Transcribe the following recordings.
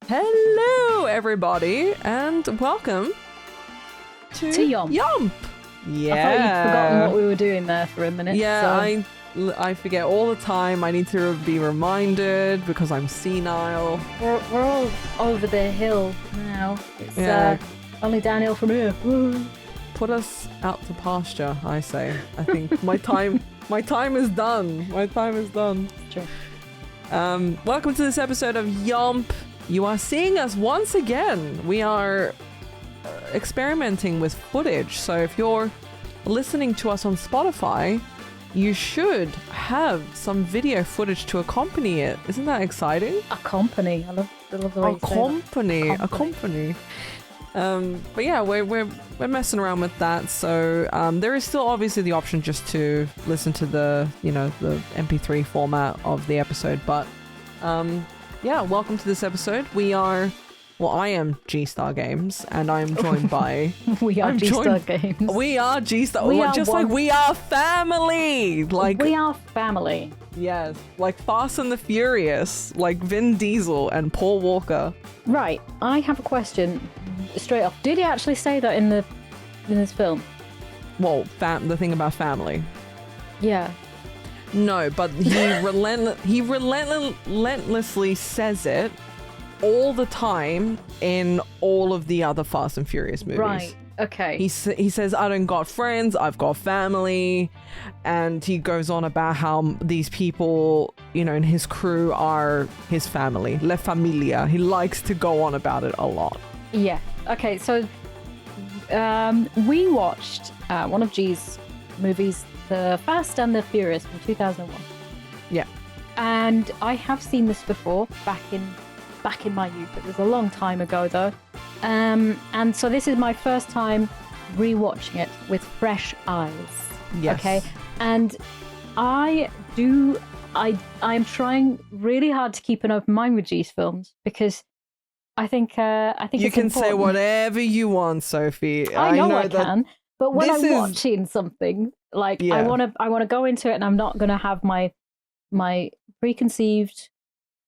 Hello, everybody, and welcome to YOMP. YOMP. Yeah. I thought you'd forgotten what we were doing there for a minute. Yeah, so. I forget all the time. I need to be reminded because I'm senile. We're all over the hill now. It's only downhill from here. Woo. Put us out to pasture, I say. I think my time is done. My time is done. True. Welcome to this episode of YOMP. You are seeing us once again. We are experimenting with footage. So if you're listening to us on Spotify, you should have some video footage to accompany it. Isn't that exciting? Accompany. I love the way you say that. Accompany. But yeah, we're messing around with that. So there is still obviously the option just to listen to the MP3 format of the episode. But yeah, welcome to this episode. I am G-Star Games, and I'm joined by... We are G-Star Games. We are G-Star. Like we are family. Like we are family. Yes, like Fast and the Furious, like Vin Diesel and Paul Walker. Right, I have a question straight off. Did he actually say that in this film? Well, the thing about family. Yeah. No, but he relentlessly says it all the time in all of the other Fast and Furious movies. Right. Okay. He says, I don't got friends, I've got family. And he goes on about how these people, in his crew are his family. La Familia. He likes to go on about it a lot. Yeah. Okay, so we watched one of G's movies, The Fast and the Furious from 2001. Yeah. And I have seen this before, back in my youth. It was a long time ago, though. And so this is my first time rewatching it with fresh eyes. Yes. Okay. And I'm trying really hard to keep an open mind with G's films because I think you it's can important. say whatever you want, Sophie. I know I can, but when I'm watching something, like yeah. I want to go into it, and I'm not going to have my preconceived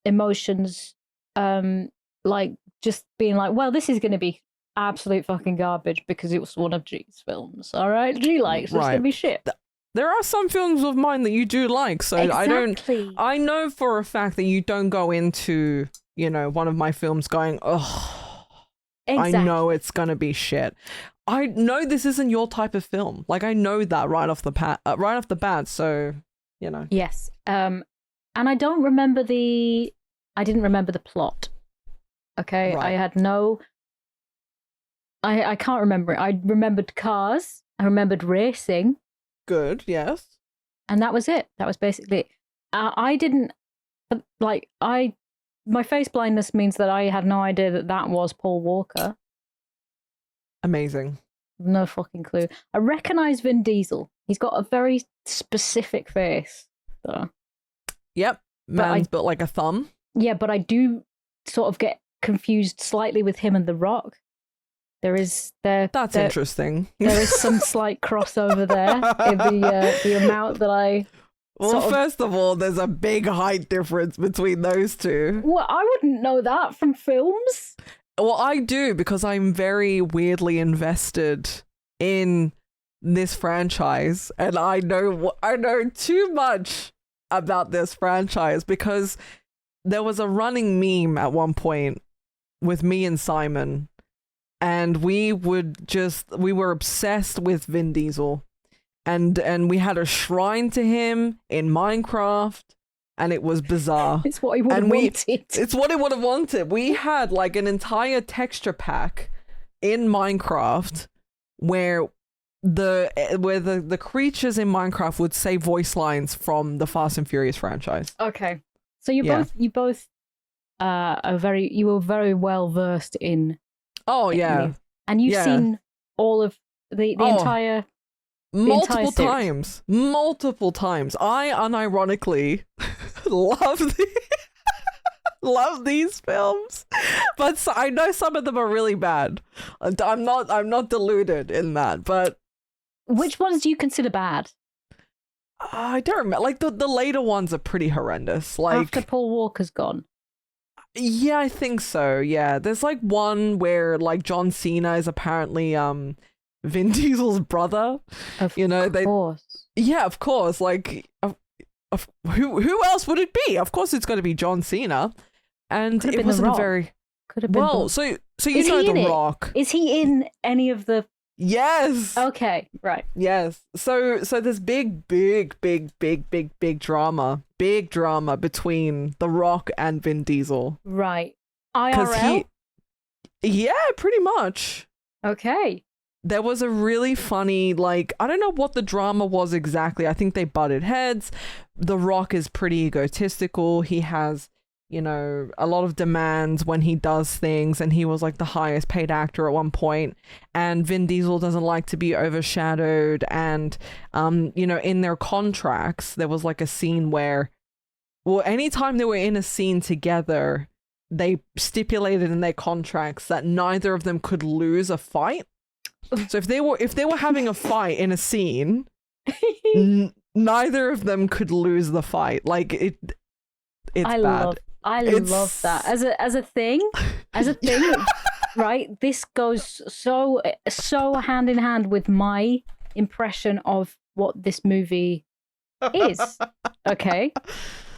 emotions, like just being like, well, this is going to be absolute fucking garbage because it was one of G's films. All right, G likes it's going to be shit. There are some films of mine that you do like, so exactly. I know for a fact that you don't go into, one of my films going, oh, exactly. I know it's gonna be shit. I know this isn't your type of film. Like I know that right off the bat. So Yes. And I didn't remember the plot. Okay, right. I can't remember it. I remembered cars. I remembered racing. Good, yes. And that was it. That was basically it. I didn't, my face blindness means that I had no idea that was Paul Walker. Amazing. No fucking clue. I recognize Vin Diesel. He's got a very specific face, though. Yep. Man's built like a thumb. Yeah, but I do sort of get confused slightly with him and The Rock. That's interesting. There is some slight crossover there in the amount that I... Well, first of all, there's a big height difference between those two. Well, I wouldn't know that from films. Well, I do because I'm very weirdly invested in this franchise, and I know too much about this franchise because there was a running meme at one point with me and Simon. And we were obsessed with Vin Diesel, and we had a shrine to him in Minecraft, and it was bizarre. It's what he would have wanted. It's what he would have wanted. We had like an entire texture pack in Minecraft where the creatures in Minecraft would say voice lines from the Fast and Furious franchise. Okay, so you both were very well versed in. Oh yeah, and you've seen all of the entire multiple times. I unironically love these films, but I know some of them are really bad. I'm not deluded in that, but which ones do you consider bad? I don't remember. Like the later ones are pretty horrendous. Like after Paul Walker's gone. Yeah, I think so. Yeah, there's like one where like John Cena is apparently Vin Diesel's brother. Of They course. yeah, of course. Like, who else would it be? Of course, it's going to be John Cena, and Could have it been The wasn't a Rock. very Could have been. well. So you Is know he in The it? Rock. Is he in any of the? Yes. Okay, right. Yes. So there's big drama between The Rock and Vin Diesel. Right. Because IRL. yeah, pretty much. Okay. There was a really funny, like, I don't know what the drama was exactly. I think they butted heads. The Rock is pretty egotistical. He has, a lot of demands when he does things, and he was like the highest paid actor at one point. And Vin Diesel doesn't like to be overshadowed. And, in their contracts, there was like a scene where, well, anytime they were in a scene together, they stipulated in their contracts that neither of them could lose a fight. So if they were having a fight in a scene, neither of them could lose the fight. Like it's bad. I love that as a thing, right? This goes so hand in hand with my impression of what this movie is. Okay,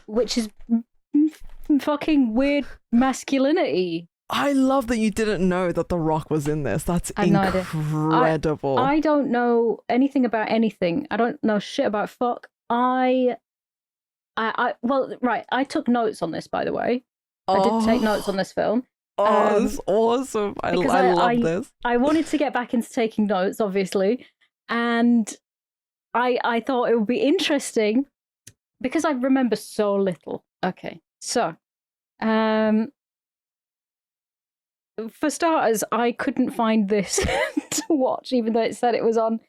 which is fucking weird masculinity. I love that you didn't know that The Rock was in this. That's incredible. I don't know anything about anything. I don't know shit about fuck. Well, right. I took notes on this, by the way. I did take notes on this film. Oh, that's awesome. I love this. I wanted to get back into taking notes, obviously. And I thought it would be interesting because I remember so little. Okay. So, for starters, I couldn't find this to watch, even though it said it was on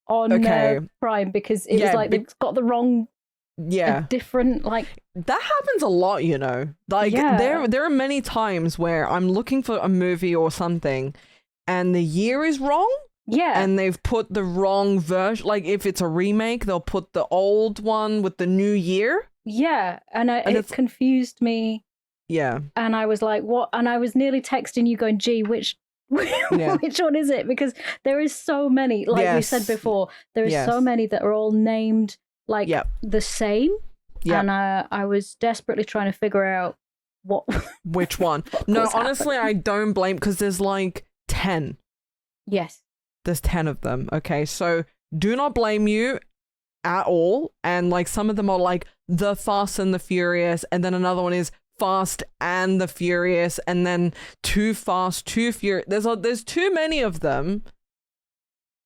Prime, because it was like they've got the wrong, different, like that happens a lot, Like there are many times where I'm looking for a movie or something, and the year is wrong. Yeah, and they've put the wrong version. Like if it's a remake, they'll put the old one with the new year. Yeah, and it confused me. Yeah. And I was like, what? And I was nearly texting you going, gee, which one is it? Because there is so many, like we said before, there is so many that are all named like the same. Yep. And I was desperately trying to figure out which one. No, honestly, I don't blame, because there's like 10. Yes. There's 10 of them. Okay. So do not blame you at all. And like some of them are like The Fast and the Furious. And then another one is Fast and the Furious, and then Too Fast, Too Furious. There's too many of them.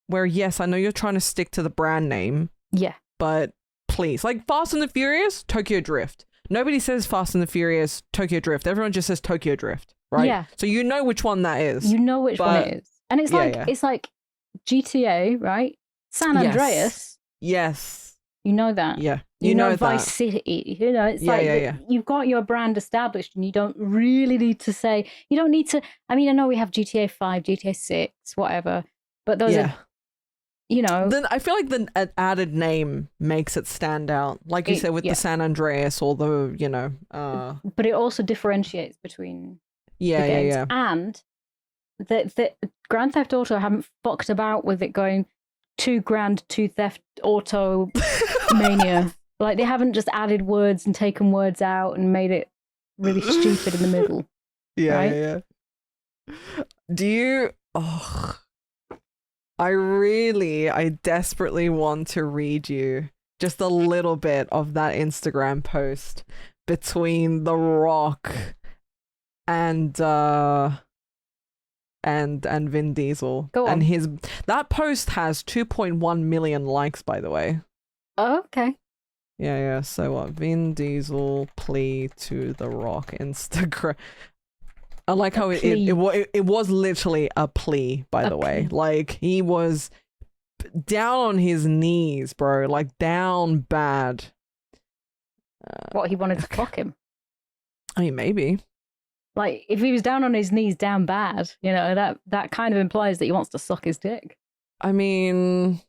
Where yes, I know you're trying to stick to the brand name. Yeah. But please, like Fast and the Furious, Tokyo Drift. Nobody says Fast and the Furious, Tokyo Drift. Everyone just says Tokyo Drift, right? Yeah. So you know which one that is. You know which one it is, and it's it's like GTA, right? San Andreas. Yes. You know that. Yeah. You know Vice City. It's you've got your brand established, and you don't really need to say, you don't need to. I mean, I know we have GTA 5, GTA 6, whatever, but those are, Then I feel like the added name makes it stand out, like you said with the San Andreas or the, But it also differentiates between the games. And the Grand Theft Auto haven't fucked about with it going 2 grand, 2 theft auto mania. Like they haven't just added words and taken words out and made it really stupid in the middle. Yeah. Do you? Oh, I desperately want to read you just a little bit of that Instagram post between The Rock and Vin Diesel. Go on. And that post has 2.1 million likes, by the way. Oh, okay. Yeah. So what? Vin Diesel plea to The Rock Instagram. I like how it was literally a plea, by the way. Like he was down on his knees, bro. Like down bad. What, he wanted to fuck him? I mean, maybe. Like if he was down on his knees, down bad, that kind of implies that he wants to suck his dick. I mean.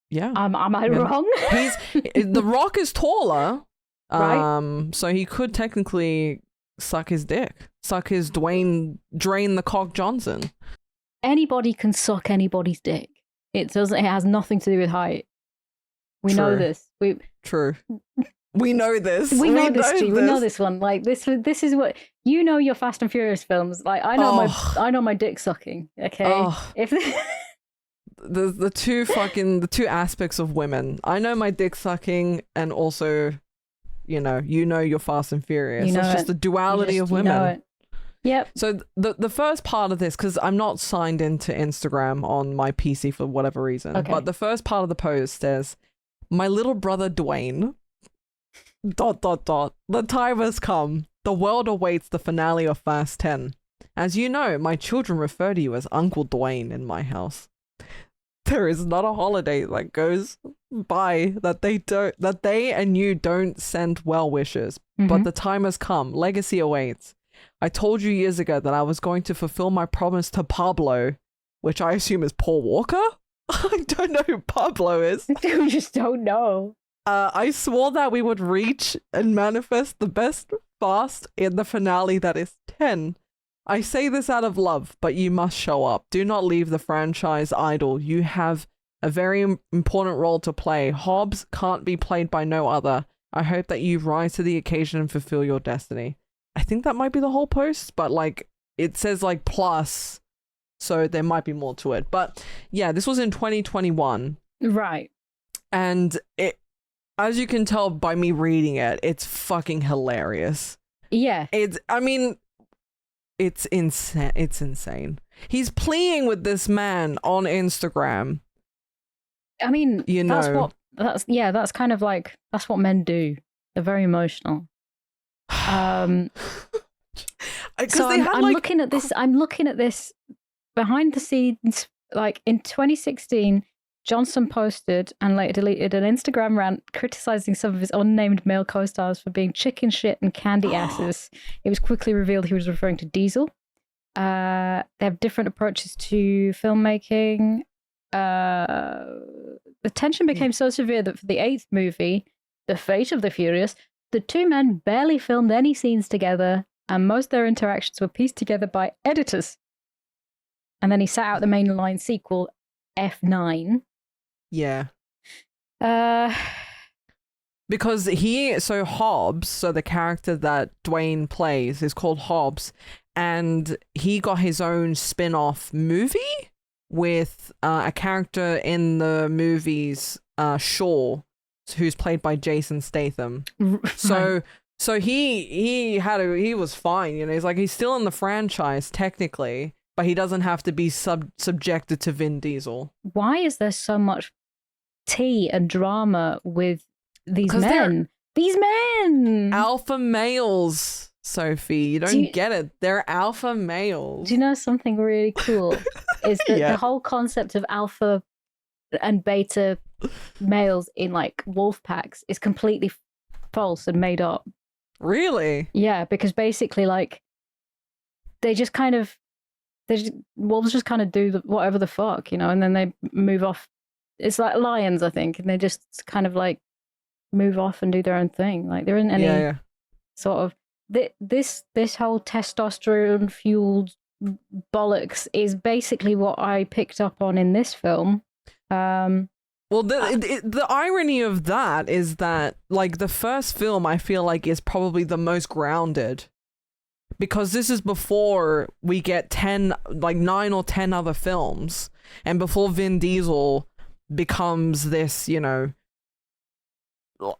Yeah. Am I wrong? The Rock is taller, right? So he could technically suck his dick, suck his drain the cock Johnson. Anybody can suck anybody's dick. It has nothing to do with height. We know this. True. We know this. We know this. We know this one. Like this is what you know. Your Fast and Furious films. Like I know my dick sucking. Okay. If the two aspects of women. I know my dick sucking, and also, you know your Fast and Furious. It's just the duality of women. You know it. Yep. So the first part of this, because I'm not signed into Instagram on my PC for whatever reason, but the first part of the post says, "My little brother Dwayne. ... The time has come. The world awaits the finale of Fast 10. As you know, my children refer to you as Uncle Dwayne in my house. There is not a holiday that goes by that they and you don't send well wishes. But the time has come. Legacy awaits. I told you years ago that I was going to fulfill my promise to Pablo," which I assume is Paul Walker. I don't know who Pablo is. We just don't know. I swore that we would reach and manifest the best Fast in the finale that is 10. I say this out of love, but you must show up. Do not leave the franchise idle. You have a very important role to play. Hobbs can't be played by no other. I hope that you rise to the occasion and fulfill your destiny. I think that might be the whole post, but like it says like plus, so there might be more to it. But yeah, this was in 2021. Right. And it, as you can tell by me reading it, it's fucking hilarious. Yeah. It's insane. It's insane. He's pleading with this man on Instagram. I mean, that's kind of like, that's what men do. They're very emotional. So I'm looking at this behind the scenes, like in 2016, Johnson posted and later deleted an Instagram rant criticizing some of his unnamed male co-stars for being chicken shit and candy asses. It was quickly revealed he was referring to Diesel. They have different approaches to filmmaking. The tension became so severe that for the 8th movie, The Fate of the Furious, the two men barely filmed any scenes together, and most of their interactions were pieced together by editors. And then he sat out the mainline sequel, F9. Yeah. Because Hobbs, so the character that Dwayne plays is called Hobbs, and he got his own spin-off movie with a character in the movies, Shaw, who's played by Jason Statham. So he was fine, you know. He's still in the franchise technically, but he doesn't have to be subjected to Vin Diesel. Why is there so much tea and drama with these men? These men! Alpha males, Sophie. You don't get it. They're alpha males. Do you know something really cool? Is that the whole concept of alpha and beta males in like wolf packs is completely false and made up. Really? Yeah, because basically like wolves just kind of do whatever the fuck, you know, and then they move off. It's like lions, I think, and they just kind of like move off and do their own thing. Like there isn't any sort of this whole testosterone fueled bollocks is basically what I picked up on in this film. Well, the irony of that is that like the first film I feel like is probably the most grounded, because this is before we get 9 or 10 other films, and before Vin Diesel becomes this, you know,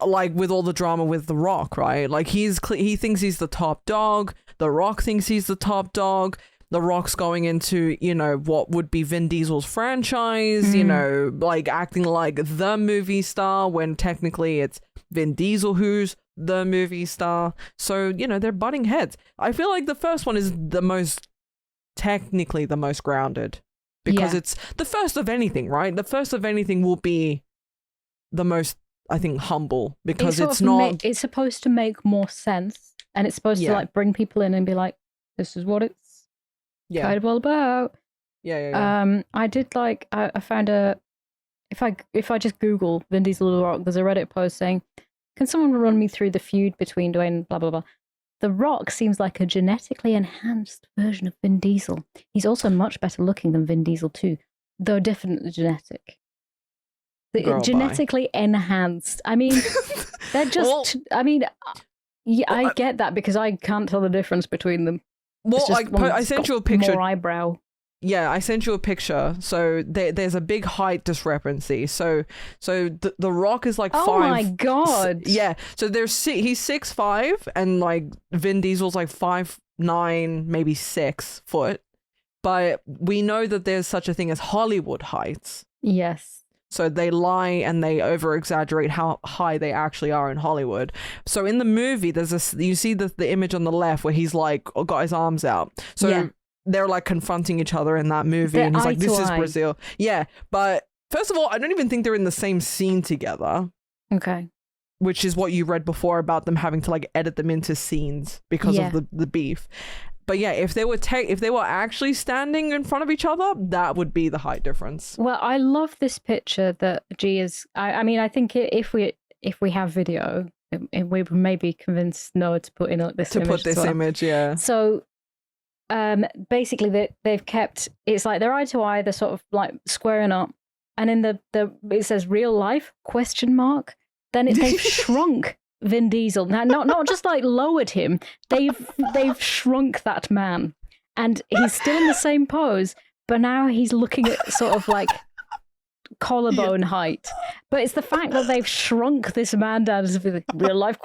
like with all the drama with The Rock, right? Like he thinks he's the top dog. The Rock thinks he's the top dog. The Rock's going into, you know, what would be Vin Diesel's franchise, you know, like acting like the movie star when technically it's Vin Diesel who's the movie star. So, you know, they're butting heads. I feel like the first one is technically the most grounded, because it's the first of anything, right? The first of anything will be the most, I think, humble, because it's not... it's supposed to make more sense, and it's supposed to like bring people in and be like, this is what it's kind of all about. I did like, I found if I just Google Vin Diesel The Rock, there's a Reddit post saying, can someone run me through the feud between Dwayne blah blah blah? The Rock seems like a genetically enhanced version of Vin Diesel. He's also much better looking than Vin Diesel too, though definitely genetic. Genetically enhanced. I mean, they're just. I mean, yeah, I get that because I can't tell the difference between them. Well, I sent you a picture. More eyebrow. Yeah, I sent you a picture. So there's a big height discrepancy. So the Rock is like 5. Oh my god! Yeah. So he's 6'5", and like Vin Diesel's like 5'9", maybe 6 foot. But we know that there's such a thing as Hollywood heights. Yes. So they lie and they over-exaggerate how high they actually are in Hollywood. So in the movie, you see the image on the left where he's like got his arms out. So they're like confronting each other in that movie, and he's like, "This is Brazil." Yeah, but first of all, I don't even think they're in the same scene together. Okay. Which is what you read before about them having to like edit them into scenes because of the beef. But yeah, if they were actually standing in front of each other, that would be the height difference. Well, I love this picture that G is. I mean, I think if we have video, we maybe convince Noah to put in this image. Yeah. So, basically, they've kept. It's like they're eye to eye. They're sort of like squaring up, and in the it says real life ? Then they've shrunk Vin Diesel. Now, not just like lowered him. They've shrunk that man, and he's still in the same pose, but now he's looking at sort of like collarbone height. But it's the fact that they've shrunk this man down as a real life ?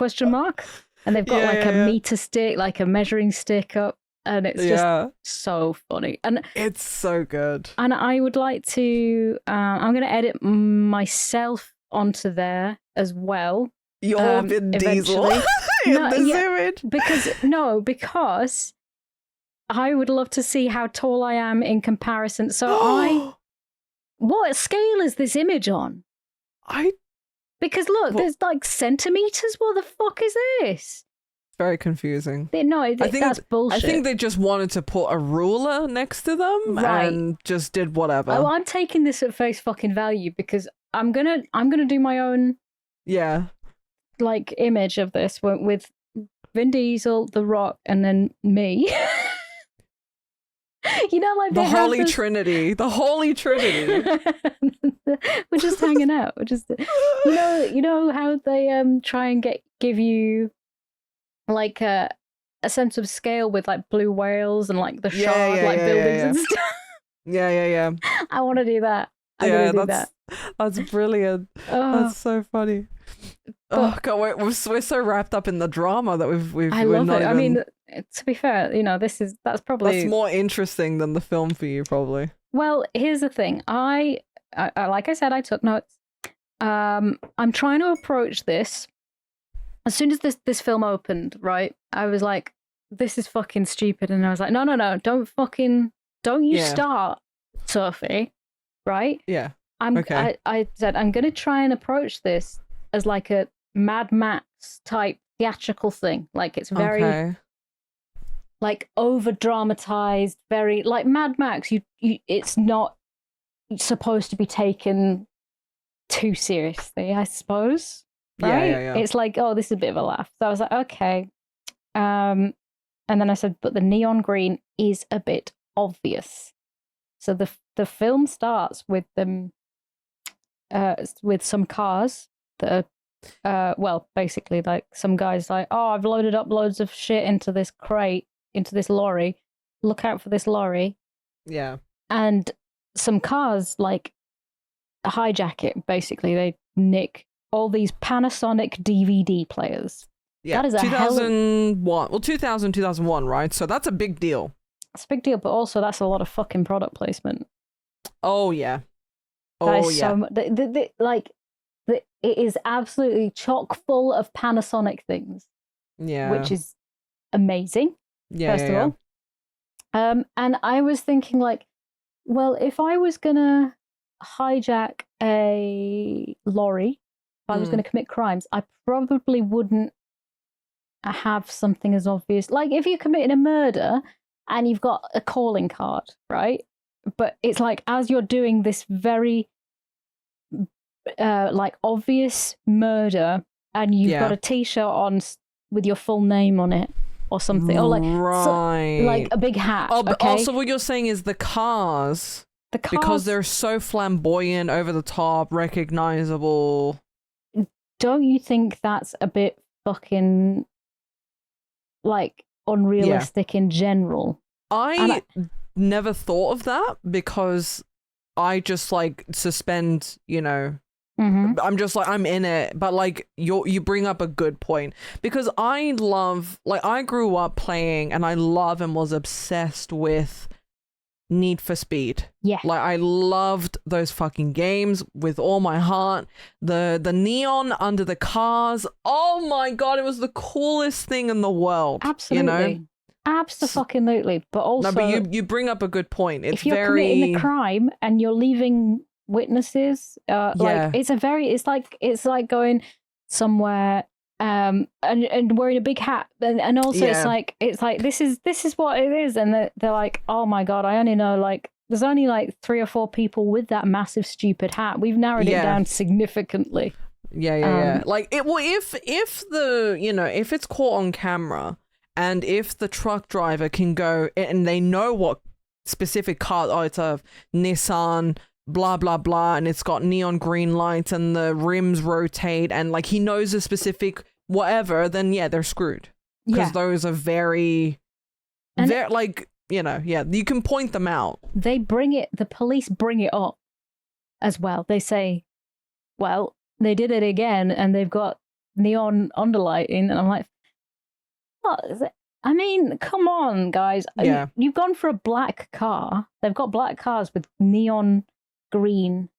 And they've got a meter stick, like a measuring stick up, and it's just so funny. And it's so good. And I would like to. I'm going to edit myself onto there as well. You're Vin Diesel in this image. Because I would love to see how tall I am in comparison. So what scale is this image on? Because look, there's like centimeters. What the fuck is this? Very confusing. That's bullshit. I think they just wanted to put a ruler next to them and just did whatever. Oh, I'm taking this at face fucking value because I'm gonna do my own like image of this with Vin Diesel, The Rock, and then me. You know, like the Holy Trinity. The Holy Trinity. We're just hanging out. We're just, you know how they try and give you like a sense of scale with like blue whales and like the shard buildings and stuff. Yeah. I want to do that. I'm gonna do that. That's brilliant. That's so funny. God, we're so wrapped up in the drama that we've. I love it. I mean, to be fair, that's more interesting than the film for you, probably. Well, here's the thing. I like I said, I took notes. I'm trying to approach this. As soon as this film opened, right, I was like, "This is fucking stupid," and I was like, "No, don't you start, Sophie." Right? Yeah. I said I'm going to try and approach this as like a Mad Max type theatrical thing. Like it's very like over dramatized, very like Mad Max. You it's not supposed to be taken too seriously, I suppose. Right? Yeah. It's like, oh, this is a bit of a laugh. So I was like, okay. And then I said, but the neon green is a bit obvious. So the film starts with them, with some cars that are, basically like some guys like, oh, I've loaded up loads of shit into this crate, into this lorry. Look out for this lorry. Yeah. And some cars like hijack it. Basically, they nick all these Panasonic DVD players. Yeah. That is 2001. 2001, right? So that's a big deal. It's a big deal, but also that's a lot of fucking product placement. Oh yeah. It is absolutely chock full of Panasonic things. Yeah. Which is amazing. Yeah. First of all. And I was thinking like, well, if I was gonna hijack a lorry, if I was gonna commit crimes, I probably wouldn't have something as obvious. Like if you're committing a murder and you've got a calling card, right? But it's like as you're doing this very like obvious murder and you've got a t-shirt on with your full name on it or something, or like a big hat. Oh, but okay? also what you're saying is the cars, because they're so flamboyant, over the top, recognizable. Don't you think that's a bit fucking like unrealistic in general? I never thought of that because I just like suspend, I'm just like, I'm in it. But like you bring up a good point, because I grew up playing, and I love and was obsessed with Need for Speed. Yeah. Like I loved those fucking games with all my heart. The neon under the cars. Oh my God, it was the coolest thing in the world. Absolutely. Absolutely. But also, no, but you bring up a good point. It's if you're committing the crime and you're leaving witnesses, like it's like going somewhere and wearing a big hat, and also it's like this is what it is, and they're like, oh my God, I only know like there's only like 3 or 4 people with that massive stupid hat. We've narrowed it down significantly. Yeah. Like it. Well, if if it's caught on camera, and if the truck driver can go and they know what specific car, it's a Nissan, blah blah blah, and it's got neon green lights and the rims rotate, and like he knows a specific whatever, then they're screwed, because those are very like you can point them out. The police bring it up as well. They say, well, they did it again and they've got neon underlighting, and I'm like, what is it? I mean, come on, guys. You've gone for a black car. They've got black cars with neon green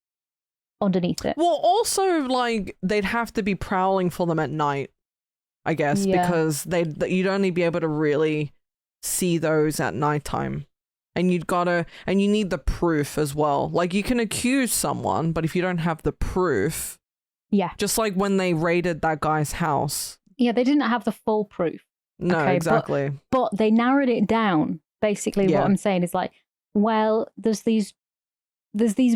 underneath it. Well, also, like, they'd have to be prowling for them at night, I guess, because you'd only be able to really see those at nighttime. And you need the proof as well. Like, you can accuse someone, but if you don't have the proof, just like when they raided that guy's house. Yeah, they didn't have the full proof. No, exactly. But they narrowed it down. Basically, what I'm saying is like, well, there's these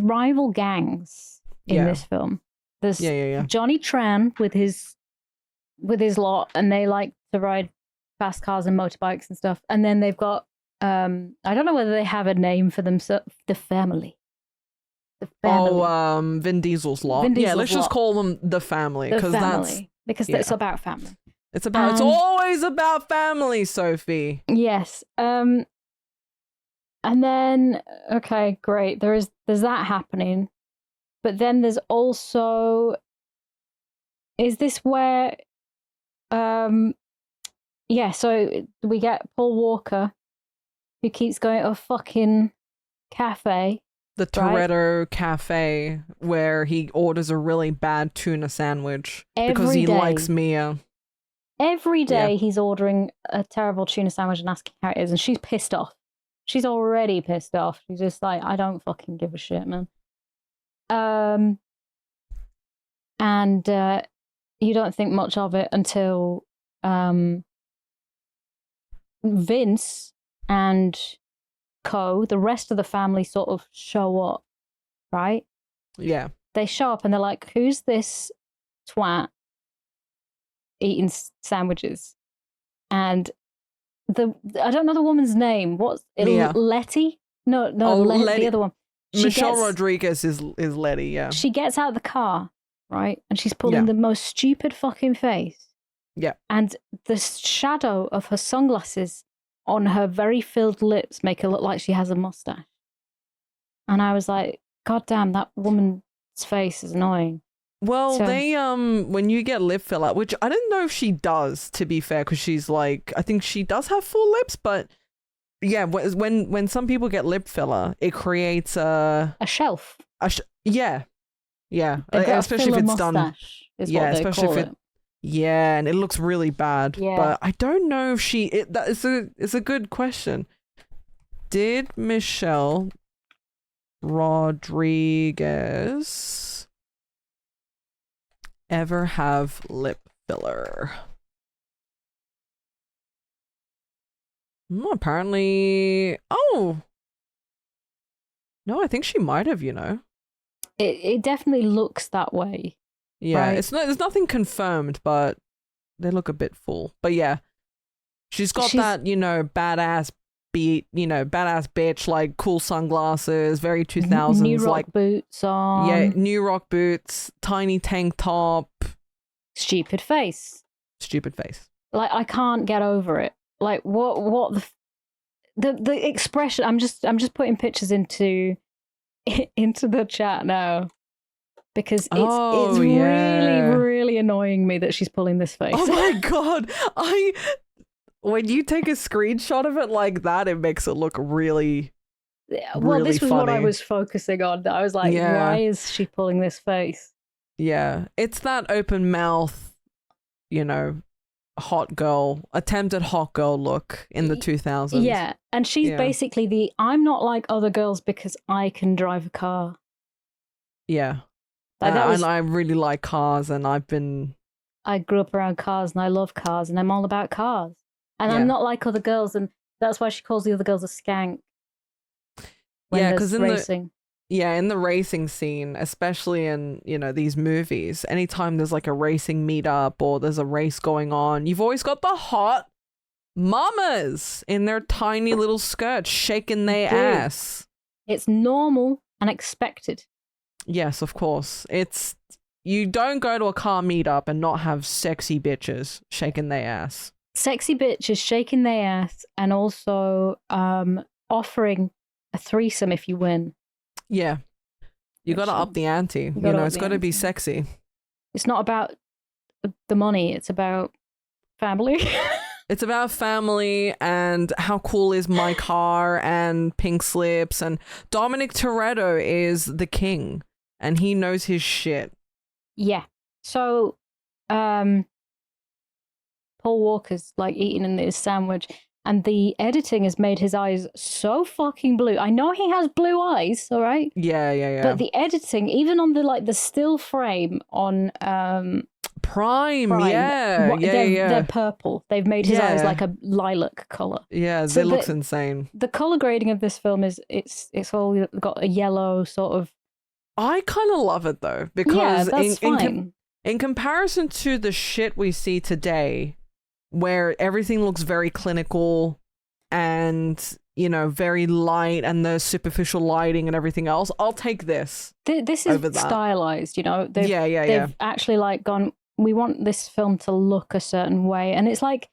rival gangs in this film. There's Johnny Tran with his lot, and they like to ride fast cars and motorbikes and stuff. And then they've got I don't know whether they have a name for themselves. The family. Vin Diesel's lot. Let's just call them the family, because it's about family. It's always about family, Sophie. Yes. And then okay, great. There's that happening. But then there's also, is this where so we get Paul Walker, who keeps going to a fucking cafe. The Toretto Cafe, where he orders a really bad tuna sandwich because he likes Mia. Every day he's ordering a terrible tuna sandwich and asking how it is, and she's pissed off. She's already pissed off. She's just like, I don't fucking give a shit, man. And you don't think much of it until Vince and the rest of the family sort of show up, right? Yeah. They show up and they're like, who's this twat eating sandwiches? And I don't know the woman's name. What's it? Letty? No, Letty. The other one. Michelle Rodriguez is Letty, yeah. She gets out of the car, right? And she's pulling the most stupid fucking face. Yeah. And the shadow of her sunglasses on her very filled lips make her look like she has a mustache. And I was like, God damn, that woman's face is annoying. Well, they when you get lip filler, which I don't know if she does, to be fair, because she's like, I think she does have full lips, but yeah, when some people get lip filler, it creates a shelf. Yeah, especially if it's done. Especially if it. Yeah, and it looks really bad. Yeah. But I don't know if it's a good question. Did Michelle Rodriguez ever have lip filler? Apparently. Oh. No, I think she might have, It definitely looks that way. Yeah, right? there's nothing confirmed, but they look a bit full. But yeah. She's got that, badass beat, badass bitch, like cool sunglasses, very 2000s. New rock like boots on. Yeah, new rock boots, tiny tank top. Stupid face. Like, I can't get over it. Like, what the expression, I'm just putting pictures into the chat now. Because it's really, really annoying me that she's pulling this face. Oh my God. When you take a screenshot of it like that, it makes it look really, well, this was funny. what I was focusing on. I was like, why is she pulling this face? Yeah. It's that open mouth, attempted hot girl look in the 2000s. Yeah. And she's basically I'm not like other girls because I can drive a car. Yeah. And I really like cars, and I grew up around cars, and I love cars, and I'm all about cars. And I'm not like other girls, and that's why she calls the other girls a skank. Because in the racing scene, especially in these movies, anytime there's like a racing meetup or there's a race going on, you've always got the hot mamas in their tiny little skirts shaking their ass. It's normal and expected. Yes, of course. You don't go to a car meetup and not have sexy bitches shaking their ass. Sexy bitches shaking their ass, and also offering a threesome if you win. Yeah. You got to up the ante. It's got to be sexy. It's not about the money. It's about family. It's about family and how cool is my car and pink slips. And Dominic Toretto is the king, and he knows his shit. Yeah. So, Paul Walker's like eating in his sandwich, and the editing has made his eyes so fucking blue. I know he has blue eyes, all right? Yeah. But the editing, even on the still frame on Prime. Yeah. They're purple. They've made his eyes like a lilac color. Yeah, so it looks insane. The color grading of this film is it's all got a yellow sort of. I kind of love it though, because that's fine. In comparison to the shit we see today, where everything looks very clinical and very light, and the superficial lighting and everything else, I'll take this. This is stylized. They've actually like gone. We want this film to look a certain way, and it's like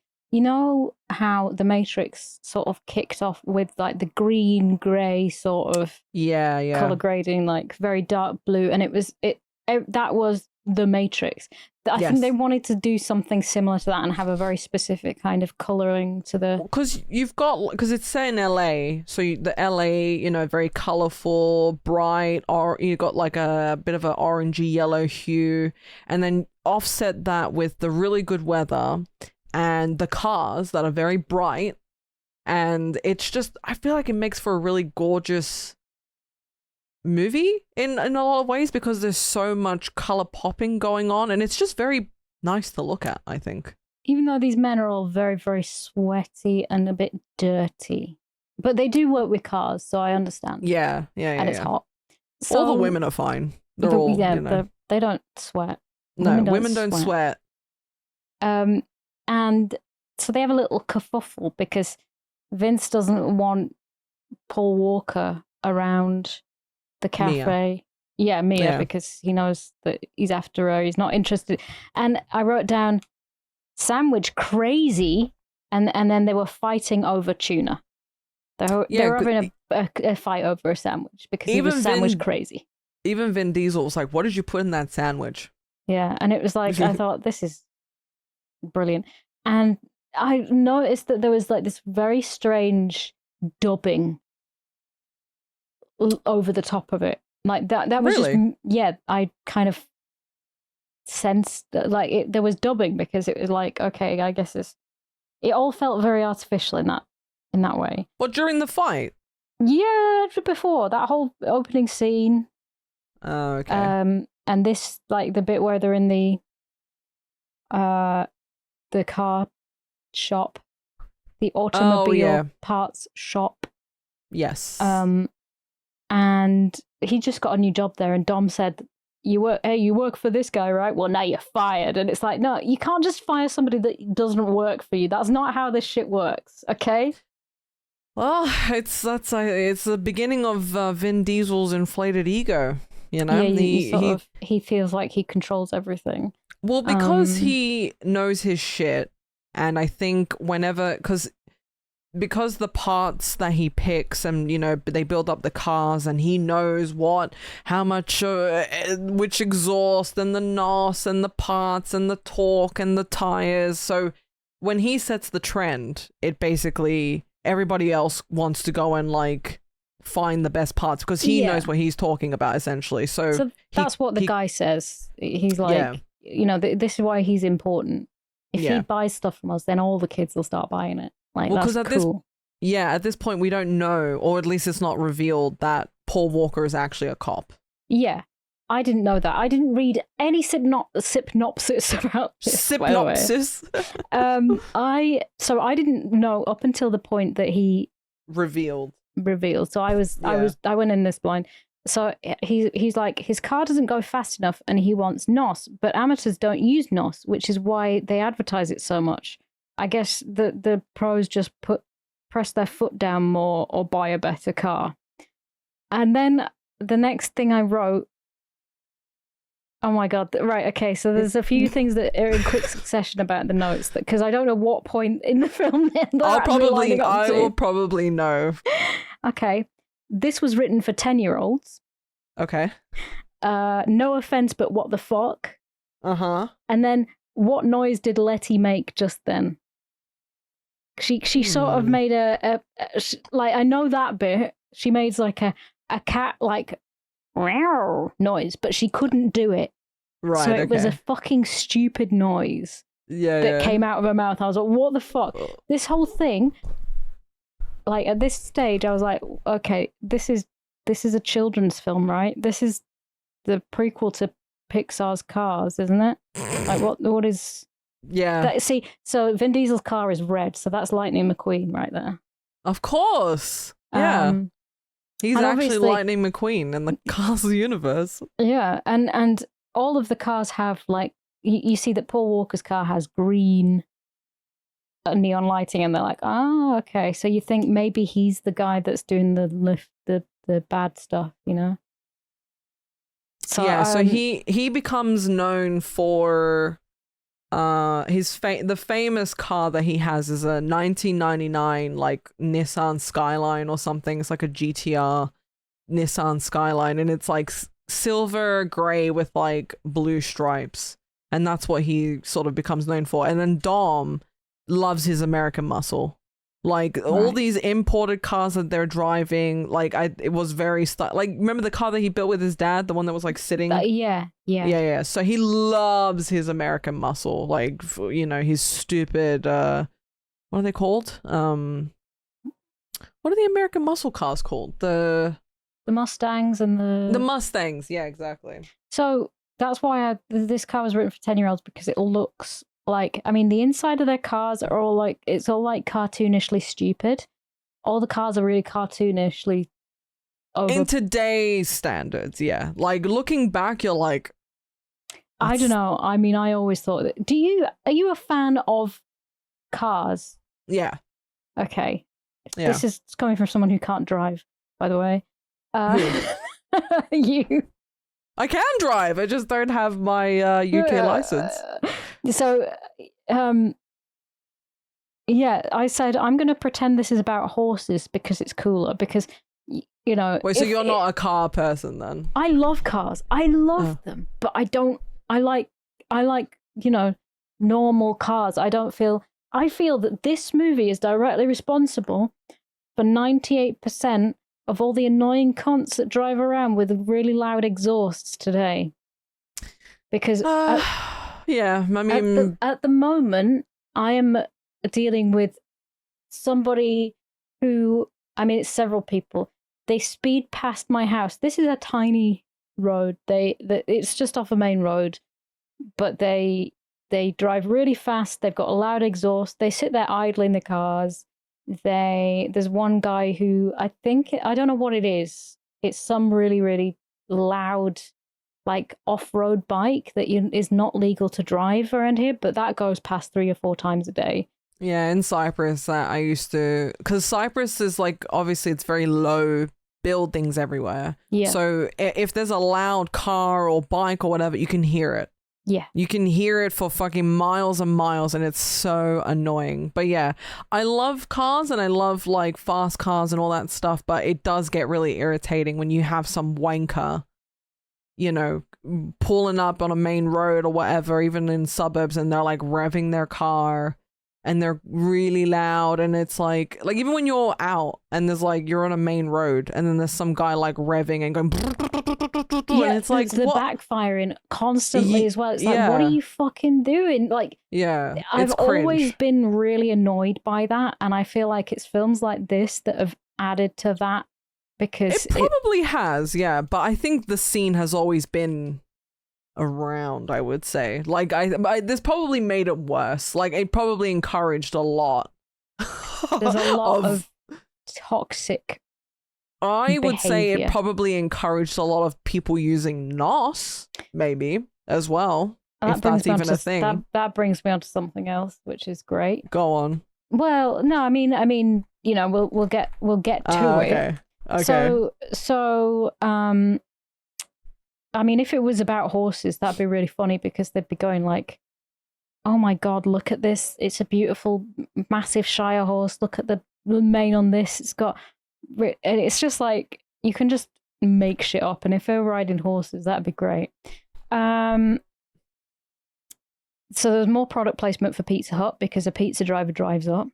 how The Matrix sort of kicked off with like the green gray sort of color grading, like very dark blue, and that was The Matrix. I think they wanted to do something similar to that and have a very specific kind of coloring to the. Because it's set in LA, so the LA, very colorful, bright, or you got like a bit of an orangey yellow hue, and then offset that with the really good weather and the cars that are very bright, and it's just, I feel like it makes for a really gorgeous movie in a lot of ways, because there's so much color popping going on, and it's just very nice to look at, I think. Even though these men are all very, very sweaty and a bit dirty, but they do work with cars, so I understand. Yeah. And it's hot. So, all the women are fine. They're all, they don't sweat. No, women don't sweat. And so they have a little kerfuffle because Vince doesn't want Paul Walker around the cafe. Mia, because he knows that he's after her. He's not interested. And I wrote down sandwich crazy, and then they were fighting over tuna. They were having a fight over a sandwich because he was sandwich crazy. Even Vin Diesel was like, "What did you put in that sandwich?" Yeah, and it was like, I thought, this is brilliant. And I noticed that there was like this very strange dubbing over the top of it. Like that was really? I kind of sensed like there was dubbing, because it was like, okay, I guess it all felt very artificial in that way. What, during the fight? Yeah, before that whole opening scene. Oh, okay. And this, like the bit where they're in the car shop, the automobile parts shop. Yes. And he just got a new job there, and Dom said you work for this guy, right? Well, now you're fired. And it's like, no, you can't just fire somebody that doesn't work for you. That's not how this shit works, okay? Well, it's the beginning of Vin Diesel's inflated ego, you know? Yeah, he feels like he controls everything. Well, because he knows his shit, and I think because the parts that he picks and, you know, they build up the cars and he knows how much, which exhaust and the NOS and the parts and the torque and the tires. So when he sets the trend, it basically, everybody else wants to go and like find the best parts because he knows what he's talking about essentially. So that's what the guy says. He's like, you know, this is why he's important. If he buys stuff from us, then all the kids will start buying it. Like, that's cool. At this point, we don't know, or at least it's not revealed that Paul Walker is actually a cop. Yeah, I didn't know that. I didn't read any synopsis about this. Synopsis? I didn't know up until the point that he revealed. So I went in this blind. So he's like, his car doesn't go fast enough and he wants NOS, but amateurs don't use NOS, which is why they advertise it so much. I guess the pros just press their foot down more or buy a better car. And then the next thing I wrote, oh my God, right, okay, so there's a few things that are in quick succession about the notes, because I don't know what point in the film I will probably know. Okay, this was written for 10-year-olds. Okay. No offense, but what the fuck? Uh-huh. And then, what noise did Letty make just then? She sort of made a like, I know that bit. She made like a cat like meow noise, but she couldn't do it. Right. So it was a fucking stupid noise that came out of her mouth. I was like, what the fuck? This whole thing, like at this stage, I was like, okay, this is a children's film, right? This is the prequel to Pixar's Cars, isn't it? Like what is? Yeah. So Vin Diesel's car is red, so that's Lightning McQueen right there. Of course. Yeah. He's actually Lightning McQueen in the Cars universe. Yeah, and all of the cars have like you see that Paul Walker's car has green neon lighting, and they're like, oh, okay. So you think maybe he's the guy that's doing the bad stuff, you know? So so he becomes known for the famous car that he has is a 1999 like Nissan Skyline or something. It's like a GTR Nissan Skyline, and it's like silver gray with like blue stripes, and that's what he sort of becomes known for. And then Dom loves his American muscle. Like all these imported cars that they're driving, like it was very like, remember the car that he built with his dad, the one that was like sitting? Yeah. So he loves his American muscle, like, you know, his stupid what are they called? What are the American muscle cars called? The Mustangs and the Mustangs. Yeah, exactly. So that's why this car was written for 10-year-olds, because it looks like, I mean, the inside of their cars are all like, it's all like cartoonishly stupid. All the cars are really cartoonishly in today's standards, yeah. Like looking back, you're like, I don't know. I mean, I always thought that. Are you a fan of cars? Yeah. Okay. Yeah. This is coming from someone who can't drive, by the way. You. I can drive. I just don't have my UK license. So, yeah, I said I'm going to pretend this is about horses because it's cooler. Because, you know. Wait, so you're not a car person then? I love cars. I love them, but I don't. I like, you know, normal cars. I feel that this movie is directly responsible for 98% of all the annoying cunts that drive around with really loud exhausts today. Because yeah, I mean, at the moment, I am dealing with somebody who, I mean, it's several people. They speed past my house. This is a tiny road. It's just off a main road, but they drive really fast. They've got a loud exhaust. They sit there idling the cars. There's one guy who I don't know what it is. It's some really, really loud like off-road bike that is not legal to drive around here, but that goes past 3 or 4 times a day. Yeah, in Cyprus, I used to, because Cyprus is like, obviously it's very low buildings everywhere. Yeah. So if there's a loud car or bike or whatever, you can hear it. Yeah. You can hear it for fucking miles and miles, and it's so annoying. But yeah, I love cars and I love like fast cars and all that stuff, but it does get really irritating when you have some wanker, you know, pulling up on a main road or whatever, even in suburbs, and they're like revving their car and they're really loud, and it's like even when you're out and there's like you're on a main road and then there's some guy like revving and going and it's like the backfiring constantly as well. It's like, what are you fucking doing? Like, yeah, I've always been really annoyed by that, and I feel like it's films like this that have added to that, because it probably has, yeah, but I think the scene has always been around, I would say. Like I this probably made it worse. Like it probably encouraged a lot. There's a lot of toxic I would say behavior. It probably encouraged a lot of people using NOS, maybe, as well. If that's even a thing. That brings me on to something else, which is great. Go on. Well, no, I mean, you know, we'll get to it. Okay. So I mean, if it was about horses, that'd be really funny, because they'd be going like, oh my God, look at this. It's a beautiful, massive Shire horse. Look at the mane on this. It's got, and it's just like, you can just make shit up. And if they're riding horses, that'd be great. So there's more product placement for Pizza Hut because a pizza driver drives up.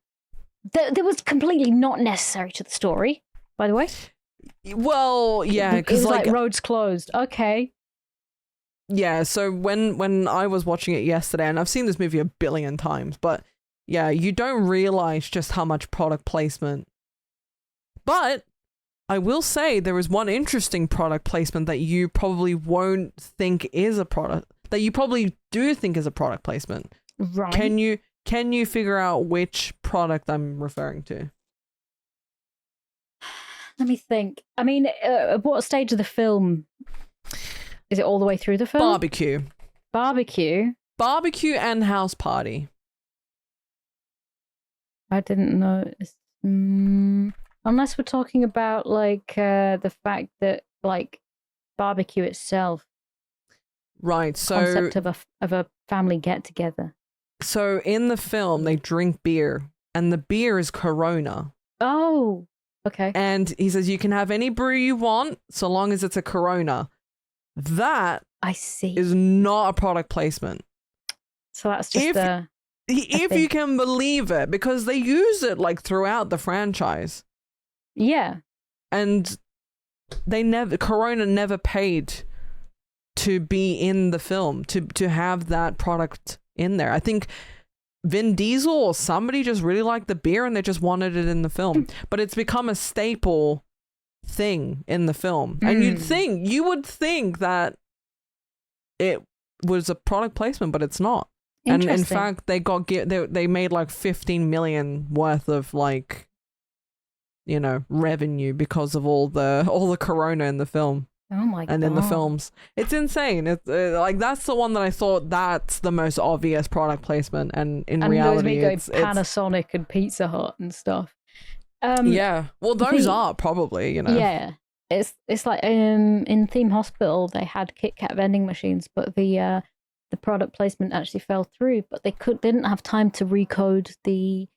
That was completely not necessary to the story, by the way. Well, yeah, because like roads closed. Okay. Yeah, so when I was watching it yesterday, and I've seen this movie a billion times, but yeah, you don't realize just how much product placement. But I will say there is one interesting product placement that you probably won't think is a product, that you probably do think is a product placement. Right. Can you figure out which product I'm referring to? Let me think. I mean, at what stage of the film? Is it all the way through the film? Barbecue. Barbecue and house party. I didn't know. Unless we're talking about like the fact that like barbecue itself. Right. So concept of a family get together. So in the film, they drink beer, and the beer is Corona. Oh. Okay. And he says you can have any brew you want so long as it's a Corona. That I see is not a product placement. So that's just if you can believe it, because they use it like throughout the franchise. Yeah. And Corona never paid to be in the film, to have that product in there. I think Vin Diesel or somebody just really liked the beer and they just wanted it in the film. But it's become a staple thing in the film. And you would think that it was a product placement, but it's not. And in fact, they made like 15 million worth of like, you know, revenue because of all the Corona in the film. Oh my God. And in the films. It's insane. It's like that's the one that I thought that's the most obvious product placement, and in reality it's Panasonic and Pizza Hut and stuff. Yeah. Well, those are probably, you know. Yeah. It's like in Theme Hospital they had Kit Kat vending machines, but the product placement actually fell through, but they didn't have time to recode the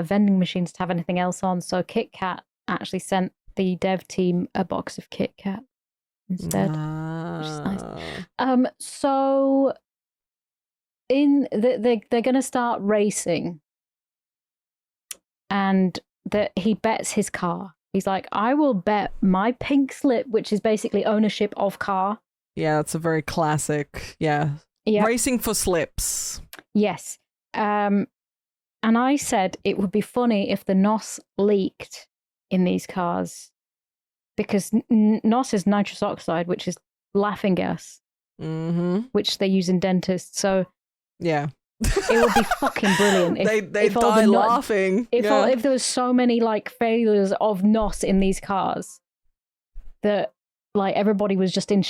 vending machines to have anything else on, so Kit Kat actually sent the dev team a box of Kit Kat instead, which is nice. So they're going to start racing, and he bets his car. He's like, I will bet my pink slip, which is basically ownership of car. Yeah, that's a very classic. Yeah. Yep. Racing for slips. Yes. And I said it would be funny if the NOS leaked in these cars, because NOS is nitrous oxide, which is laughing gas, which they use in dentists. So yeah, it would be fucking brilliant if they die laughing. If there was so many like failures of NOS in these cars that like everybody was just in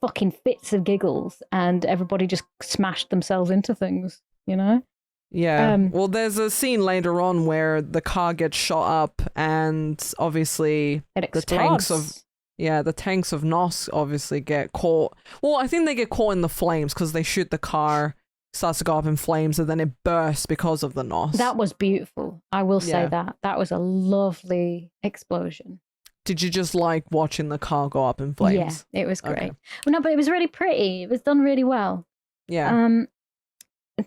fucking fits of giggles, and everybody just smashed themselves into things, you know? Yeah. Well, there's a scene later on where the car gets shot up, and obviously the tanks of Nos obviously get caught. Well, I think they get caught in the flames because they shoot the car, starts to go up in flames, and then it bursts because of the Nos. That was beautiful. I will say that was a lovely explosion. Did you just like watching the car go up in flames? Yeah, it was great. Okay. Well, no, but it was really pretty. It was done really well. Yeah.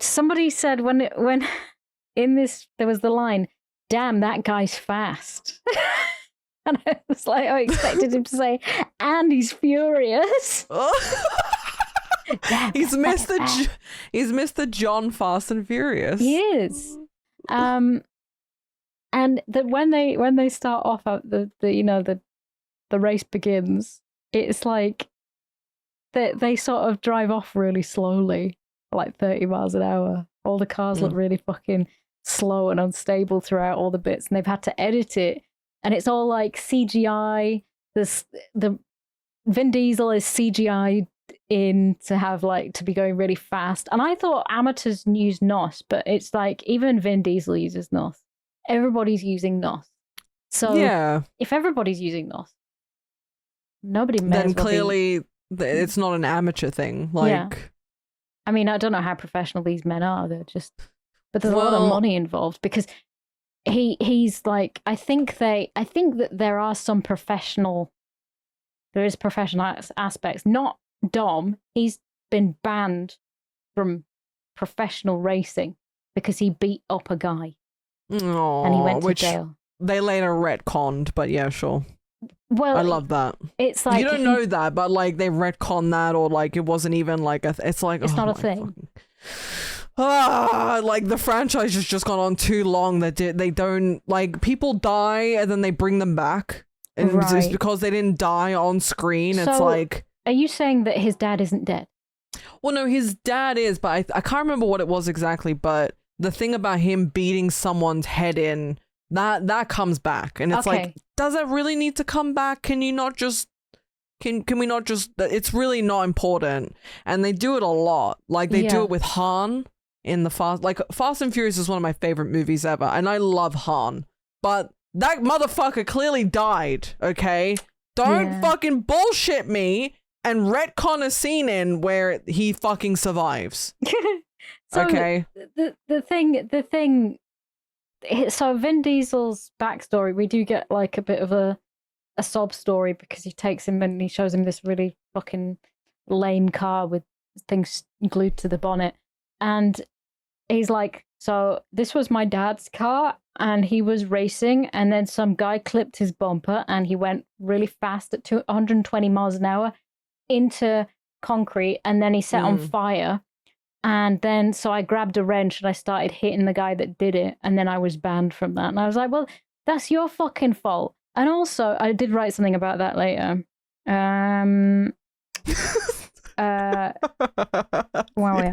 Somebody said when in this there was the line, "Damn, that guy's fast," and I was like, I expected him to say, "And he's furious." He's Mr. John Fast and Furious. He is. And that when they start off the race begins, it's like they sort of drive off really slowly, like 30 miles an hour. All the cars look really fucking slow and unstable throughout all the bits, and they've had to edit it, and it's all like CGI. The Vin Diesel is CGI in to have to be going really fast, and I thought amateurs use NOS, but it's like even Vin Diesel uses NOS. Everybody's using NOS. So if everybody's using NOS, nobody may then clearly it's not an amateur thing. I mean, I don't know how professional these men are. They're just, but there's a lot of money involved because he's like, I think that there is professional aspects. Not Dom. He's been banned from professional racing because he beat up a guy. Aww, and he went to jail. They later retconned, but yeah, sure. Well, I love that. It's like you don't know that, but they retconned that, or it wasn't even it's not a thing. The franchise has just gone on too long that they don't people die and then they bring them back, and just because they didn't die on screen, so, it's like. Are you saying that his dad isn't dead? Well, no, his dad is, but I can't remember what it was exactly, but. The thing about him beating someone's head in, that comes back. And it's does it really need to come back? Can you not just... Can we not just... It's really not important. And they do it a lot. They do it with Han in the Fast... Fast and Furious is one of my favorite movies ever. And I love Han. But that motherfucker clearly died, okay? Don't fucking bullshit me and retcon a scene in where he fucking survives. So okay. The thing. So Vin Diesel's backstory, we do get a bit of a sob story because he takes him and he shows him this really fucking lame car with things glued to the bonnet, and he's like, "So this was my dad's car, and he was racing, and then some guy clipped his bumper, and he went really fast at 120 miles an hour into concrete, and then he set on fire." And then, so I grabbed a wrench and I started hitting the guy that did it. And then I was banned from that. And I was like, well, that's your fucking fault. And also, I did write something about that later. Wait.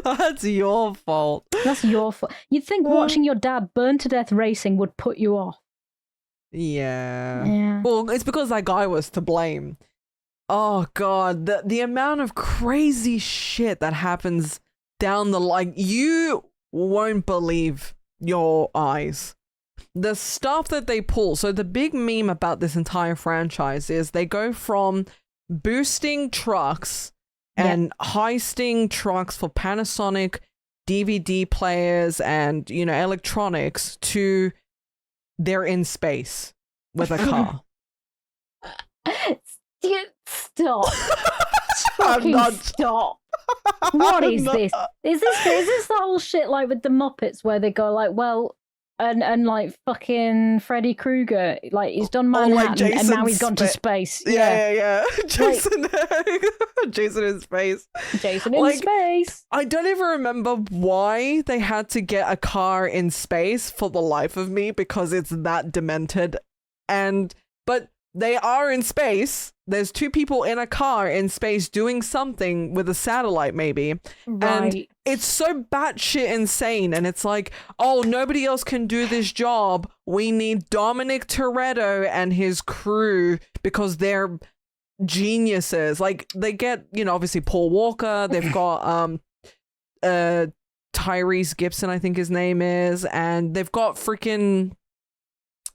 That's your fault. That's your fault. You'd think watching your dad burn to death racing would put you off. Yeah. Well, it's because that guy was to blame. Oh god, the amount of crazy shit that happens down the you won't believe your eyes. The stuff that they pull. So the big meme about this entire franchise is they go from boosting trucks and heisting trucks for Panasonic DVD players and, electronics to they're in space with a car. Stop. Fucking stop. What is this? Is this the whole shit with the Muppets where they go and fucking Freddy Krueger, he's done Manhattan and now he's gone to space. Yeah. Jason Jason in space. Jason in space. I don't even remember why they had to get a car in space for the life of me because it's that demented. But they are in space. There's two people in a car in space doing something with a satellite, maybe. Right. And it's so batshit insane. And it's like, oh, nobody else can do this job. We need Dominic Toretto and his crew because they're geniuses. Like, they get, you know, obviously Paul Walker. They've got Tyrese Gibson, I think his name is. And they've got freaking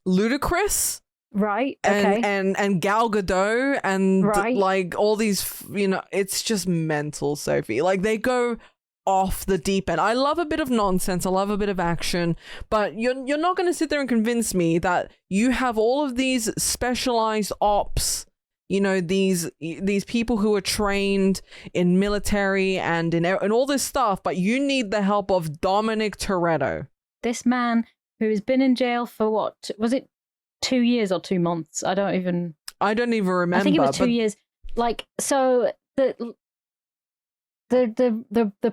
Ludacris. Right. Okay. And Gal Gadot and right. like all these, you know, it's just mental, Sophie. Like they go off the deep end. I love a bit of nonsense. I love a bit of action, but you're not going to sit there and convince me that you have all of these specialized ops, you know, these people who are trained in military and in all this stuff, but you need the help of Dominic Toretto. This man who has been in jail for what was it? 2 years or 2 months. I don't even remember. I think it was 2 years. Like, so the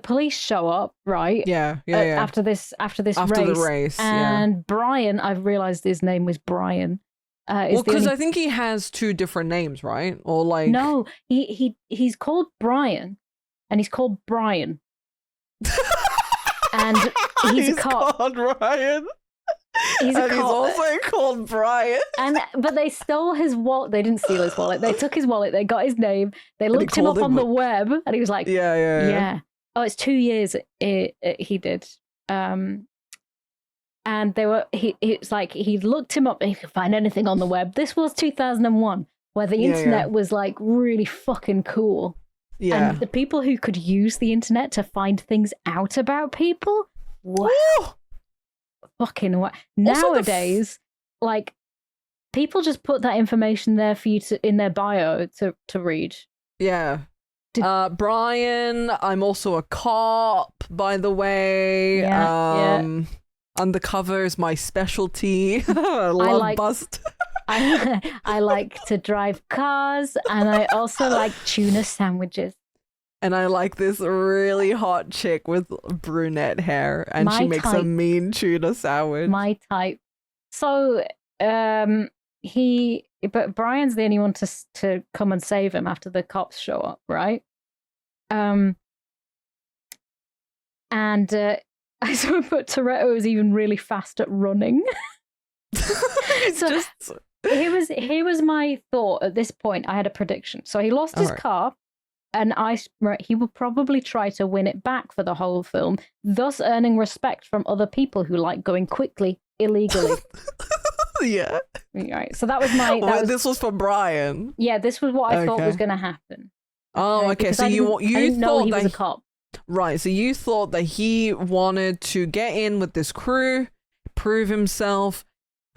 police show up, right? Yeah. After this the race, and Brian, I've realized his name was Brian. Well, because I think he has 2 different names, right? Or like no, he's called Brian, and he's called Brian, and he's a cop. Called Ryan. He's also called Brian. But they stole his wallet. They didn't steal his wallet. They took his wallet. They got his name. They looked him up on the web, and he was like, "Yeah." Oh, it's 2 years. He did. And they were. It's like he looked him up. And he could find anything on the web. This was 2001, where the internet was like really fucking cool. Yeah. And the people who could use the internet to find things out about people. Wow. Woo! Fucking what nowadays like people just put that information there for you to in their bio to read. Brian, I'm also a cop, by the way. Undercover is my specialty. I love bust. I like to drive cars, and I also like tuna sandwiches. And I like this really hot chick with brunette hair, and she makes a mean tuna sandwich. My type. So, but Brian's the only one to come and save him after the cops show up, right? And I saw put Toretto is even really fast at running. So here was my thought at this point. I had a prediction. So he lost his car. And he will probably try to win it back for the whole film, thus earning respect from other people who like going quickly illegally. Yeah. Right. So that was my. This was for Brian. Yeah, this was what I thought was going to happen. Oh, okay. So you thought know he was a cop, right? So you thought that he wanted to get in with this crew, prove himself,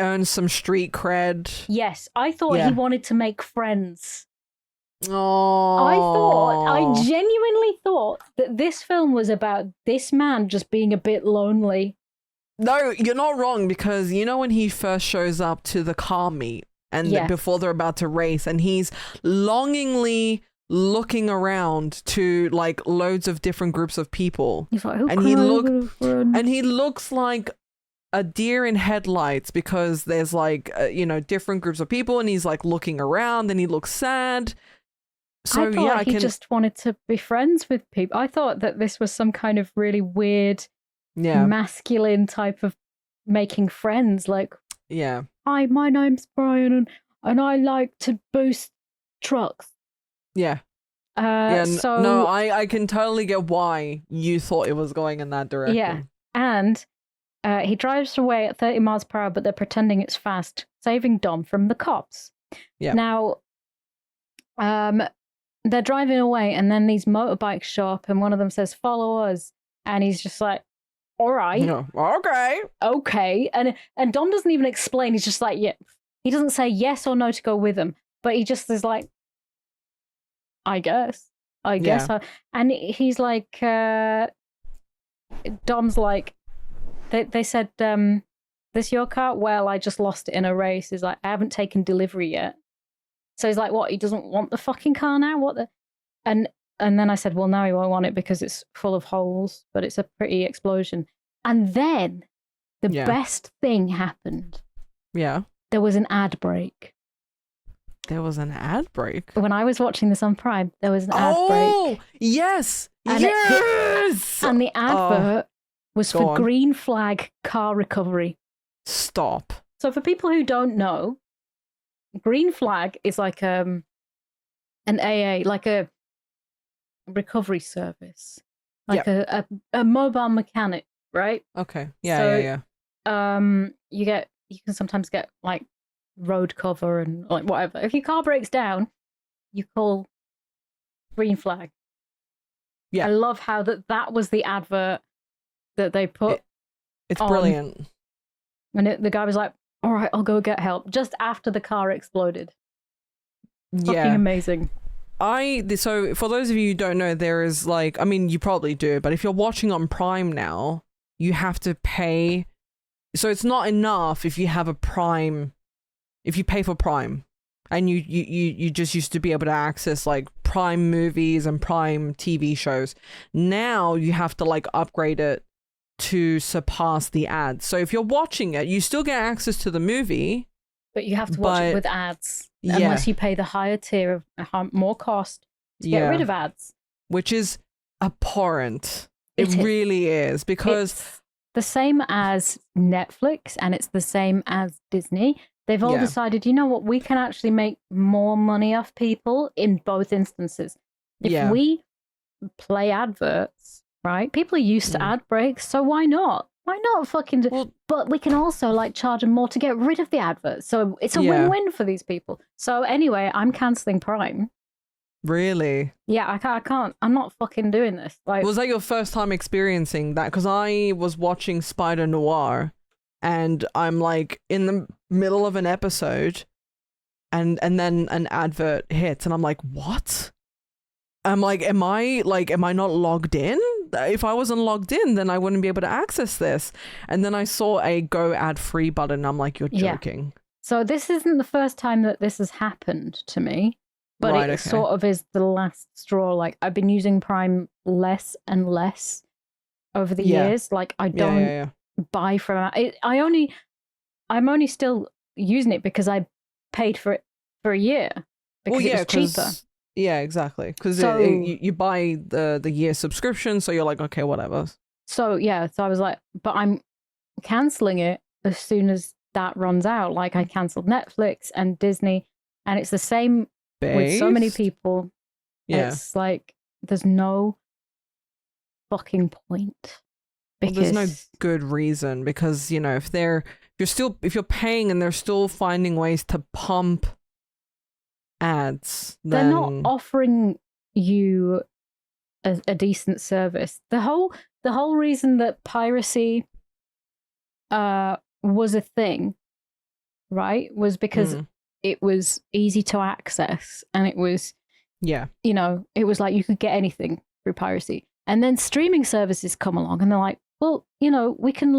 earn some street cred. Yes, I thought he wanted to make friends. Oh, I genuinely thought that this film was about this man just being a bit lonely. No, you're not wrong, because you know when he first shows up to the car meet and before they're about to race, and he's longingly looking around to like loads of different groups of people. He's like, and he looks like a deer in headlights, because there's like different groups of people, and he's like looking around, and he looks sad. So I thought he just wanted to be friends with people. I thought that this was some kind of really weird, masculine type of making friends. Like, hi, my name's Brian, and I like to boost trucks. Yeah. So no, I can totally get why you thought it was going in that direction. Yeah, and he drives away at 30 miles per hour, but they're pretending it's fast, saving Dom from the cops. Yeah. Now, they're driving away, and then these motorbikes show up, and one of them says, "Follow us," and he's just like, "All right, no, okay," and Dom doesn't even explain. He's just like, "Yeah." He doesn't say yes or no to go with them, but he just is like, "I guess." And he's like, Dom's like, they said, "This your car?" "Well, I just lost it in a race." He's like, "I haven't taken delivery yet." So he's like, "What? He doesn't want the fucking car now? What the?" And then I said, "Well, now he won't want it because it's full of holes, but it's a pretty explosion." And then the best thing happened. Yeah. There was an ad break. There was an ad break. When I was watching this on Prime, there was an ad break. Oh, yes. And yes. And the advert was for on. Green Flag car recovery. Stop. So for people who don't know, Green Flag is like an AA, like a recovery service, like a mobile mechanic, right? Okay. Yeah. You can sometimes get like road cover and like whatever. If your car breaks down, you call Green Flag. Yeah. I love how that was the advert that they put. It's brilliant. And the guy was like, all right, I'll go get help, just after the car exploded. Fucking amazing. So for those of you who don't know, there is like, I mean, you probably do, but if you're watching on Prime now, you have to pay. So it's not enough if you have a Prime, if you pay for Prime, and you just used to be able to access like Prime movies and Prime TV shows. Now you have to like upgrade it to surpass the ads. So if you're watching it, you still get access to the movie, but you have to watch it with ads unless you pay the higher tier of more cost to get rid of ads, which is abhorrent. It really is, because it's the same as Netflix and it's the same as Disney. They've all decided, you know what, we can actually make more money off people in both instances. If we play adverts, right? People are used to ad breaks, so why not? Why not fucking do? But we can also like charge them more to get rid of the adverts. So it's a win-win for these people. So anyway, I'm cancelling Prime. Really? Yeah, I can't. I'm not fucking doing this. Like, was that your first time experiencing that? Because I was watching Spider Noir, and I'm like in the middle of an episode, and then an advert hits, and I'm like, what? I'm like, am I not logged in? If I wasn't logged in, then I wouldn't be able to access this. And then I saw a go ad free button. I'm like, you're joking. So this isn't the first time that this has happened to me, but it sort of is the last straw. Like, I've been using Prime less and less over the years. Like, I don't buy from it. I'm only still using it because I paid for it for a year because it was cheaper. Yeah, exactly. Because you buy the year subscription, so you're like, okay, whatever. So I was like, but I'm cancelling it as soon as that runs out. Like, I cancelled Netflix and Disney, and it's the same with so many people. Yeah. It's like, there's no fucking point. Because there's no good reason, because, you know, if you're paying and they're still finding ways to pump ads, then they're not offering you a decent service. The whole reason that piracy was a thing, right, was because it was easy to access, and it was you know, it was like you could get anything through piracy. And then streaming services come along and they're like, well, you know, we can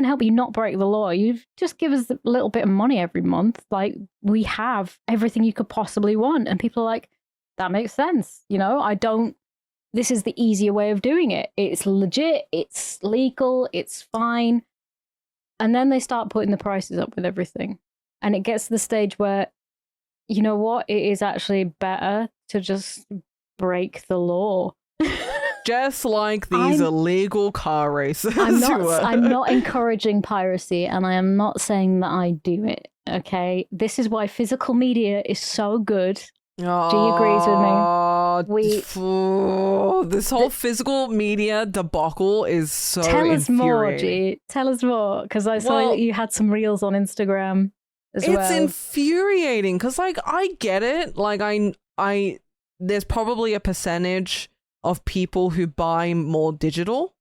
help you not break the law. You just give us a little bit of money every month. Like, we have everything you could possibly want. And people are like, that makes sense. You know, this is the easier way of doing it. It's legit. It's legal. It's fine. And then they start putting the prices up with everything. And it gets to the stage where, you know what? It is actually better to just break the law. Just like these illegal car races. I'm not encouraging piracy, and I am not saying that I do it, okay? This is why physical media is so good. G agrees with me. This whole physical media debacle is so Tell us more, infuriating. G. Tell us more, because I saw that you had some reels on Instagram as well. It's infuriating, because, like, I get it. Like, I there's probably a percentage of people who buy more digital.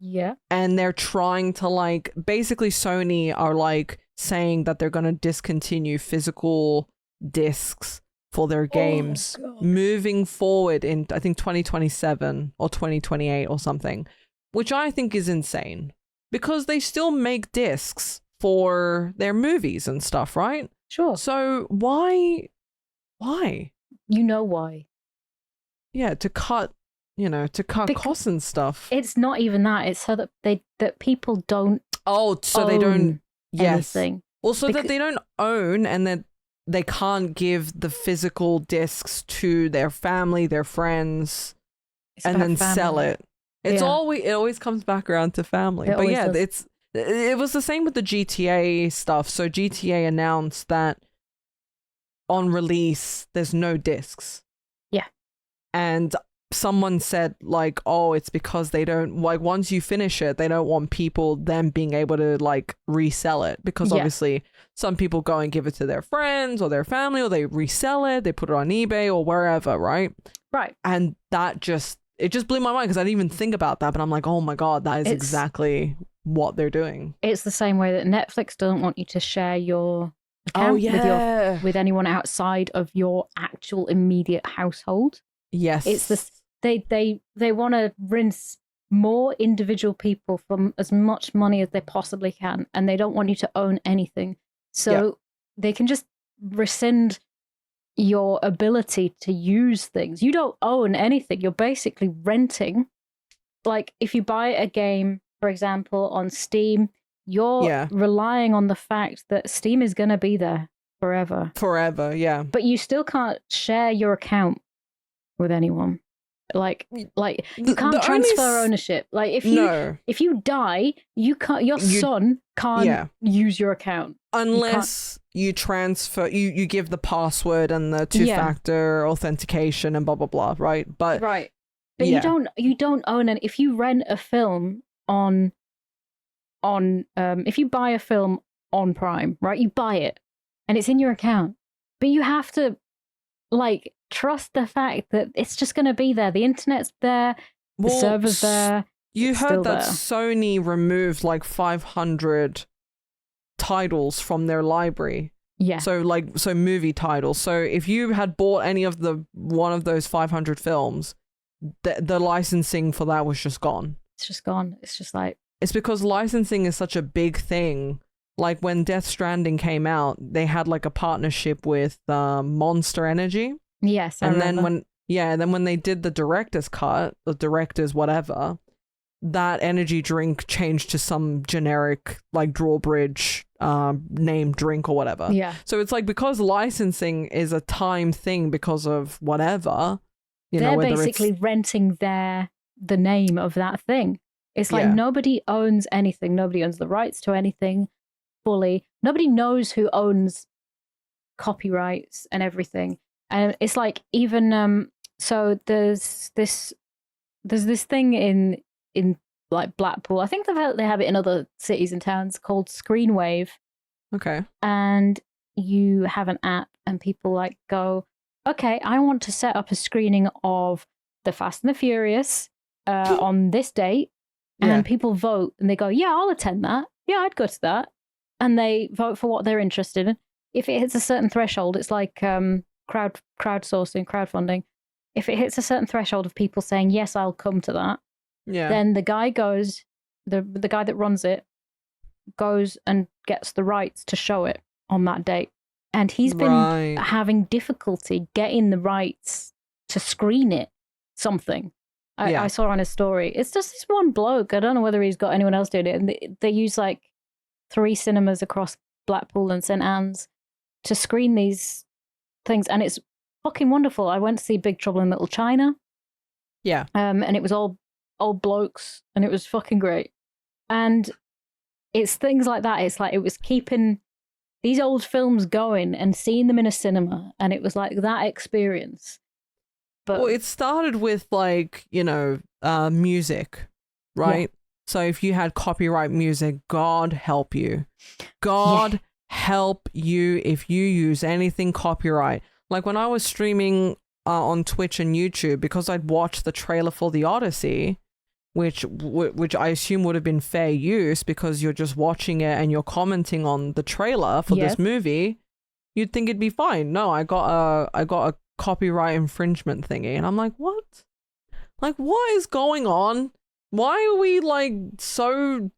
Yeah. And they're trying to, like, basically Sony are like saying that they're going to discontinue physical discs for their games moving forward in, I think, 2027 or 2028 or something, which I think is insane, because they still make discs for their movies and stuff, right? Sure. So why? You know why. Yeah, to cut costs and stuff. It's not even that. It's so that people don't. Oh, so they don't. Yes. Anything. Also, that they don't own, and that they can't give the physical discs to their family, their friends, and then sell it. It always comes back around to family. But yeah, does. It was the same with the GTA stuff. So GTA announced that on release there's no discs. Yeah. And someone said like, oh, it's because they don't, like, once you finish it, they don't want people then being able to like resell it, because obviously some people go and give it to their friends or their family, or they resell it, they put it on eBay or wherever, right? And that just blew my mind, because I didn't even think about that, but I'm like, oh my god, that is exactly what they're doing. It's the same way that Netflix doesn't want you to share your account with anyone outside of your actual immediate household. Yes. It's this, they want to rinse more individual people from as much money as they possibly can, and they don't want you to own anything. So they can just rescind your ability to use things. You don't own anything. You're basically renting. Like if you buy a game, for example, on Steam, you're relying on the fact that Steam is going to be there forever. Forever, yeah. But you still can't share your account with anyone. Like you can't transfer ownership. Like if you die, your son can't use your account unless you transfer. You give the password and the 2-factor authentication and blah blah blah. Right, but you don't own it. If you rent a film on if you buy a film on Prime, right, you buy it and it's in your account, but you have to like trust the fact that it's just going to be there. The internet's there, the server's there. You heard that Sony removed like 500 titles from their library. Yeah. So movie titles. So if you had bought any of one of those 500 films, the licensing for that was just gone. It's just gone. It's just like, it's because licensing is such a big thing. Like when Death Stranding came out, they had like a partnership with Monster Energy. Yes, I remember. Then when they did the director's cut, the director's whatever, that energy drink changed to some generic like Drawbridge name drink or whatever. Yeah. So it's like, because licensing is a time thing because of whatever, they're basically renting the name of that thing. It's like nobody owns anything. Nobody owns the rights to anything fully. Nobody knows who owns copyrights and everything. And it's like, even so there's this thing in like Blackpool. I think they have it in other cities and towns called Screenwave. Okay. And you have an app and people like go, okay, I want to set up a screening of The Fast and the Furious on this date. And people vote and they go, yeah, I'll attend that. Yeah, I'd go to that. And they vote for what they're interested in. If it hits a certain threshold, it's like crowdsourcing, crowdfunding. If it hits a certain threshold of people saying, yes, I'll come to that, then the guy goes, the guy that runs it goes and gets the rights to show it on that date. And he's been having difficulty getting the rights to screen it, something. I saw on his story. It's just this one bloke. I don't know whether he's got anyone else doing it. And they use like 3 cinemas across Blackpool and St Anne's to screen these things. And it's fucking wonderful. I went to see Big Trouble in Little China. Yeah. And it was all old blokes and it was fucking great. And it's things like that. It's like it was keeping these old films going and seeing them in a cinema. And it was like that experience. But well, it started with like, music, right? Yeah. So if you had copyright music, God help you. God help you if you use anything copyright. Like when I was streaming on Twitch and YouTube, because I'd watched the trailer for The Odyssey, which I assume would have been fair use because you're just watching it and you're commenting on the trailer for this movie, you'd think it'd be fine. No, I got a copyright infringement thingy, and I'm like, what? Like, what is going on? Why are we like so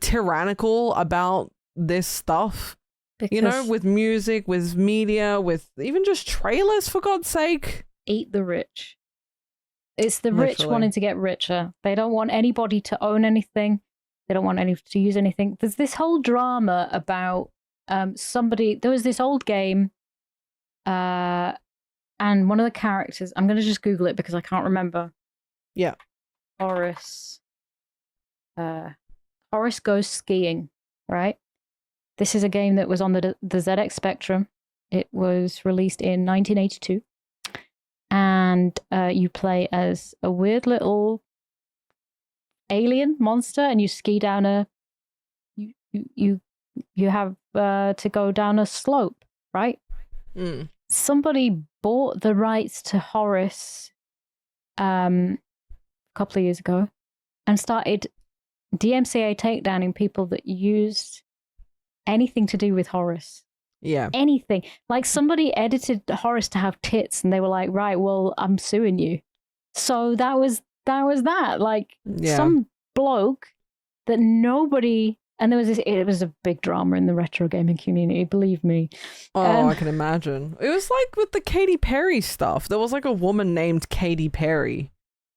tyrannical about this stuff? Because with music, with media, with even just trailers, for God's sake. Eat the rich. It's the rich wanting to get richer. They don't want anybody to own anything. They don't want anyone to use anything. There's this whole drama about somebody. There was this old game And one of the characters, I'm going to just Google it because I can't remember. Yeah. Horace Goes Skiing, right? This is a game that was on the ZX Spectrum. It was released in 1982. And you play as a weird little alien monster, and you ski down you have to go down a slope, right? Somebody bought the rights to Horace a couple of years ago and started DMCA takedowning people that used anything to do with Horace. Yeah. Anything. Like somebody edited Horace to have tits and they were like, right, well, I'm suing you. So that was that. Like some bloke that nobody, and it was a big drama in the retro gaming community, believe me. Oh, I can imagine. It was like with the Katy Perry stuff. There was like a woman named Katy Perry.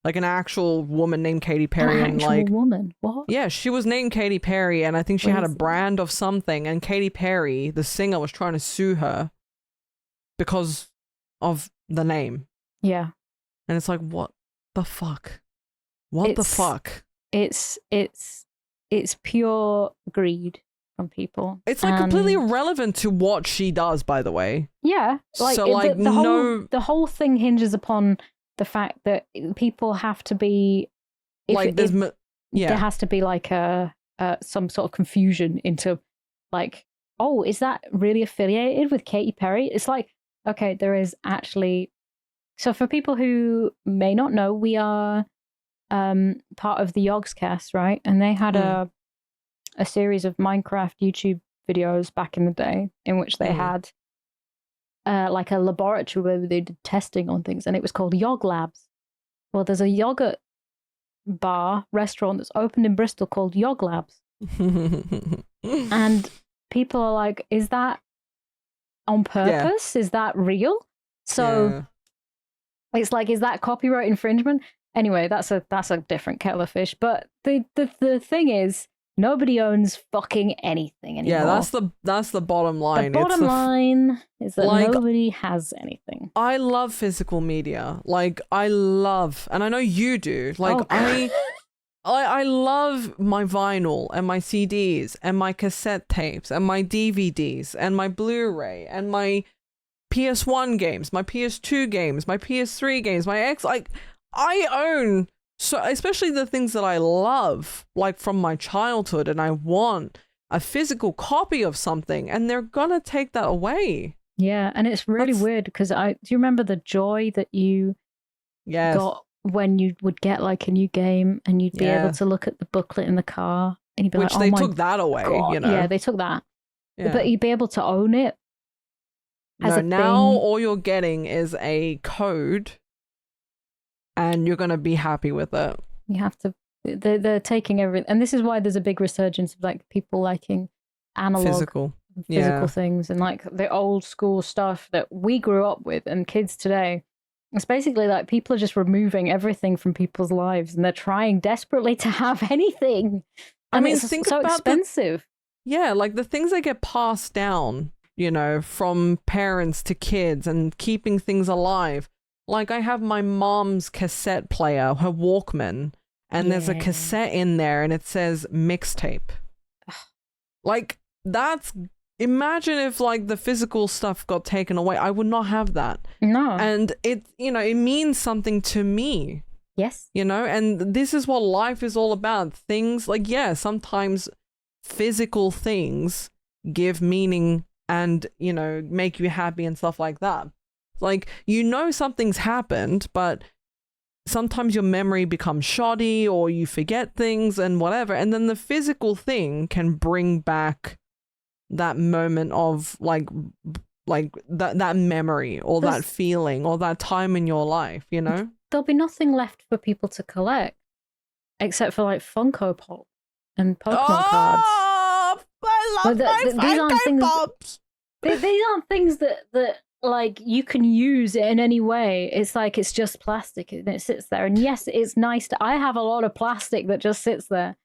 Like an actual woman named Katy Perry. An actual woman? What? Yeah, she was named Katy Perry, and I think she had a brand of something, and Katy Perry, the singer, was trying to sue her because of the name. Yeah. And it's like, what the fuck? What the fuck? It's pure greed from people. It's like completely irrelevant to what she does, by the way. Yeah. Like, so, like the whole thing hinges upon the fact that people have to be there has to be like some sort of confusion into like, oh, is that really affiliated with Katy Perry? It's like, okay, there is actually. So for people who may not know, we are part of the Yogscast, right? And they had a series of Minecraft YouTube videos back in the day in which they had like a laboratory where they did testing on things, and it was called Yog Labs. Well, there's a yogurt restaurant that's opened in Bristol called Yog Labs. And people are like, is that on purpose? Is that real? So it's like, is that copyright infringement? Anyway, that's a different kettle of fish. But the thing is, nobody owns fucking anything anymore. Yeah, that's the bottom line. The bottom line is that nobody has anything. I love physical media. Like, and I know you do. Like, I love my vinyl and my CDs and my cassette tapes and my DVDs and my Blu-ray and my PS1 games, my PS2 games, my PS3 games, I own. So especially the things that I love, like from my childhood, and I want a physical copy of something, and they're gonna take that away. Yeah, and it's really weird because do you remember the joy that you got when you would get like a new game and you'd be able to look at the booklet in the car and you'd be like, oh, they took that away, God. You know? Yeah, they took that. Yeah. But you'd be able to own it. Now all you're getting is a code. And you're going to be happy with it. You have to. They're taking everything. And this is why there's a big resurgence of like people liking analog physical things and like the old school stuff that we grew up with, and kids today. It's basically like people are just removing everything from people's lives and they're trying desperately to have anything. I mean, it's so expensive. Like the things that get passed down, you know, from parents to kids and keeping things alive. Like I have my mom's cassette player, her Walkman, and there's a cassette in there and it says mixtape. Like imagine if like the physical stuff got taken away. I would not have that. No. And it means something to me. Yes. You know, and this is what life is all about. Things like, sometimes physical things give meaning and, you know, make you happy and stuff like that. Like, you know something's happened, but sometimes your memory becomes shoddy or you forget things and whatever. And then the physical thing can bring back that moment of like that memory or that feeling or that time in your life, you know? There'll be nothing left for people to collect except for like Funko Pop and Pokemon cards. I love Funko Pops! These aren't things that like you can use it in any way. It's like it's just plastic and it sits there. And yes, it's nice I have a lot of plastic that just sits there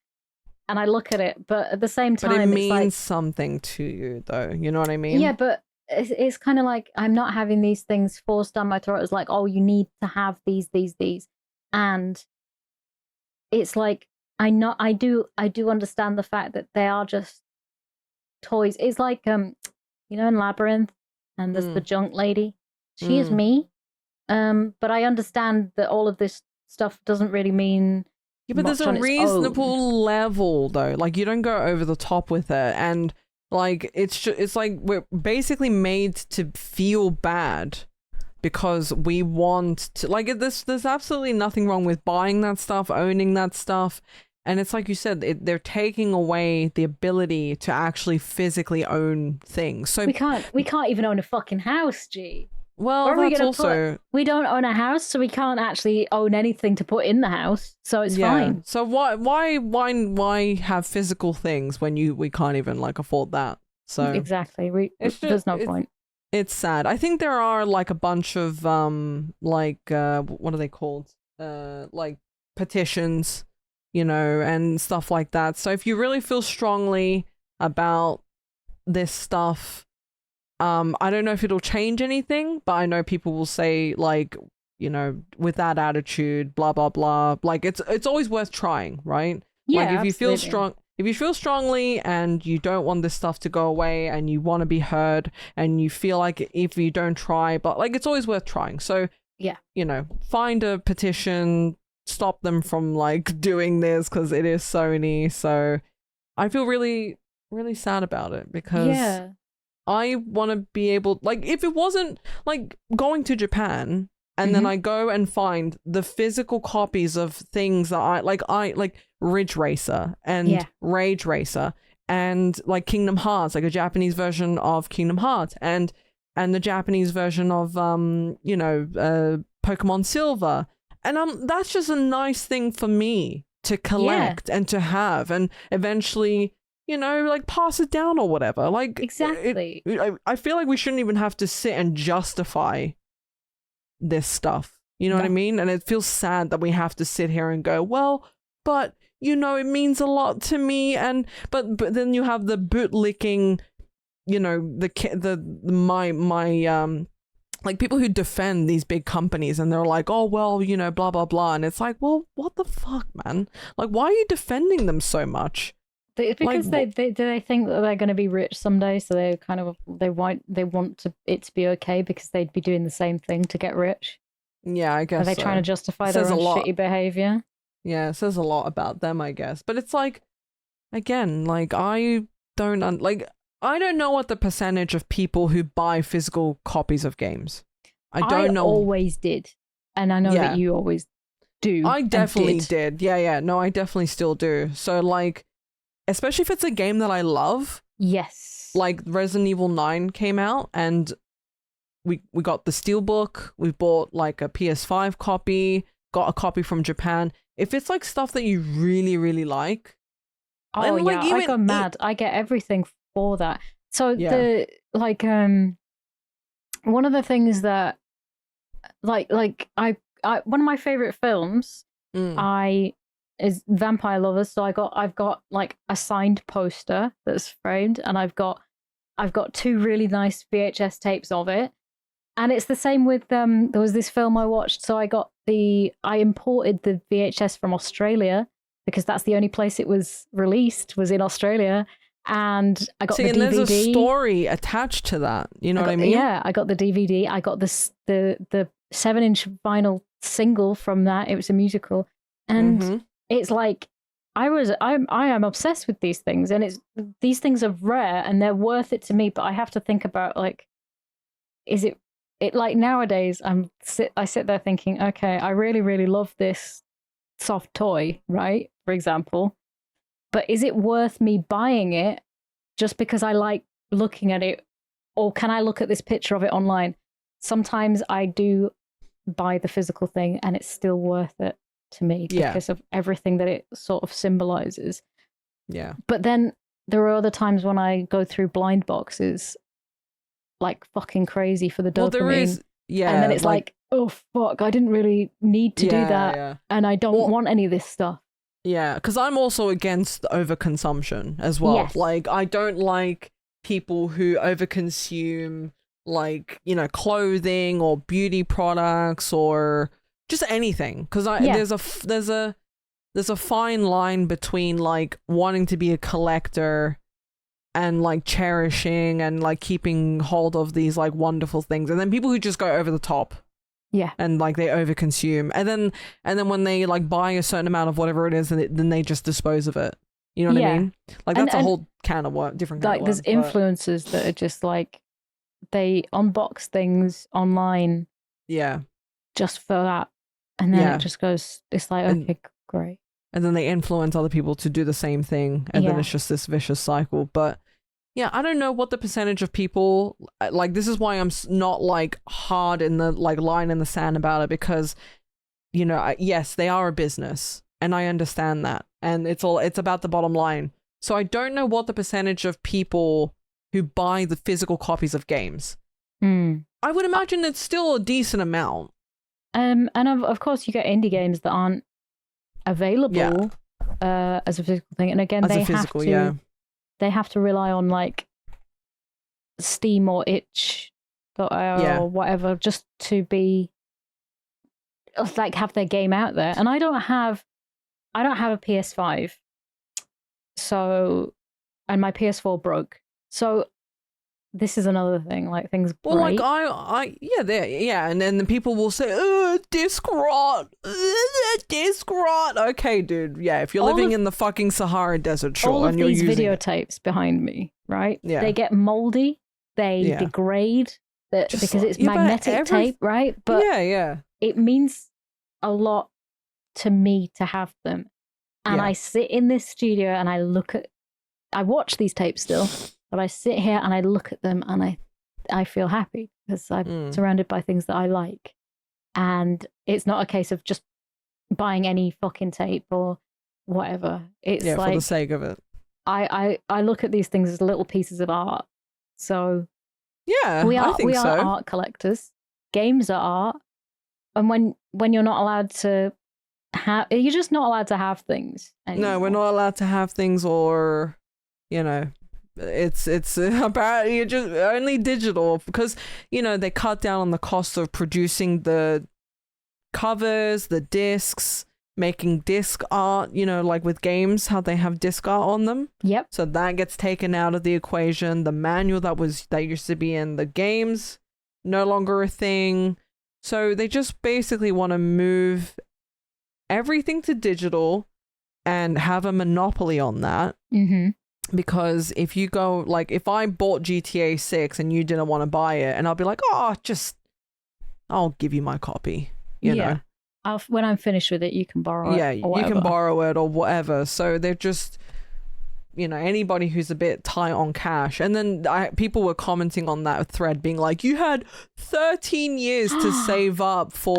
and I look at it, but at the same time it means something to you though. You know what I mean? Yeah, but it's kind of like I'm not having these things forced down my throat as like, oh, you need to have these, and it's like I do understand the fact that they are just toys. It's like in Labyrinth, and there's the junk lady. She is me, but I understand that all of this stuff doesn't really mean. Yeah, but there's a reasonable level though. Like you don't go over the top with it, and like it's like we're basically made to feel bad because we want to. Like there's absolutely nothing wrong with buying that stuff, owning that stuff, and it's like you said, they're taking away the ability to actually physically own things. So we can't even own a fucking house, G. Well, that's also... We don't own a house, so we can't actually own anything to put in the house, so it's fine. So why have physical things when we can't even like afford that? So exactly, there's no point. It's sad. I think there are like a bunch of what are they called? Like petitions, and stuff like that. So if you really feel strongly about this stuff, I don't know if it'll change anything, but I know people will say like, with that attitude, blah blah blah. Like it's always worth trying, right? Yeah, like absolutely. if you feel strongly and you don't want this stuff to go away and you want to be heard and you feel like if you don't try, but like it's always worth trying. So yeah, find a petition, stop them from like doing this because it is Sony. So I feel really, really sad about it because I want to be able, like, if it wasn't like going to Japan and then I go and find the physical copies of things that I like Ridge Racer and Rage Racer and like Kingdom Hearts, like a Japanese version of Kingdom Hearts and the Japanese version of Pokemon Silver, and that's just a nice thing for me to collect and to have, and eventually like pass it down or whatever. Like exactly. I feel like we shouldn't even have to sit and justify this stuff. You know what I mean? And it feels sad that we have to sit here and go, well, but it means a lot to me. And but then you have the bootlicking, my like people who defend these big companies and they're like, oh well, blah blah blah, and it's like, well, what the fuck, man? Like, why are you defending them so much? Because like, they think that they're going to be rich someday, so they kind of they want it to be okay because they'd be doing the same thing to get rich. Yeah, I guess. Are they trying to justify their own shitty behavior? Yeah, it says a lot about them, I guess. But it's like, again, like I don't know what the percentage of people who buy physical copies of games. I don't know. Always did, and I know that you always do. I definitely did. Yeah. No, I definitely still do. So like, especially if it's a game that I love. Yes. Like Resident Evil 9 came out and we got the Steelbook. We bought like a PS5 copy, got a copy from Japan. If it's like stuff that you really, really like. Oh yeah, like, I go mad. I get everything for that. So the like one of the things that like I one of my favorite films is Vampire Lovers. So I've got like a signed poster that's framed, and I've got 2 really nice VHS tapes of it. And it's the same with there was this film I watched, so I imported the VHS from Australia because that's the only place it was released, was in Australia. And I got the DVD. And there's a story attached to that. You know what I mean? Yeah, I got the DVD. I got the 7-inch vinyl single from that. It was a musical, and it's like I am obsessed with these things, and these things are rare and they're worth it to me. But I have to think about like, is it like nowadays? I sit there thinking, okay, I really really love this soft toy, right? For example. But is it worth me buying it just because I like looking at it? Or can I look at this picture of it online? Sometimes I do buy the physical thing and it's still worth it to me because of everything that it sort of symbolizes. Yeah. But then there are other times when I go through blind boxes like fucking crazy for the dopamine. Well, there is, and then it's like, oh fuck, I didn't really need to do that. And I don't want any of this stuff. Yeah, because I'm also against overconsumption as well. Yes. Like, I don't like people who overconsume like, you know, clothing or beauty products or just anything. Because there's a fine line between like wanting to be a collector and like cherishing and like keeping hold of these like wonderful things, and then people who just go over the top. Yeah. And like they overconsume, and then when they like buy a certain amount of whatever it is, then they just dispose of it. You know what I mean? Like that's a whole can of work, different kind like of there's work, influencers that are just like they unbox things online. Yeah. Just for that, and then it just goes. It's like okay, great. And then they influence other people to do the same thing, and then it's just this vicious cycle. But yeah, I don't know what the percentage of people like. This is why I'm not like hard in the like line in the sand about it, because you know, yes, they are a business, and I understand that, and it's about the bottom line. So I don't know what the percentage of people who buy the physical copies of games. I would imagine it's still a decent amount. And of course you get indie games that aren't available as a physical thing, and again they have to rely on like Steam or itch or whatever just to be like have their game out there. And I don't have a PS5, so, and my PS4 broke, so this is another thing, like things break. Well, like and then the people will say, disc rot, disc rot. Okay, dude, yeah, if you're living in the fucking Sahara Desert, sure, all of and you're these using videotapes behind me, right? Yeah. They get moldy, they degrade, because it's magnetic tape, right? But it means a lot to me to have them. And I sit in this studio and I watch these tapes still. But I sit here and I look at them and I feel happy because I'm surrounded by things that I like. And it's not a case of just buying any fucking tape or whatever. It's like, for the sake of it. I look at these things as little pieces of art. So yeah, we are so. Art collectors. Games are art. And when you're not allowed to you're just not allowed to have things anymore. No, we're not allowed to have things, or you know, it's about you're just only digital, because you know they cut down on the cost of producing the covers, the discs, making disc art, you know, like with games how they have disc art on them. Yep. So that gets taken out of the equation. The manual that used to be in the games no longer a thing. So they just basically want to move everything to digital and have a monopoly on that. Because if you go, like, if I bought GTA 6 and you didn't want to buy it, and I'll be like, I'll give you my copy, you know. When I'm finished with it, you can borrow it. Yeah, you can borrow it or whatever. So they're just, you know, anybody who's a bit tight on cash. And then people were commenting on that thread being like, you had 13 years to save up for...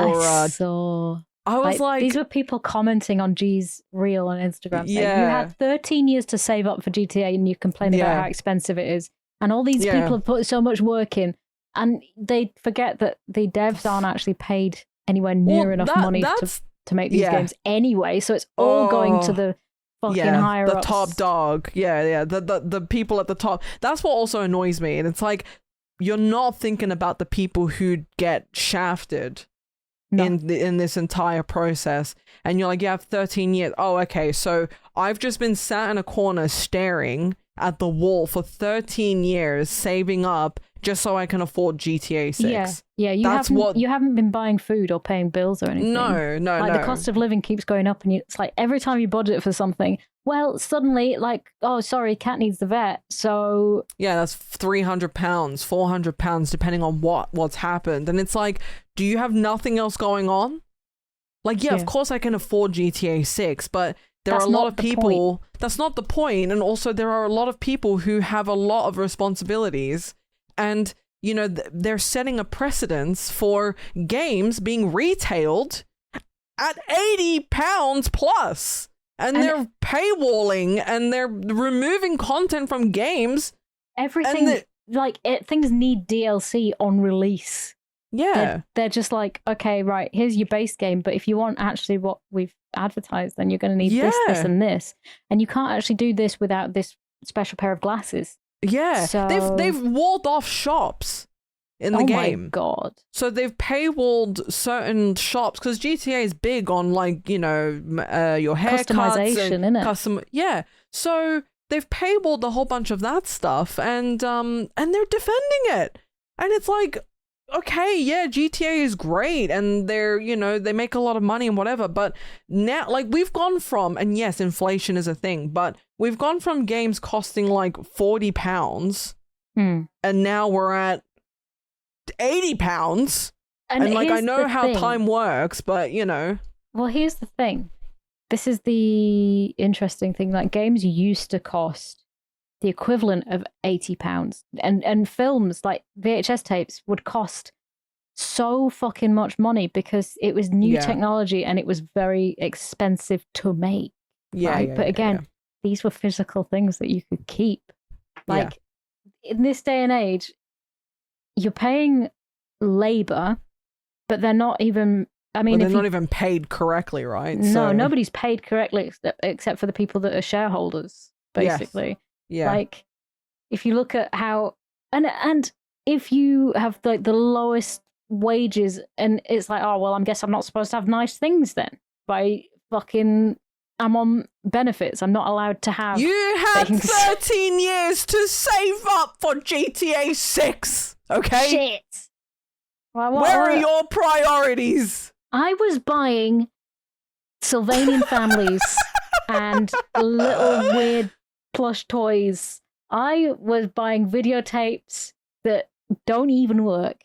I was like, these were people commenting on G's reel on Instagram saying, you had 13 years to save up for GTA and you complain about how expensive it is. And all these people have put so much work in, and they forget that the devs aren't actually paid anywhere near enough money to make these games anyway. So it's all going to the fucking higher ups. The top dog. The people at the top. That's what also annoys me. And it's like, you're not thinking about the people who get shafted. No. In this entire process, and you're like, you have 13 years. Oh, okay, so I've just been sat in a corner staring at the wall for 13 years, saving up just so I can afford GTA 6. Yeah. You haven't been buying food or paying bills or anything. No. The cost of living keeps going up, and it's like every time you budget for something, well, suddenly, like, oh, sorry, cat needs the vet. So yeah, that's £300, £400, depending on what's happened, and it's like, do you have nothing else going on? Like, of course I can afford GTA 6, but there are a lot of people. That's not the point, and also there are a lot of people who have a lot of responsibilities. And, you know, they're setting a precedence for games being retailed at £80 plus. And they're paywalling and they're removing content from games. Everything, things need DLC on release. Yeah. They're just like, okay, right, here's your base game. But if you want actually what we've advertised, then you're going to need this, and this. And you can't actually do this without this special pair of glasses. Yeah, so... they've walled off shops. in the game. Oh my God. So they've paywalled certain shops because GTA is big on like, you know, your haircuts customization, and innit? Yeah. So they've paywalled a whole bunch of that stuff and they're defending it. And it's like, okay, yeah, GTA is great and they're, you know, they make a lot of money and whatever, but now like we've gone from, and yes, inflation is a thing, but we've gone from games costing like £40 and now we're at £80. And like, I know how time works, but you know. Well, here's the thing. This is the interesting thing. Like, games used to cost the equivalent of £80, and films like VHS tapes would cost so fucking much money because it was new technology and it was very expensive to make. But again, these were physical things that you could keep. Like, in this day and age, you're paying labor, but they're not even. I mean, they're not even paid correctly, right? No, nobody's paid correctly except for the people that are shareholders, basically. Yeah. Like, if you look at how and if you have like the lowest wages, and it's like, oh well, I guess I'm not supposed to have nice things then. I'm on benefits. I'm not allowed to have. You had 13 years to save up for GTA 6. Okay. Shit. Well, where are your priorities? I was buying Sylvanian families and little weird plush toys. I was buying videotapes that don't even work.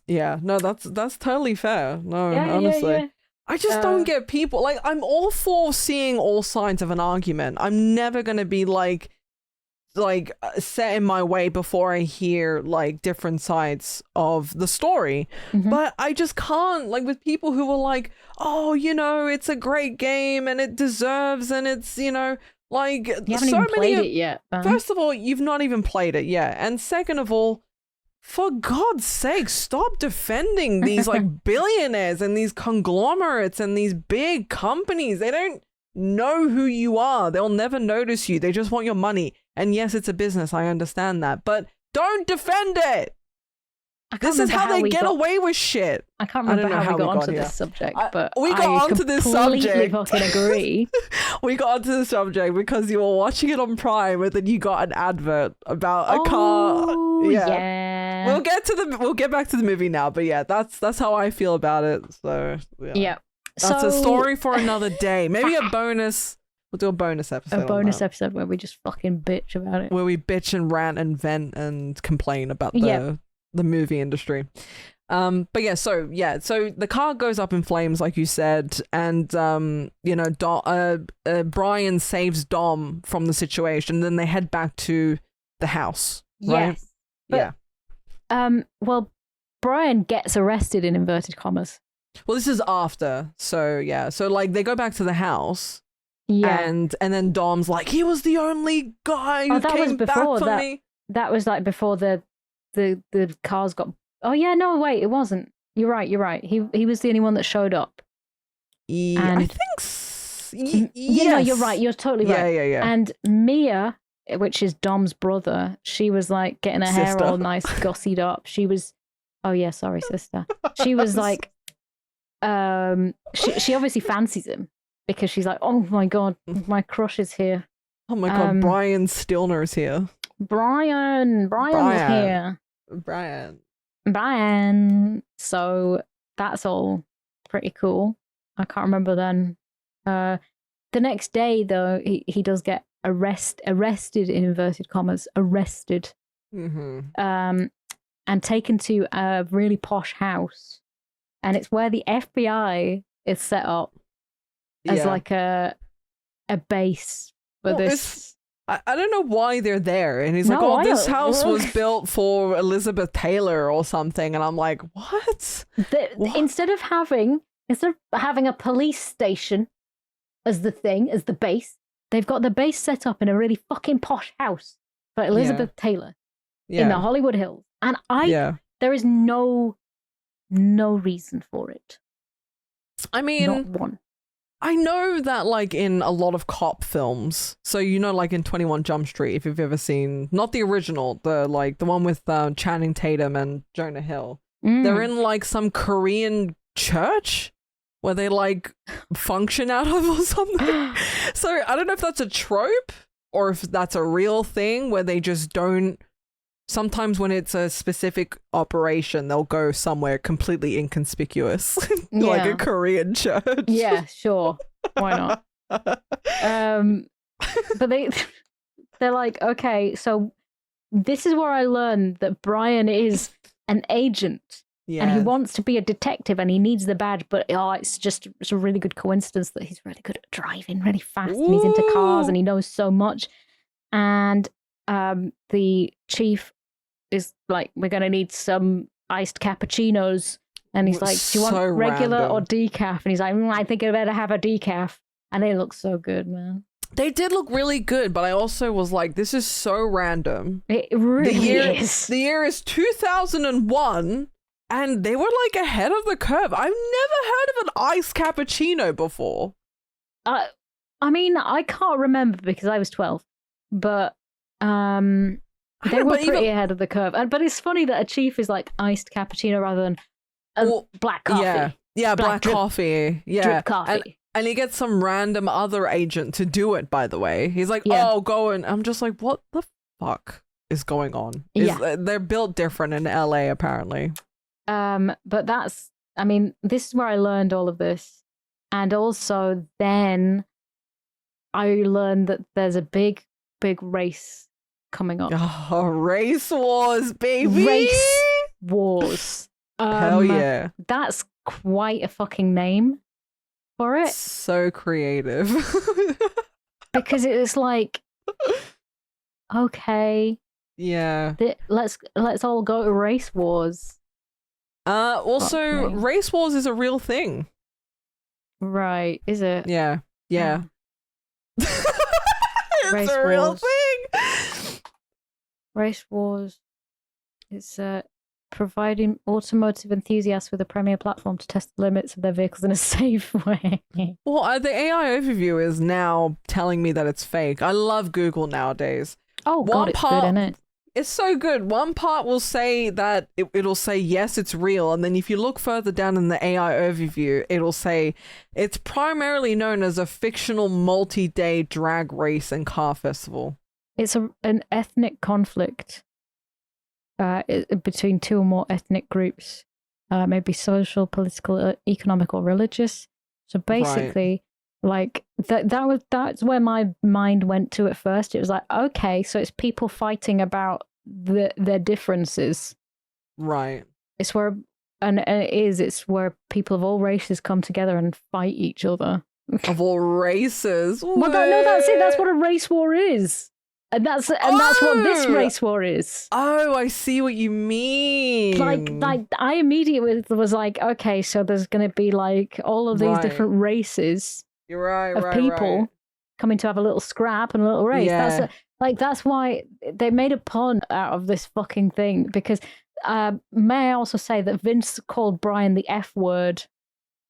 Yeah, no, that's totally fair. No, honestly. Yeah. I just don't get people. Like, I'm all for seeing all sides of an argument. I'm never going to be like set in my way before I hear like different sides of the story. But I just can't, like, with people who are like, oh, you know, it's a great game and it deserves, and it's, you know, like, you haven't even played it yet. First of all, you've not even played it yet. And second of all, for God's sake, stop defending these like billionaires and these conglomerates and these big companies. They don't know who you are. They'll never notice you. They just want your money. And yes, it's a business. I understand that. But don't defend it. This is how they get away with shit. I can't remember how we got onto this subject, but we got onto this subject. I completely fucking agree. We got onto the subject because you were watching it on Prime and then you got an advert about a car. Yeah. We'll get back to the movie now, but yeah, that's how I feel about it. So yeah. That's a story for another day. Maybe a bonus. We'll do a bonus episode. A bonus episode where we just fucking bitch about it. Where we bitch and rant and vent and complain about the movie industry. But yeah, so the car goes up in flames, like you said, and you know, Brian saves Dom from the situation. Then they head back to the house. Right? Yes. But, well, Brian gets arrested in inverted commas. Well, this is after. So yeah, so like they go back to the house. Yeah. And then Dom's like, he was the only guy who came back for me. That was like before the cars got. Oh yeah, no, wait, it wasn't. You're right. He was the only one that showed up. Yeah, and I think. Yes. No, you're right. You're totally right. Yeah. And Mia, which is Dom's brother, she was like getting her hair all nice, gussied up. She was. Oh yeah, sorry, sister. She was like, she obviously fancies him. Because she's like, oh my God, my crush is here. Oh my God, Brian Stilner's here. Brian's here. Brian. So that's all pretty cool. I can't remember then. The next day, though, he does get arrested in inverted commas, arrested. And taken to a really posh house. And it's where the FBI is set up. As like a base for this. I don't know why they're there. And he's like, this house was built for Elizabeth Taylor or something. And I'm like, what? Instead of having a police station as the base, they've got the base set up in a really fucking posh house for Elizabeth Taylor in the Hollywood Hills. And there is no reason for it. I mean, not one. I know that like in a lot of cop films, so like in 21 Jump Street, if you've ever seen, not the original, the one with Channing Tatum and Jonah Hill, they're in like some Korean church where they like function out of or something. So I don't know if that's a trope or if that's a real thing where they just don't. Sometimes when it's a specific operation, they'll go somewhere completely inconspicuous, like a Korean church. Yeah, sure. Why not? But they're like, okay, so this is where I learned that Brian is an agent. Yeah. And he wants to be a detective and he needs the badge, but it's a really good coincidence that he's really good at driving really fast. Ooh. And he's into cars and he knows so much. And the chief is like, we're going to need some iced cappuccinos. And he's like, do you want regular or decaf? And he's like, I think I better have a decaf. And they look so good, man. They did look really good, but I also was like, this is so random. It really is. The year is 2001, and they were like ahead of the curve. I've never heard of an iced cappuccino before. I mean, I can't remember because I was 12, but they were pretty ahead of the curve. But it's funny that a chief is like iced cappuccino rather than black coffee. Yeah, black coffee. Yeah. Drip coffee. And he gets some random other agent to do it, by the way. He's like, oh, go and I'm just like, what the fuck is going on? They're built different in LA, apparently. But this is where I learned all of this. And also then I learned that there's a big, big race coming up. Oh, race wars, baby. Race wars. Hell yeah. That's quite a fucking name for it. So creative. Because it's like, okay. Yeah. Let's all go to race wars. Also, race wars is a real thing. Right. Is it? Yeah. Yeah. It's race a real wars. thing. Race wars. It's providing automotive enthusiasts with a premier platform to test the limits of their vehicles in a safe way. Well, the AI overview is now telling me that it's fake. I love Google nowadays. Oh, God, it's good, isn't it? It's so good. One part will say that it'll say, yes, it's real. And then if you look further down in the AI overview, it'll say it's primarily known as a fictional multi-day drag race and car festival. It's an ethnic conflict between two or more ethnic groups, maybe social, political, economic, or religious. So basically, like that's where my mind went to at first. It was like, okay, so it's people fighting about their differences. Right. It's where, it's where people of all races come together and fight each other. Of all races? Well, that's it. That's what a race war is. And that's what this race war is. Oh, I see what you mean. Like I immediately was like, okay, so there's going to be like all of these different races. You're right, of people coming to have a little scrap and a little race. Yeah. That's why they made a pun out of this fucking thing. Because may I also say that Vince called Brian the F word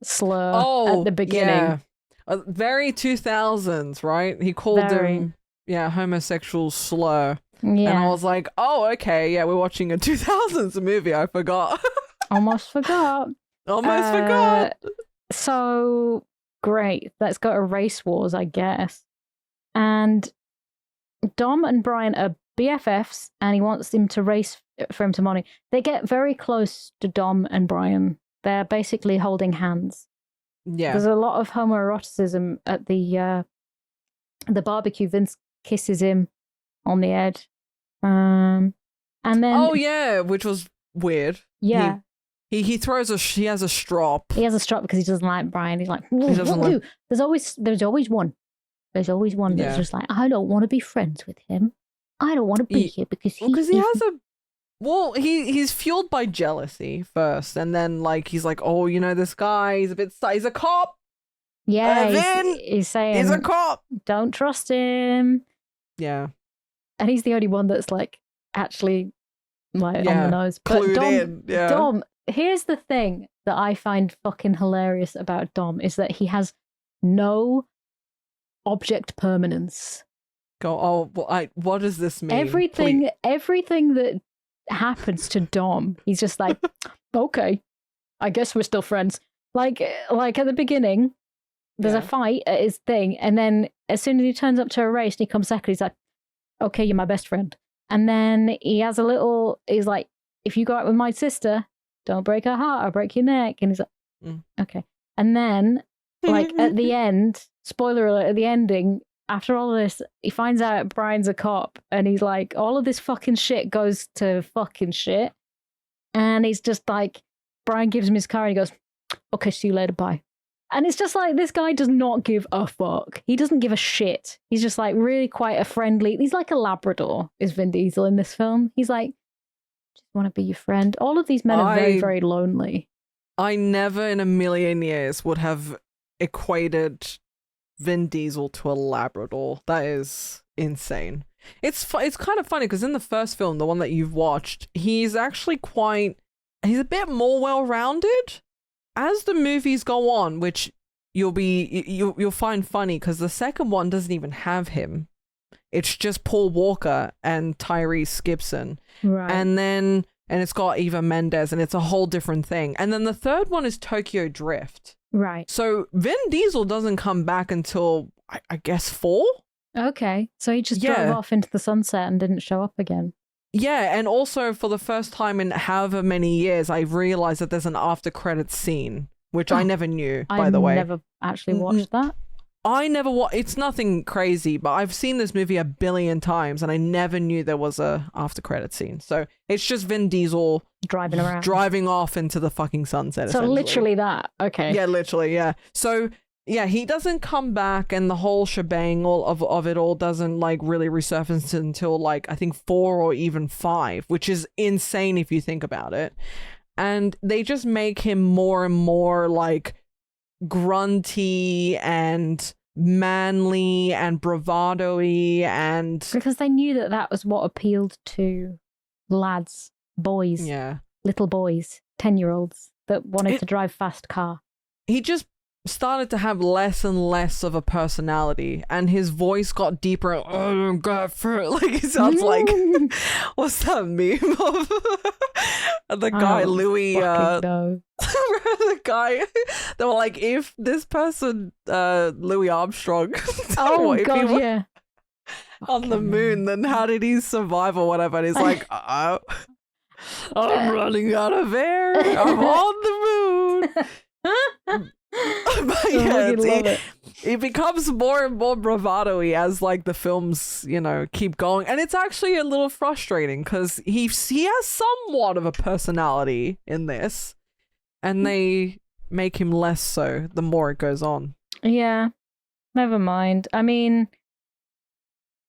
slur at the beginning. Yeah. Very 2000s, right? He called him homosexual slur. Yeah. And I was like, oh, okay, yeah, we're watching a 2000s movie. I forgot. Almost forgot. So great. Let's go to race wars, I guess. And Dom and Brian are BFFs, and he wants him to race for him to money. They get very close to Dom and Brian. They're basically holding hands. Yeah. There's a lot of homoeroticism at the barbecue. Vince kisses him on the edge. And then which was weird. Yeah. He has a strop. He has a strop because he doesn't like Brian. He's like, there's always one. There's always one that's just like, I don't want to be friends with him. I don't want to be here because he's fueled by jealousy first, and then like he's like, oh, this guy, he's a cop. Yeah, he's saying he's a cop. Don't trust him. Yeah, and he's the only one that's like actually like on the nose. But clued in. Yeah. Dom, here's the thing that I find fucking hilarious about Dom is that he has no object permanence. What does this mean? Everything that happens to Dom, he's just like, okay, I guess we're still friends. Like at the beginning, there's a fight at his thing, and then as soon as he turns up to a race and he comes second, he's like, okay, you're my best friend. And then he's like, if you go out with my sister, don't break her heart, I'll break your neck. And he's like, okay. And then, like, at the end, spoiler alert, at the ending, after all of this, he finds out Brian's a cop, and he's like, all of this fucking shit goes to fucking shit. And he's just like, Brian gives him his car, and he goes, okay, see you later, bye. And it's just like, this guy does not give a fuck. He doesn't give a shit. He's just like really quite a friendly, he's like a Labrador, is Vin Diesel in this film. He's like, just want to be your friend. All of these men are very, very lonely. I never in a million years would have equated Vin Diesel to a Labrador. That is insane. It's kind of funny because in the first film, the one that you've watched, he's actually he's a bit more well-rounded. As the movies go on, which you'll find funny because the second one doesn't even have him. It's just Paul Walker and Tyrese Gibson. Right. And it's got Eva Mendes, and it's a whole different thing. And then the third one is Tokyo Drift. Right. So Vin Diesel doesn't come back until, I guess, 4? Okay. So he just drove off into the sunset and didn't show up again. Yeah, and also for the first time in however many years, I realized that there's an after credits scene, which I never knew, by the way. I never actually watched that. It's nothing crazy, but I've seen this movie a billion times, and I never knew there was a after credits scene. So it's just Vin Diesel driving off into the fucking sunset. So literally that. Okay. Yeah, literally, yeah. So yeah, he doesn't come back, and the whole shebang of it all doesn't like really resurface until like I think 4 or even 5, which is insane if you think about it. And they just make him more and more like grunty and manly and bravado-y, and because they knew that was what appealed to lads, boys, little boys, 10-year-olds that wanted to drive fast car. He just started to have less and less of a personality, and his voice got deeper. Oh, God, like he sounds like what's that meme of the guy Louis? The guy they were like, if this person Louis Armstrong on the moon, then how did he survive or whatever? And he's like, I'm running out of air, I'm on the moon. But yeah, it becomes more and more bravado-y as like the films, keep going, and it's actually a little frustrating because he has somewhat of a personality in this, and they make him less so the more it goes on. Yeah, never mind. I mean,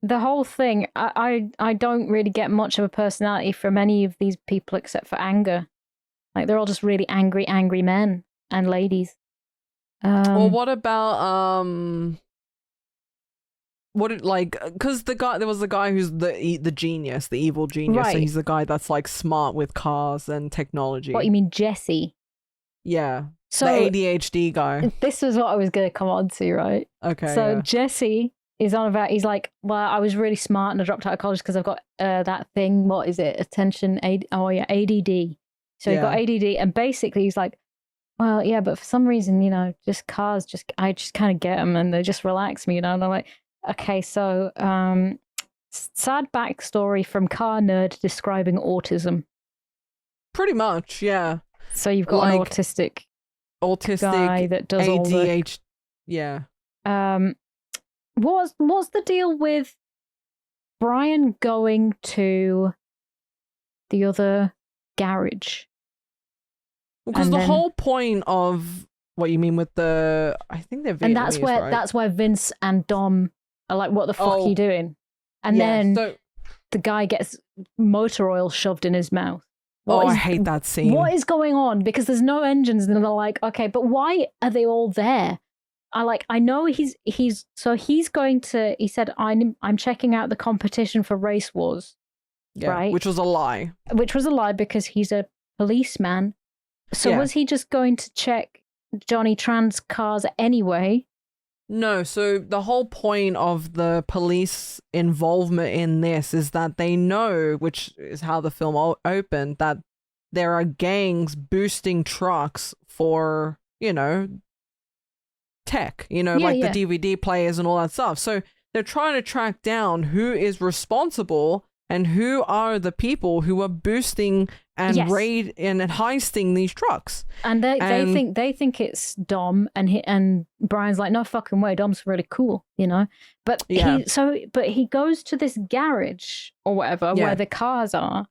the whole thing, I don't really get much of a personality from any of these people except for anger. Like, they're all just really angry men and ladies. Well, what about because there was the guy who's the genius, the evil genius, right. So he's the guy that's like smart with cars and technology. What, you mean Jesse? Yeah, so the ADHD guy. This is what I was going to come on to, right? Okay. So yeah. Jesse is on about, he's like, well, I was really smart and I dropped out of college because I've got that thing. What is it? ADD. So he got ADD, and basically he's like, well, yeah, but for some reason, just cars, I just kind of get them and they just relax me, And I'm like, okay, so sad backstory from car nerd describing autism. Pretty much, yeah. So you've got an autistic guy that does ADHD, all the... Yeah. What's the deal with Brian going to the other garage? Because the whole point of what you mean with I think they're Vietnamese, and that's where Vince and Dom are like, what the fuck are you doing? And then the guy gets motor oil shoved in his mouth. I hate that scene. What is going on? Because there's no engines, and they're like, okay, but why are they all there? I know he's going to. He said, I'm checking out the competition for Race Wars, right? Which was a lie. Which was a lie because he's a policeman. So was he just going to check Johnny Tran's cars anyway? No, so the whole point of the police involvement in this is that they know, which is how the film opened, that there are gangs boosting trucks for, tech, like the DVD players and all that stuff. So they're trying to track down who is responsible and who are the people who are boosting and raid and heisting these trucks. And they think it's Dom, and Brian's like, no fucking way, Dom's really cool, But he goes to this garage or whatever where the cars are,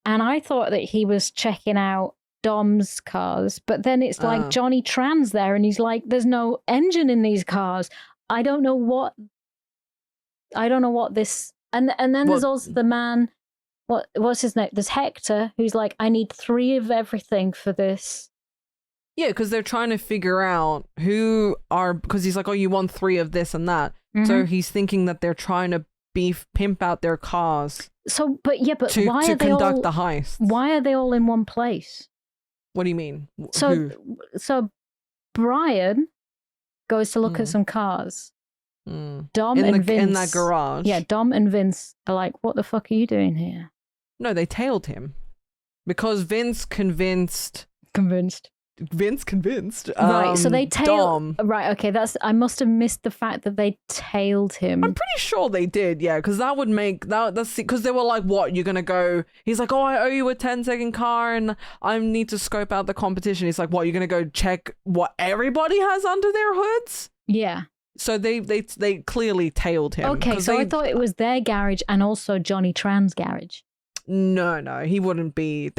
and I thought that he was checking out Dom's cars, but then it's like Johnny Tran's there, and he's like, there's no engine in these cars. I don't know what this. And then there's also the man, what's his name? There's Hector, who's like, I need 3 of everything for this. Yeah, because they're trying to figure out because he's like, oh, you want 3 of this and that. Mm-hmm. So he's thinking that they're trying to pimp out their cars. So, but to, why to are they conduct the heist. Why are they all in one place? What do you mean? So Brian goes to look at some cars. Dom and Vince in that garage. Yeah, Dom and Vince are like, what the fuck are you doing here? No, they tailed him because Vince convinced. Right, so they tailed Dom. Right, okay, I must have missed the fact that they tailed him. I'm pretty sure they did, yeah, because that would make that's because they were like, what, you're gonna go, he's like, oh, I owe you a 10-second car and I need to scope out the competition. He's like, what, you're gonna go check what everybody has under their hoods? Yeah. So they clearly tailed him. Okay, so I thought it was their garage and also Johnny Tran's garage. No, they wouldn't be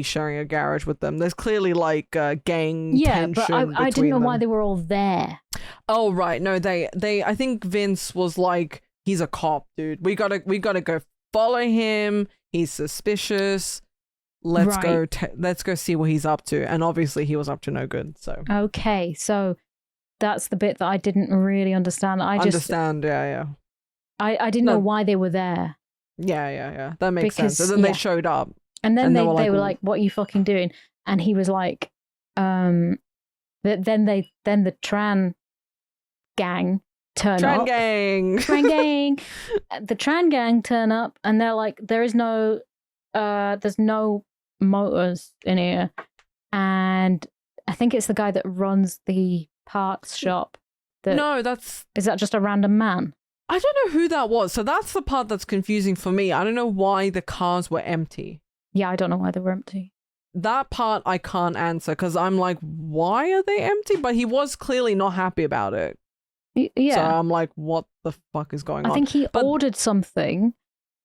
sharing a garage with them. There's clearly like gang tension but I didn't know why they were all there. Oh right, no, I think Vince was like, he's a cop, dude. We gotta go follow him. He's suspicious. Let's go see what he's up to. And obviously he was up to no good. So okay, so that's the bit that I didn't really understand. I didn't know why they were there. Yeah. That makes sense. And then they showed up. And then they were like, what are you fucking doing? And he was like, then the Tran gang turn up. Tran gang. The Tran gang turn up and they're like, there's no motors in here. And I think it's the guy that runs the parts shop. Is that just a random man? I don't know who that was. So that's the part that's confusing for me. I don't know why the cars were empty. Yeah, I don't know why they were empty. That part I can't answer because I'm like, why are they empty? But he was clearly not happy about it. Yeah. So I'm like, what the fuck is going on? I think he ordered something.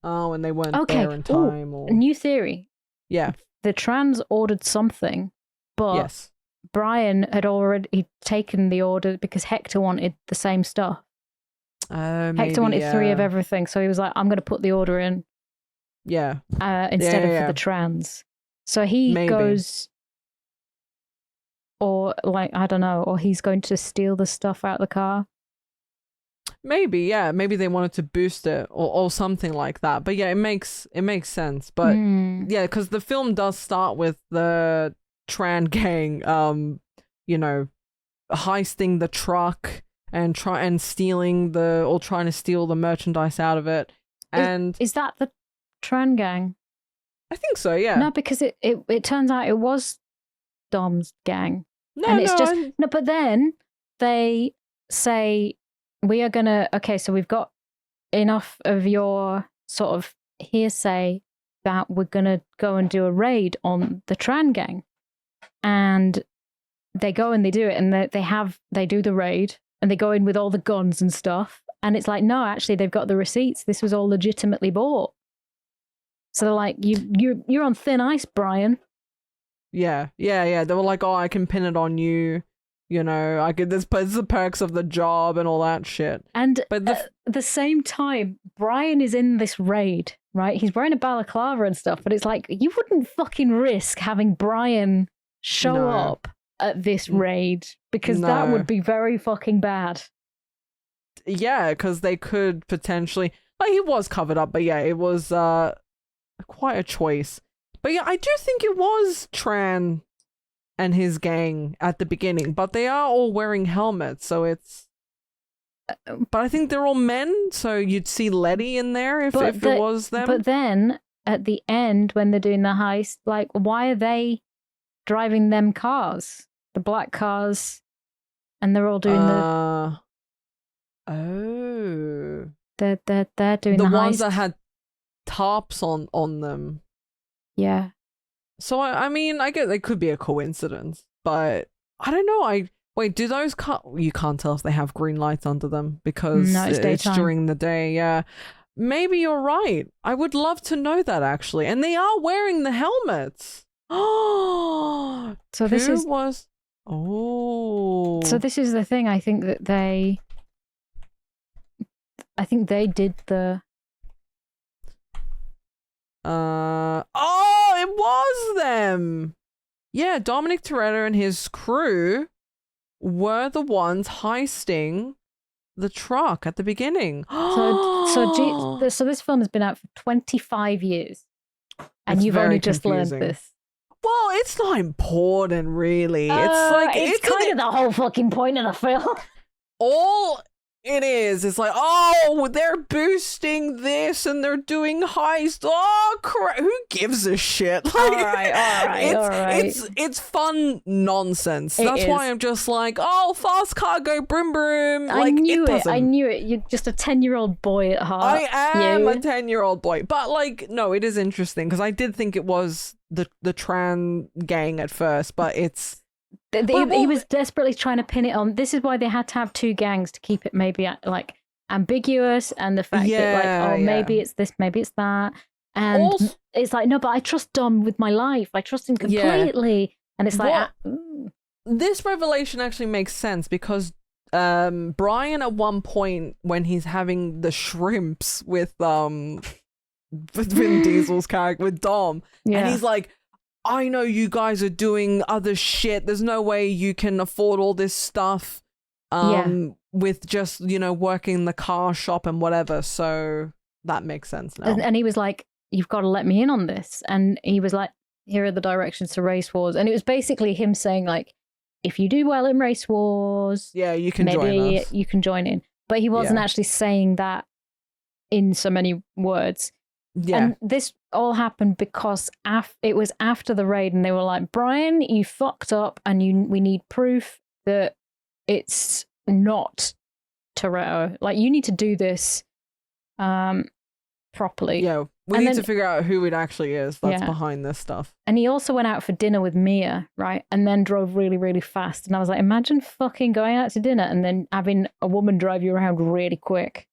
Oh, and they weren't there in time. Or... New theory. Yeah. The Trans ordered something, but Brian had already taken the order because Hector wanted the same stuff. Hector wanted 3 of everything, so he was like, I'm going to put the order in. Yeah. Instead of for the Trans. So he goes, or like, I don't know, or he's going to steal the stuff out of the car. Maybe, yeah. Maybe they wanted to boost it or something like that. But yeah, it makes sense. But yeah, because the film does start with the Tran gang, heisting the truck and trying to steal the merchandise out of it. And is that the Tran gang? I think so, yeah. No, because it turns out it was Dom's gang. But then they say, we are gonna, so we've got enough of your sort of hearsay that we're gonna go and do a raid on the Tran gang. And they go and they do it, and they do the raid, and they go in with all the guns and stuff. And it's like, no, actually, they've got the receipts. This was all legitimately bought. So they're like, you're on thin ice, Brian. Yeah. They were like, oh, I can pin it on you. I could. This is the perks of the job and all that shit. And at the same time, Brian is in this raid, right? He's wearing a balaclava and stuff, but it's like, you wouldn't fucking risk having Brian show up at this raid because that would be very fucking bad. Yeah, because they could potentially. Like, he was covered up, but yeah, it was quite a choice. But yeah, I do think it was Tran and his gang at the beginning, but they are all wearing helmets, so it's But I think they're all men, so you'd see Letty in there if it was them. But then at the end, when they're doing the heist, like, why are they driving them cars, the black cars, and they're all doing Oh, they're doing the the ones heist. that had tarps on them. Yeah. So I mean, I guess it could be a coincidence, but I don't know. Wait, do those you can't tell if they have green lights under them because No, it's during the day. Yeah, maybe you're right. I would love to know that actually, and they are wearing the helmets. Oh, so this was. Oh, so this is the thing. I think they did the. Oh, it was them. Yeah, Dominic Toretto and his crew were the ones heisting the truck at the beginning. So this film has been out for 25 years, and you've only just learned this. Well, it's not important, really. It's kind of the whole fucking point of the film. All it is like, oh, they're boosting this and they're doing heist. Oh, crap. Who gives a shit? Like, all right. It's fun nonsense. That's why I'm just like, oh, fast car, go broom broom. I knew it. You're just a 10-year-old boy at heart. I am a 10-year-old boy. But, like, no, it is interesting because I did think it was the Tran gang at first, but it's... He was desperately trying to pin it on. This is why they had to have two gangs to keep it maybe like ambiguous, and the fact that like, maybe it's this, maybe it's that, and also, it's like, no, but I trust Dom with my life. I trust him completely, and it's like this revelation actually makes sense because Brian at one point when he's having the shrimps with Vin Diesel's character with Dom, and he's like, I know you guys are doing other shit. There's no way you can afford all this stuff with just, working the car shop and whatever. So that makes sense now. And he was like, you've got to let me in on this. And he was like, here are the directions to Race Wars. And it was basically him saying, like, if you do well in Race Wars, you can join us. You can join in. But he wasn't actually saying that in so many words. Yeah. And this all happened because it was after the raid, and they were like, Brian, you fucked up, and we need proof that it's not Toretto. Like, you need to do this properly. Yeah, we need to figure out who it actually is that's behind this stuff. And he also went out for dinner with Mia, right? And then drove really, really fast. And I was like, imagine fucking going out to dinner and then having a woman drive you around really quick.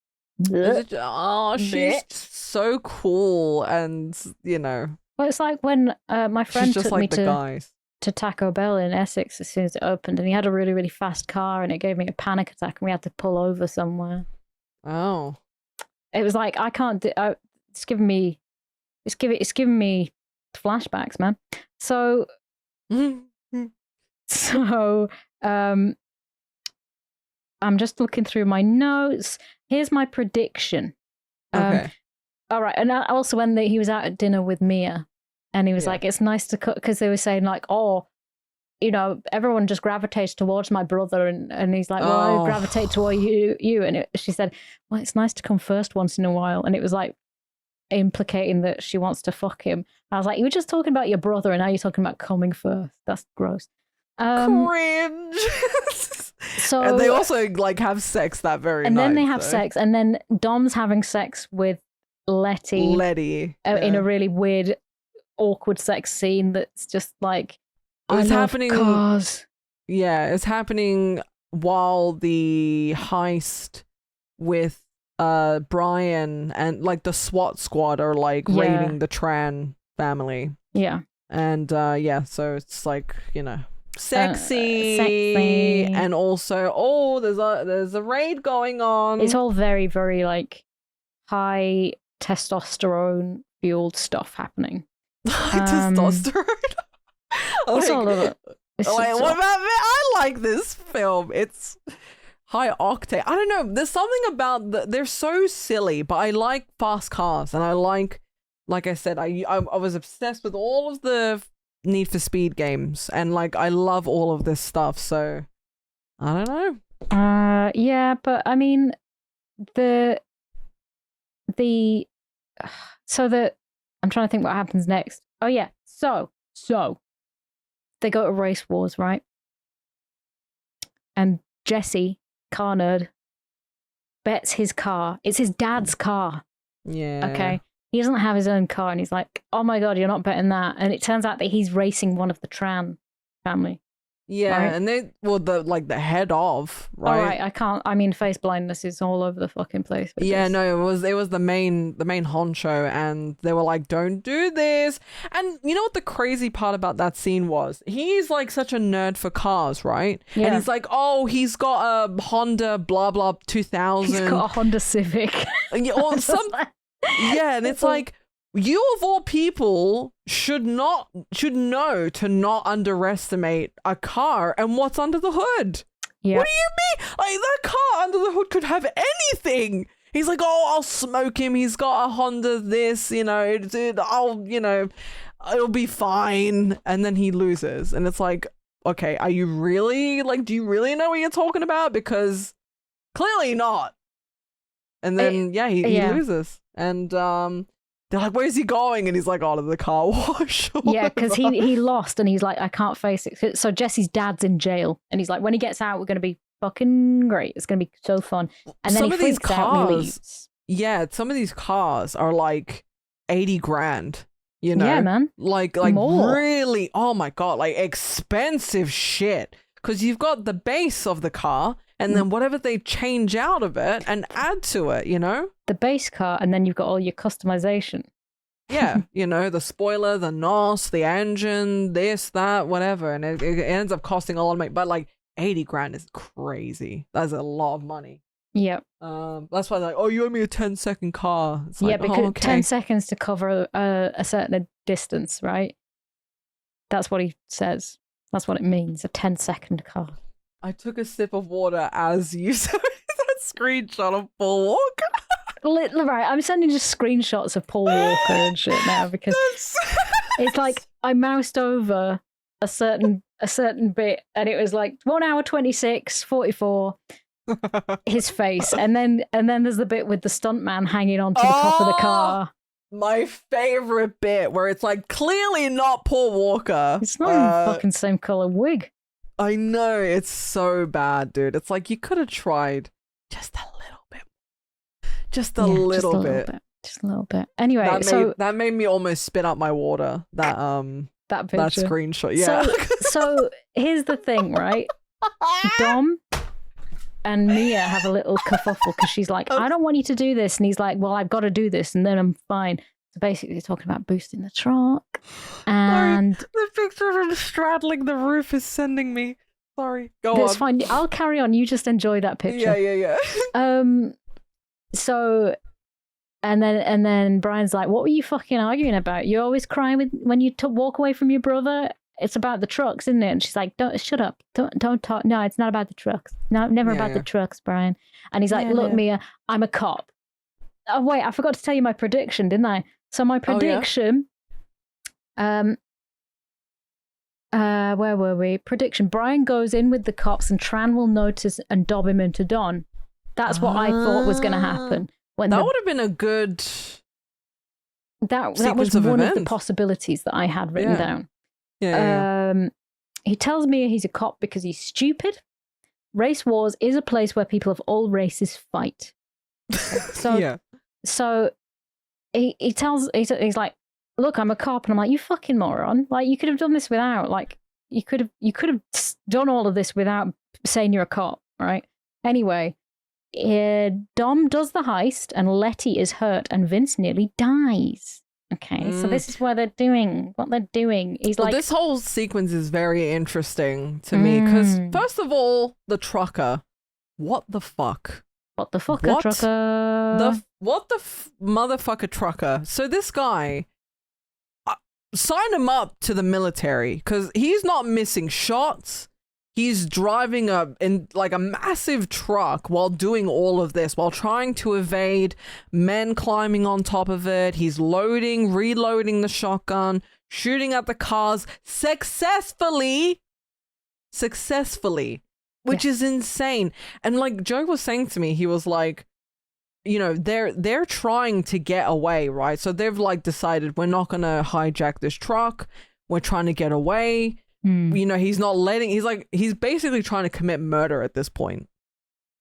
She's so cool, and well, it's like when my friend took me to Taco Bell in Essex as soon as it opened, and he had a really, really fast car, and it gave me a panic attack, and we had to pull over somewhere. It was like, I can't do it's giving me flashbacks, man. So I'm just looking through my notes. Here's my prediction. Okay. All right. And also when he was out at dinner with Mia, and he was like, it's nice to cut, because they were saying like, oh, everyone just gravitates towards my brother. And he's like, well, I gravitate toward you. And she said, well, it's nice to come first once in a while. And it was like implicating that she wants to fuck him. I was like, you were just talking about your brother, and now you're talking about coming first. That's gross. Cringe. So, and they also like have sex that very night. And then they have sex, and then Dom's having sex with Letty in a really weird, awkward sex scene that's just like, it's happening. Cars. Yeah, it's happening while the heist with Brian and like the SWAT squad are like raiding the Tran family. Yeah. And so it's like, sexy, and also there's a raid going on. It's all very, very like high testosterone fueled stuff happening. Testosterone. It's all of it. What about me? I like this film. It's high octane. I don't know. There's something about they're so silly, but I like fast cars, and I like I said, I was obsessed with all of the Need for Speed games, and like I love all of this stuff. So I don't know. Yeah, but I mean, the so the I'm trying to think what happens next. Oh yeah, so they go to race wars, right? And Jesse, car nerd, bets his car. It's his dad's car. Yeah. Okay. He doesn't have his own car, and he's like, "Oh my god, you're not betting that!" And it turns out that he's racing one of the Tran family. Yeah, right? and the head of, right? All right, I can't. I mean, face blindness is all over the fucking place. Yeah, no, it was the main honcho, and they were like, "Don't do this." And you know what the crazy part about that scene was? He's like such a nerd for cars, right? Yeah. And he's like, "Oh, he's got a Honda, blah blah 2000." He's got a Honda Civic. Or some, yeah, and it's like, you of all people should know to not underestimate a car and what's under the hood. Yeah. What do you mean? Like, that car under the hood could have anything. He's like, "Oh, I'll smoke him. He's got a Honda this, it'll be fine." And then he loses. And it's like, okay, are you really, do you really know what you're talking about? Because clearly not. And then, he loses. And, they're like, "Where's he going?" And he's like, "Oh, to the car wash." Yeah, because he lost, and he's like, "I can't face it." So Jesse's dad's in jail, and he's like, "When he gets out, we're going to be fucking great. It's going to be so fun." And then he freaks out and he leaves. Yeah, some of these cars are like 80 grand, you know? Yeah, man. Like more. Really, oh my God, like expensive shit. Because you've got the base of the car, and then whatever they change out of it and add to it, you know? The base car, and then you've got all your customization. Yeah, the spoiler, the NOS, the engine, this, that, whatever. And it ends up costing a lot of money. But like 80 grand is crazy. That's a lot of money. Yep. That's why they're like, "Oh, you owe me a 10-second car." It's like, because okay. 10 seconds to cover a certain distance, right? That's what he says. That's what it means, a 10-second car. I took a sip of water as you said that screenshot of Paul Walker. Right, I'm sending just screenshots of Paul Walker and shit now because it's like I moused over a certain bit and it was like 1 hour 26:44 his face, and then there's the bit with the stuntman hanging onto the top of the car. My favorite bit where it's like clearly not Paul Walker. It's not even fucking same color wig. I know, it's so bad, dude. It's like you could have tried just a little bit. Just a little bit. Just a little bit. Anyway, that made me almost spit out my water. That picture. That screenshot. Yeah. So here's the thing, right? Dom and Mia have a little kerfuffle because she's like, "I don't want you to do this," and he's like, "Well, I've got to do this, and then I'm fine." So basically, they're talking about boosting the truck, and the picture of him straddling the roof is sending me. Sorry, go on. That's fine. I'll carry on. You just enjoy that picture. Yeah. So, and then Brian's like, "What were you fucking arguing about? You always crying when you walk away from your brother. It's about the trucks, isn't it?" And she's like, "Don't shut up. Don't talk. No, it's not about the trucks. No, never about the trucks, Brian." And he's like, "Look, Mia, I'm a cop." Oh wait, I forgot to tell you my prediction, didn't I? So my prediction, where were we? Prediction: Brian goes in with the cops, and Tran will notice and dob him into Don. That's what I thought was going to happen. When that would have been a good. That was one of the possibilities that I had written down. Yeah. He tells me he's a cop because he's stupid. Race Wars is a place where people of all races fight. So he's like, "Look, I'm a cop," and I'm like, "You fucking moron! Like, you could have done this without. Like, you could have done all of this without saying you're a cop, right?" Anyway, Dom does the heist, and Letty is hurt, and Vince nearly dies. Okay, so this is what they're doing. He's like, this whole sequence is very interesting to me because first of all, the trucker. What the fuck? What the fucker trucker? What the motherfucker trucker? So this guy, sign him up to the military because he's not missing shots. He's driving a massive truck while doing all of this, while trying to evade men climbing on top of it. He's reloading the shotgun, shooting at the cars successfully. which is insane. And like Joe was saying to me, he was like, you know, they're trying to get away, right? So they've like decided we're not gonna hijack this truck. We're trying to get away. You know, he's basically trying to commit murder at this point.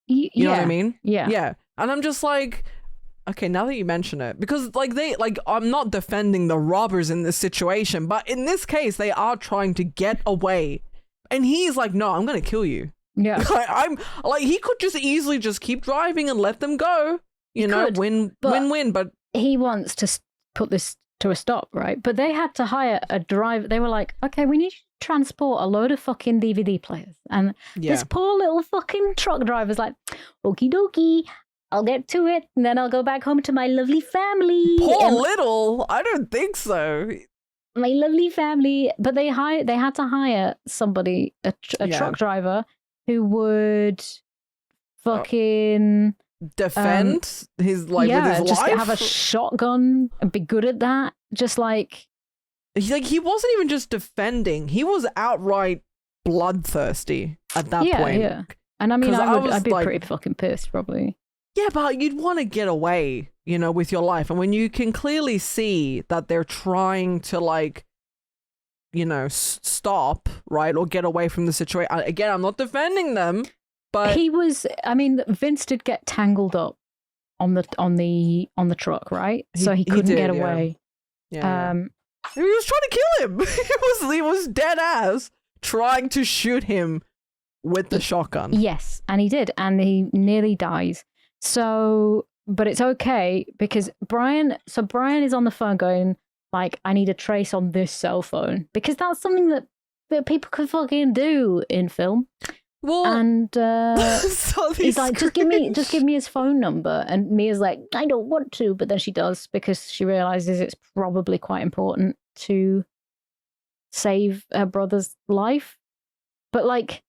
You know what I mean? Yeah. Yeah. And I'm just like, okay, now that you mention it, because like I'm not defending the robbers in this situation, but in this case, they are trying to get away. And he's like, no, I'm going to kill you. Yeah. I'm like, he could just easily just keep driving and let them go, you know, win. But he wants to put this to a stop, right? But they had to hire a driver. They were like, okay, we need you to transport a load of fucking DVD players. And this poor little fucking truck driver's like, okie dokie, I'll get to it, and then I'll go back home to my lovely family. Little? I don't think so. My lovely family. But they had to hire somebody, a truck driver, who would fucking defend his with his just life. Have a shotgun and be good at that. Just like he wasn't even just defending; he was outright bloodthirsty at that point. Yeah, and I mean, I'd be like, pretty fucking pissed, probably. Yeah, but you'd want to get away, you know, with your life. And when you can clearly see that they're trying to, like, you know, stop, right, or get away from the situation. Again, I'm not defending them, but Vince did get tangled up on the truck, right? So he couldn't get away. Yeah. He was trying to kill him. He was dead ass trying to shoot him with the shotgun. Yes, and he did, and he nearly dies. So, but it's okay because Brian is on the phone going like, I need a trace on this cell phone because that's something that people can fucking do in film. Well, and he's like, just give me his phone number. And Mia's like, I don't want to, but then she does because she realizes it's probably quite important to save her brother's life. But like,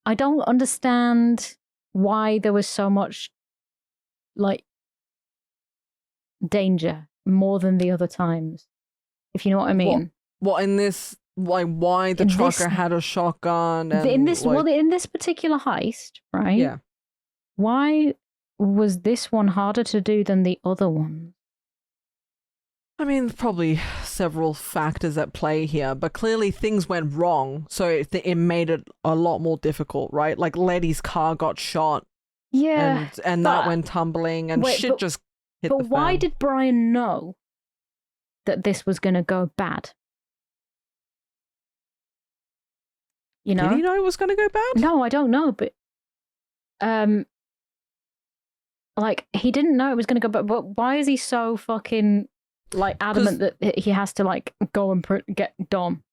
I don't understand why there was so much like danger more than the other times, if you know what I mean. What in this, like, why the trucker had a shotgun and in this particular heist, right? Yeah. Why was this one harder to do than the other one? I mean, probably several factors at play here, but clearly things went wrong, so it made it a lot more difficult, right? Like Letty's car got shot. Yeah, and that went tumbling and just hit the fan. But why did Brian know that this was going to go bad? You know? Did he know it was going to go bad? No, I don't know, but like he didn't know it was going to go bad. But why is he so fucking like adamant that he has to like go and get Dom?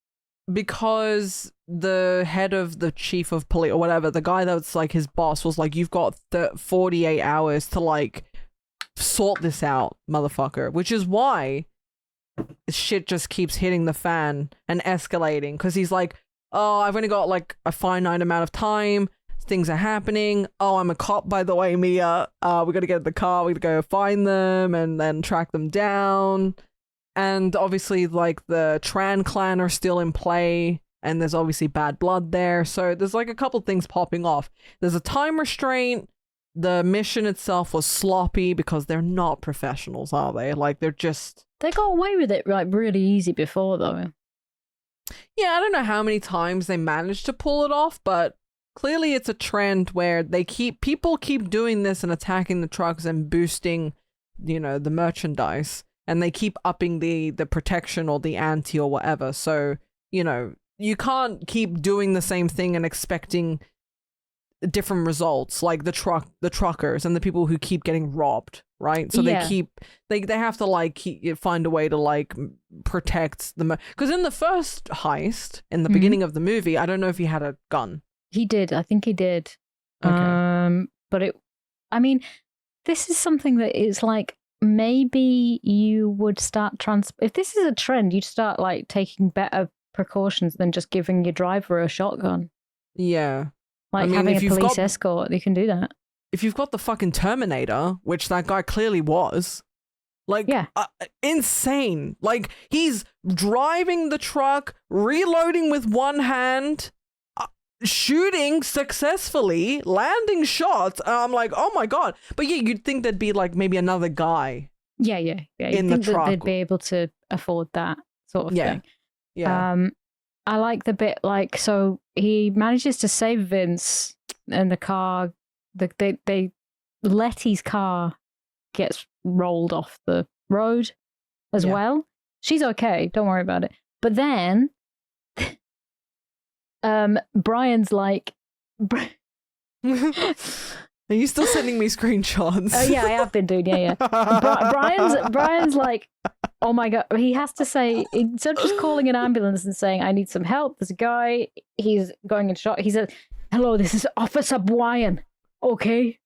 Because the head of the chief of police or whatever, the guy that's like his boss was like, you've got 48 hours to like sort this out, motherfucker, which is why shit just keeps hitting the fan and escalating because he's like, oh, I've only got like a finite amount of time, things are happening, oh, I'm a cop, by the way, Mia, we gotta get in the car, we gotta go find them and then track them down. And obviously, like, the Tran clan are still in play, and there's obviously bad blood there. So there's, like, a couple things popping off. There's a time restraint. The mission itself was sloppy because they're not professionals, are they? Like, they're just... They got away with it, like, really easy before, though. Yeah, I don't know how many times they managed to pull it off, but clearly it's a trend where people keep doing this and attacking the trucks and boosting, you know, the merchandise. And they keep upping the protection or the ante or whatever. So, you know, you can't keep doing the same thing and expecting different results, like the truckers and the people who keep getting robbed, right? So they have to like find a way to like protect them. Because in the first heist, in the beginning of the movie, I don't know if he had a gun. He did. I think he did. Okay. But this is something that is like, maybe you would start if this is a trend, you'd start like taking better precautions than just giving your driver a shotgun. Yeah. Like having a police escort, you can do that. If you've got the fucking Terminator, which that guy clearly was, like, insane. Like, he's driving the truck, reloading with one hand. shooting successfully, landing shots. And I'm like, oh my God. But yeah, you'd think there'd be like maybe another guy. Yeah. In the truck. They'd be able to afford that sort of thing. Yeah. I like the bit like, so he manages to save Vince and the car. Letty's car gets rolled off the road as well. She's okay. Don't worry about it. But then Brian's like... Are you still sending me screenshots? Oh yeah, I have been doing. Yeah. Brian's like, oh my God. He has to say, instead of just calling an ambulance and saying, I need some help, there's a guy, he's going in shock. He said, hello, this is Officer Brian. Okay.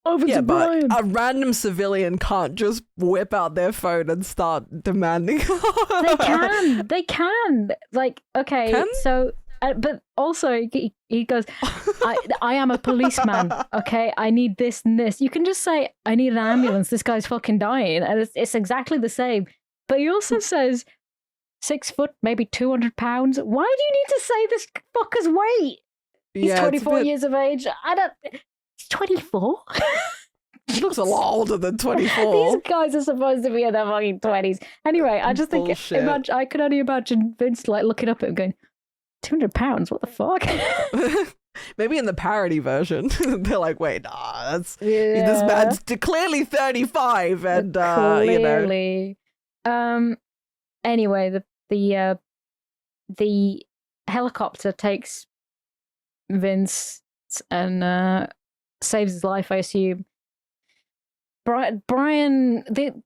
Officer Brian. But a random civilian can't just whip out their phone and start demanding. They can. Like, okay, so... but also, he goes, I am a policeman, okay? I need this and this. You can just say, I need an ambulance. This guy's fucking dying. And it's exactly the same. But he also says, 6 foot, maybe 200 pounds. Why do you need to say this fucker's weight? He's 24 years of age. He's 24? He looks a lot older than 24. These guys are supposed to be in their fucking 20s. Anyway, I just think, I could only imagine Vince like looking up at him going, 200 pounds? What the fuck? Maybe in the parody version, they're like, wait, this man's clearly 35, and clearly. Anyway, the helicopter takes Vince and saves his life, I assume. Brian, the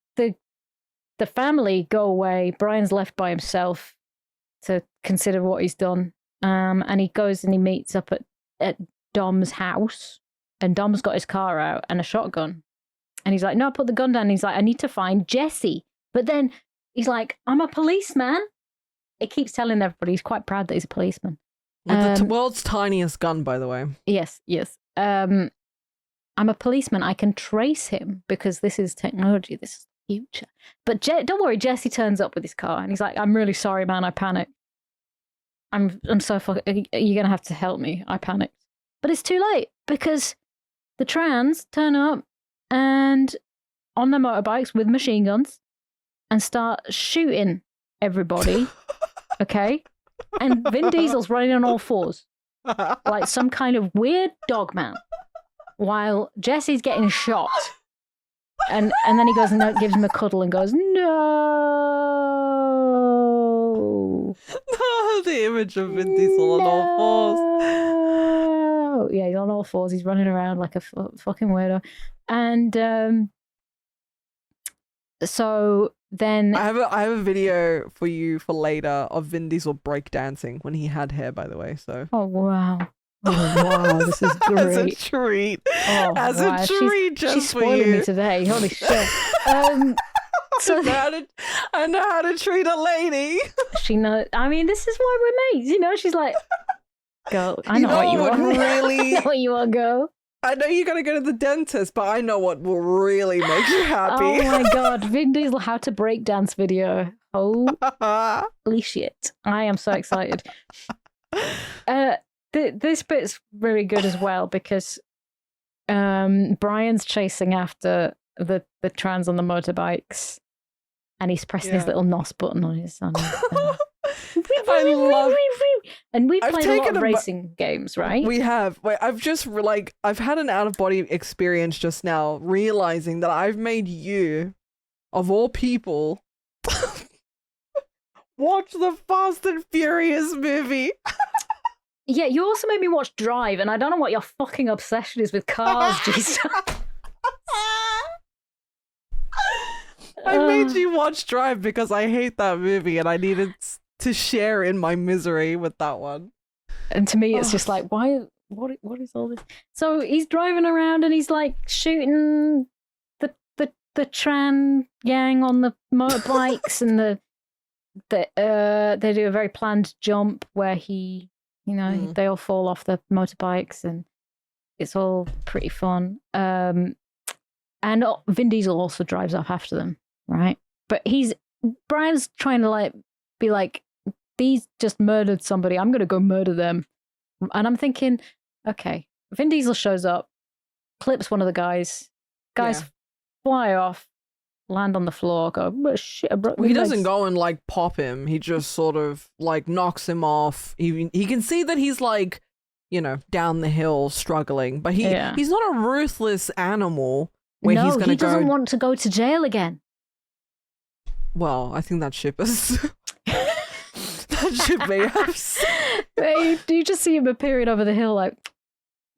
family go away. Brian's left by himself to consider what he's done. And he goes and he meets up at Dom's house, and Dom's got his car out and a shotgun. And he's like, no, put the gun down. And he's like, I need to find Jesse. But then he's like, I'm a policeman. He keeps telling everybody he's quite proud that he's a policeman. With the world's tiniest gun, by the way. Yes. I'm a policeman. I can trace him because this is technology. This is the future. But don't worry, Jesse turns up with his car and he's like, I'm really sorry, man. I panicked. I'm so fucking... You're going to have to help me. I panicked. But it's too late because the trans turn up and on their motorbikes with machine guns and start shooting everybody. Okay? And Vin Diesel's running on all fours like some kind of weird dog man while Jesse's getting shot. And then he goes and gives him a cuddle and goes, no. The image of Vin Diesel on all fours. Yeah, he's on all fours. He's running around like a fucking weirdo. And so then... I have a video for you for later of Vin Diesel breakdancing when he had hair, by the way. So. Oh, wow. Oh, wow, this is great. As a treat. Oh, As wow. a treat just she's for spoiling you. me today. Holy shit. So I know how to treat a lady. She knows. I mean, this is why we're mates. You know, she's like, girl, I know what you want. Really... I know what you want, girl. I know you're going to go to the dentist, but I know what will really make you happy. Oh my God. Vin Diesel, how to break dance video. Holy shit. I am so excited. This bit's really good as well because Brian's chasing after the trans on the motorbikes and he's pressing his little NOS button on his son. I love... And we've played a lot of racing games, right? We have. Wait, I've had an out-of-body experience just now, realizing that I've made you, of all people, watch the Fast and Furious movie. Yeah, you also made me watch Drive, and I don't know what your fucking obsession is with cars, Jesus. I made you watch Drive because I hate that movie and I needed to share in my misery with that one. And to me, it's just like, why? What is all this? So he's driving around and he's like shooting the Tran gang on the motorbikes, and they do a very planned jump where they all fall off the motorbikes, and it's all pretty fun. And Vin Diesel also drives off after them, right? But Brian's trying to be like, these just murdered somebody. I'm going to go murder them And I'm thinking, okay, Vin Diesel shows up, clips one of the guys fly off, land on the floor, go, oh, shit, I broke my he legs. doesn't go and like pop him. He just sort of like knocks him off. He can see that he's like, down the hill struggling, but he's not a ruthless animal where he's going to go. He doesn't want to go to jail again. Well, I think that ship is... that ship may have... You just see him appearing over the hill like...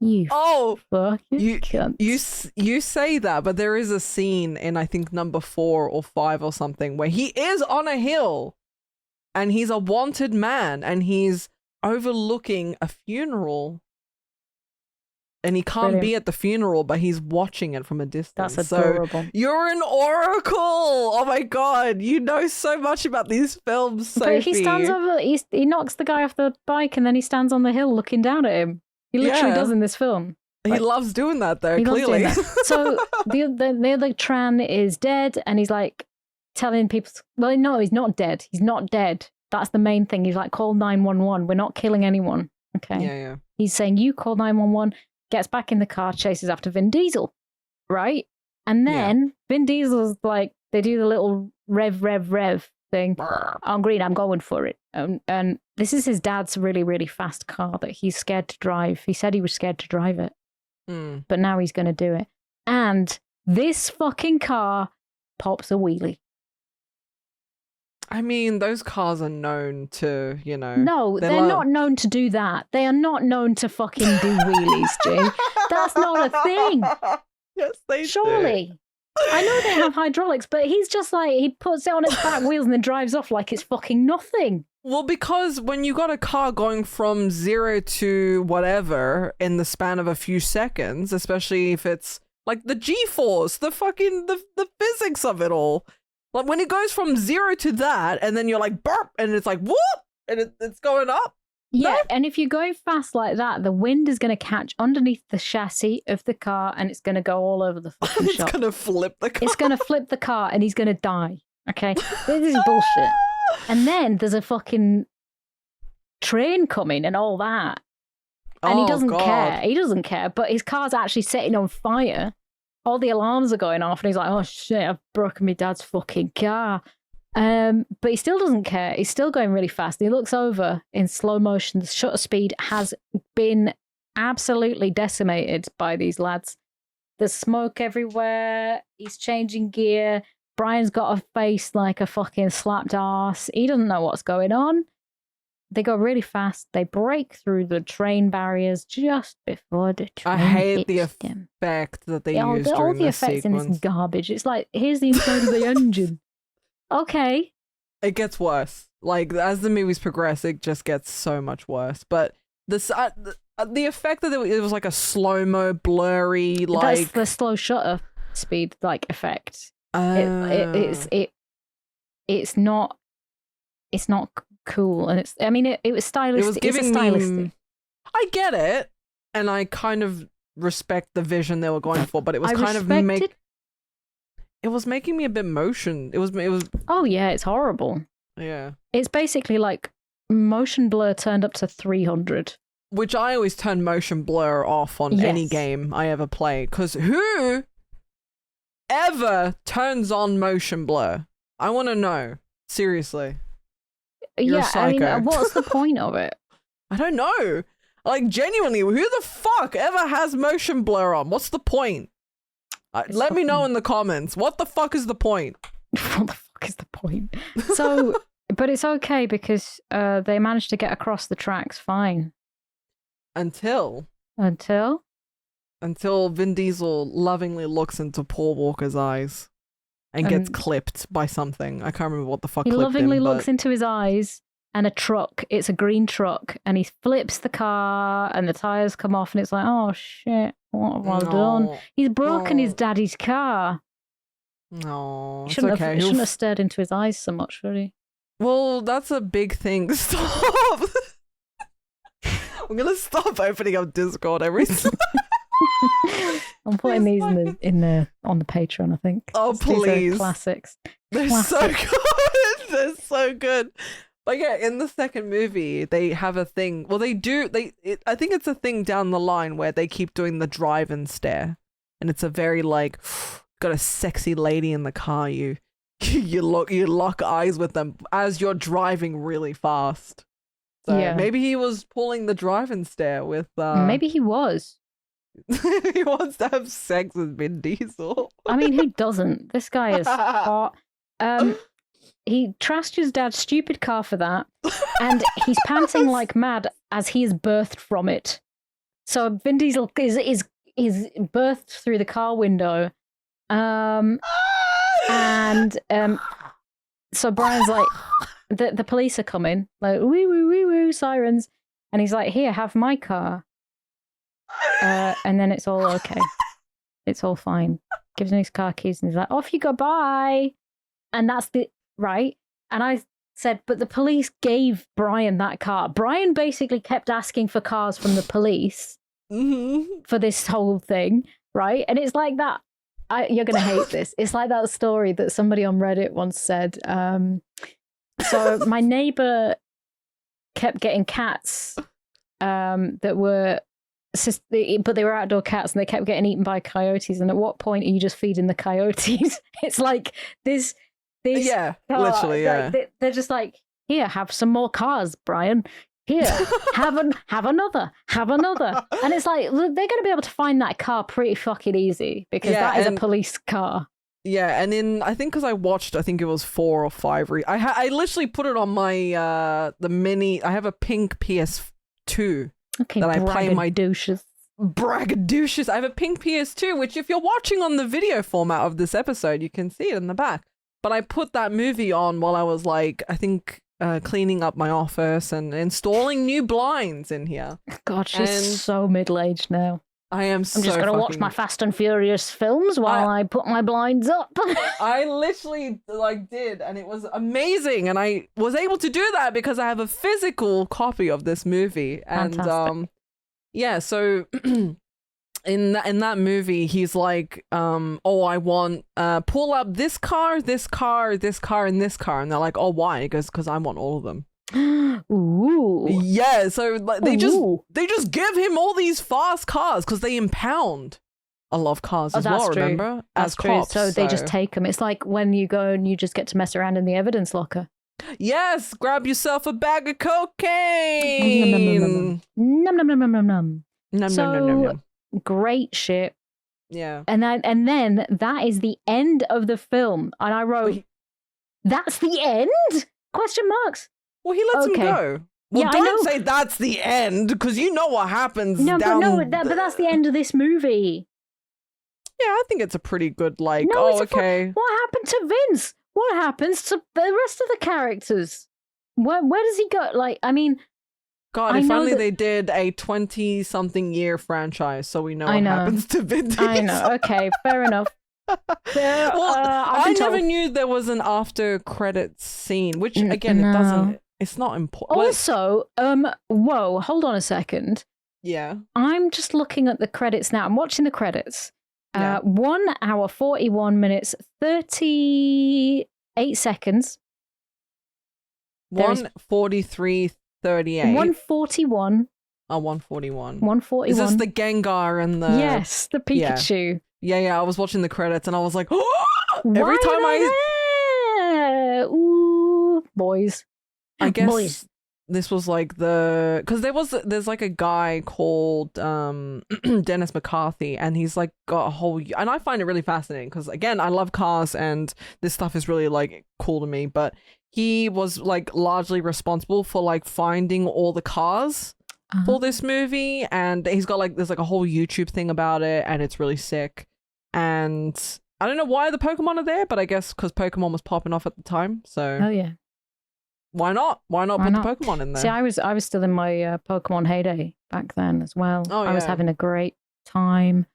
You fucking cunt. You say that, but there is a scene in I think number 4 or 5 or something where he is on a hill and he's a wanted man and he's overlooking a funeral and he can't be at the funeral, but he's watching it from a distance. That's adorable. So you're an oracle. Oh my god, you know so much about these films, Sophie. But he stands over. He knocks the guy off the bike and then he stands on the hill looking down at him. He literally does in this film. He loves doing that, though, clearly. So the other Tran is dead, and he's like telling people, well, no, he's not dead. He's not dead. That's the main thing. He's like, call 911. We're not killing anyone. Okay. Yeah. He's saying, you call 911, gets back in the car, chases after Vin Diesel. Right? And then Vin Diesel's like, they do the little rev thing. On green, I'm going for it. And this is his dad's really, really fast car that he's scared to drive. He said he was scared to drive it. But now he's going to do it. And this fucking car pops a wheelie. I mean, those cars are known to, No, they're not known to do that. They are not known to fucking do wheelies, G. That's not a thing. Yes, they do. Surely. I know they have hydraulics, but he's just like, he puts it on its back wheels and then drives off like it's fucking nothing. Well, because when you got a car going from 0 to whatever in the span of a few seconds, especially if it's like the G-force, the fucking, the physics of it all. Like when it goes from 0 to that and then you're like, burp, and it's like, whoop, and it's going up. Yeah, no? And if you're going fast like that, the wind is going to catch underneath the chassis of the car and it's going to go all over the fucking shop. It's going to flip the car. It's going to flip the car and he's going to die. Okay? This is bullshit. And then there's a fucking train coming and all that. And he doesn't care. He doesn't care. But his car's actually setting on fire. All the alarms are going off and he's like, oh shit, I've broken my dad's fucking car. But he still doesn't care. He's still going really fast. He looks over in slow motion. The shutter speed has been absolutely decimated by these lads. There's smoke everywhere. He's changing gear. Brian's got a face like a fucking slapped ass. He doesn't know what's going on. They go really fast. They break through the train barriers just before the train I hate the hits them. effect that they use all during the this effects sequence. in this garbage. It's like, here's the inside of the engine. Okay. It gets worse. Like, as the movies progress, it just gets so much worse. But the effect that it was like a slow-mo, blurry, like... That's the slow shutter speed, like, effect. It's not cool. And it was stylistic. It was giving stylistic. I get it. And I kind of respect the vision they were going for, but it was it was making me a bit motion. It was. Oh yeah, it's horrible. Yeah. It's basically like motion blur turned up to 300. Which I always turn motion blur off on any game I ever play. Because who ever turns on motion blur? I want to know. Seriously. You're a psycho. What's the point of it? I don't know. Like, genuinely, who the fuck ever has motion blur on? What's the point? Let me know in the comments. What the fuck is the point? What the fuck is the point? So, but it's okay because they managed to get across the tracks fine. Until Vin Diesel lovingly looks into Paul Walker's eyes and gets clipped by something. I can't remember what the fuck clipped him. He lovingly looks into his eyes and it's a green truck, and he flips the car and the tires come off and it's like, oh shit, what have I done? He's broken his daddy's car. No, he shouldn't have stared into his eyes so much, should he? Well, that's a big thing. Stop. I'm gonna stop opening up Discord every time. I'm putting these on the Patreon, I think. Oh, please. These are classics. They're so good. They're so good. But yeah, in the second movie, they have a thing. Well, they do. I think it's a thing down the line where they keep doing the drive and stare, and it's a very like, got a sexy lady in the car. You lock eyes with them as you're driving really fast. So Yeah. maybe he was pulling the drive and stare with. Maybe he was. He wants to have sex with Vin Diesel. I mean, who doesn't? This guy is hot. He trashed his dad's stupid car for that, and he's panting like mad as he is birthed from it. So Vin Diesel is birthed through the car window, and so Brian's like, the police are coming, like woo woo woo woo sirens, and he's like, here, have my car, and then it's all okay, it's all fine. Gives him his car keys, and he's like, off you go, bye, and that's the. Right? And I said, but the police gave Brian that car. Brian basically kept asking for cars from the police for this whole thing, right? And it's like that. You're going to hate this. It's like that story that somebody on Reddit once said. So my neighbor kept getting cats that were... but they were outdoor cats and they kept getting eaten by coyotes. And at what point are you just feeding the coyotes? It's like this... Yeah, literally, yeah. They're just like, here, have some more cars, Brian. Here, have another. And it's like, they're going to be able to find that car pretty fucking easy because that is a police car. Yeah, and in, I think because I watched, I think it was 4 or 5. I literally put it on my, the mini, I have a pink PS2 that I play my... Braggadocious. I have a pink PS2, which if you're watching on the video format of this episode, you can see it in the back. But I put that movie on while I was like, I think cleaning up my office and installing new blinds in here. God, she's so middle-aged now. I'm just going to watch my Fast and Furious films while I put my blinds up. I literally did, and it was amazing. And I was able to do that because I have a physical copy of this movie. Fantastic. And yeah, so... In that movie, he's like, oh, I want pull up this car, this car, this car, and this car, and they're like, oh, why? He goes, because I want all of them. Ooh. Yeah, so they just give him all these fast cars because they impound a lot of cars as well. True. Remember, that's as true. cops, so they just take them. It's like when you go and you just get to mess around in the evidence locker. Yes, grab yourself a bag of cocaine. Num num num num num num. Num. Great shit. Yeah. And then that is the end of the film. And I wrote, that's the end? Question marks. Well, he lets him go. Well, yeah, don't say that's the end, because you know what happens. But that's the end of this movie. Yeah, I think it's a pretty good, like, okay. What happened to Vince? What happens to the rest of the characters? Where does he go? Like, I mean... God, if only they did a 20-something year franchise so we know what happens to Vin Diesel. I know. Okay, fair enough. I never knew there was an after credits scene, which again, it's not important. Also, whoa, hold on a second. Yeah. I'm just looking at the credits now. I'm watching the credits. 1 hour, 41 minutes, 38 seconds. 1:43. 38. 141. Oh, 141. 141. Is this the Gengar and the... Yes, the Pikachu. Yeah. I was watching the credits and I was like, oh! Every time Ooh, boys. I guess this was like because there's like a guy called Dennis McCarthy, and he's like got a whole... And I find it really fascinating because, again, I love cars and this stuff is really like cool to me, but he was like largely responsible for like finding all the cars for this movie, and he's got like there's like a whole YouTube thing about it, and it's really sick. And I don't know why the Pokemon are there, but I guess because Pokemon was popping off at the time, so why not put the Pokemon in there? See, I was still in my Pokemon heyday back then as well. I was having a great time.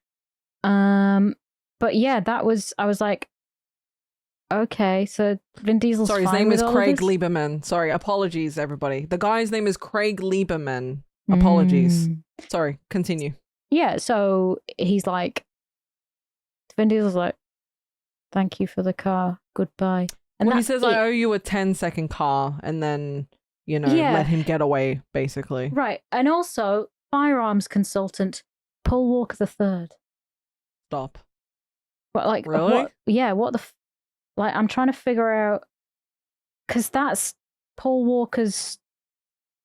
But yeah, I was like, okay, so Vin Diesel's Sorry, his fine name with is all Craig this? Lieberman. Sorry, apologies, everybody. The guy's name is Craig Lieberman. Apologies. Sorry, continue. Yeah, so he's like, Vin Diesel's like, thank you for the car, goodbye. And he says, I owe you a 10-second car, and then let him get away, basically. Right. And also, firearms consultant, Paul Walker III. Stop. But, like, really? What the... Like, I'm trying to figure out... Because that's Paul Walker's...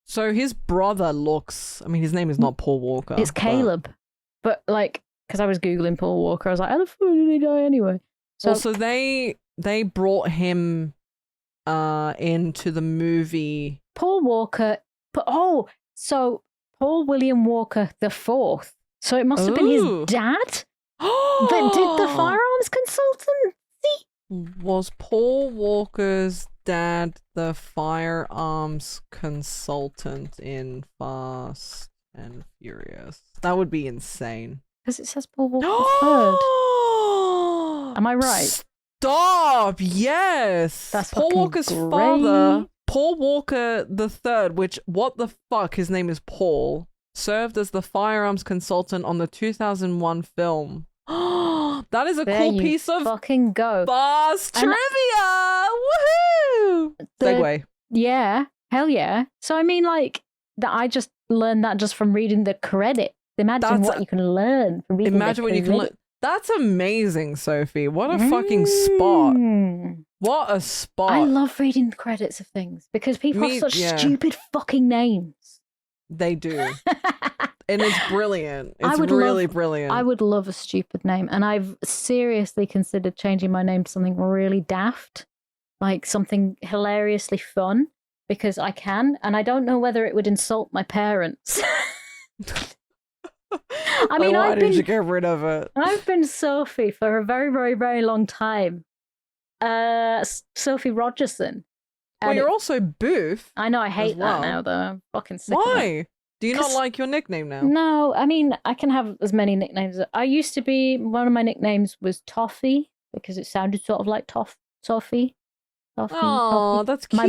So his brother looks... I mean, his name is not Paul Walker. It's Caleb. But like, because I was Googling Paul Walker, I was like, how the fuck did he die anyway? So they brought him into the movie. Paul Walker... so Paul William Walker the Fourth. So it must have been his dad that did the firearms consultant. Was Paul Walker's dad the firearms consultant in Fast and Furious? That would be insane. Because it says Paul Walker the Third. Am I right? Stop! Yes! That's Paul Walker's great. father, Paul Walker the Third, which, what the fuck, his name is Paul, served as the firearms consultant on the 2001 film. That is a cool piece of fucking go. Fast trivia! Woohoo! Segue. Yeah, hell yeah. So I mean, like, that I just learned that just from reading the credit. Imagine what you can learn from reading Imagine what you can learn. That's amazing, Sophie. What a fucking spot. What a spot. I love reading the credits of things because people have such stupid fucking names. They do. And it's brilliant. It's really brilliant. I would love a stupid name. And I've seriously considered changing my name to something really daft, like something hilariously fun, because I can. And I don't know whether it would insult my parents. I mean, why did you get rid of it? I've been Sophie for a very, very, very long time. Sophie Rogerson. Well, you're also Booth. I know, I hate that now, though. I'm fucking sick of it. Why? Do you not like your nickname now? No, I mean, I can have as many nicknames. I used to be, one of my nicknames was Toffee, because it sounded sort of like Toffee. Oh, that's cute.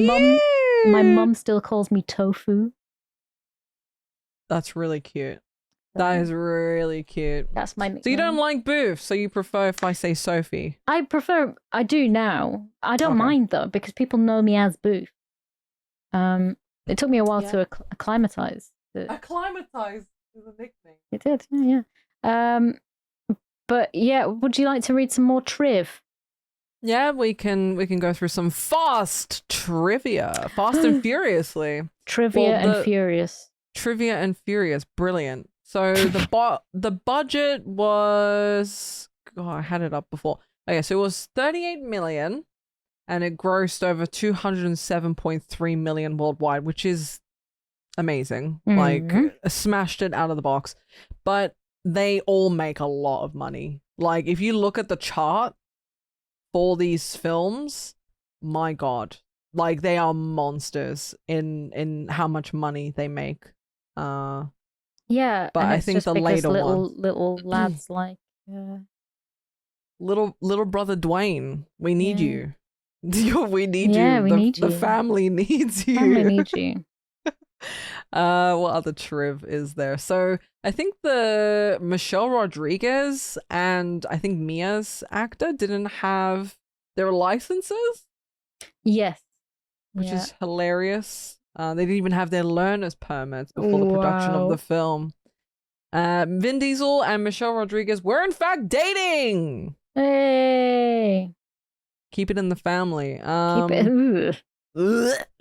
My mum still calls me Tofu. That's really cute. That is really cute. That's my nickname. So you don't like Booth, so you prefer if I say Sophie? I do now. I don't mind, though, because people know me as Booth. It took me a while to acclimatize. Acclimatize is a nickname. It did, yeah. But yeah, would you like to read some more triv? Yeah, we can go through some fast trivia. Fast and Furiously. Trivia and Furious. Trivia and Furious. Brilliant. So the budget was... Oh, I had it up before. Okay, so it was 38 million and it grossed over 207.3 million worldwide, which is amazing. Like, smashed it out of the box. But they all make a lot of money. Like, if you look at the chart for these films, my God, like, they are monsters in how much money they make. Yeah, but I think the later little lads like little brother Dwayne, we need you. We need you. We need you. The family needs you. Family needs you. What other triv is there? So I think the Michelle Rodriguez and I think Mia's actor didn't have their licenses. Yes. Which is hilarious. They didn't even have their learner's permits before the production of the film. Vin Diesel and Michelle Rodriguez were in fact dating. Hey. Keep it in the family. Keep it.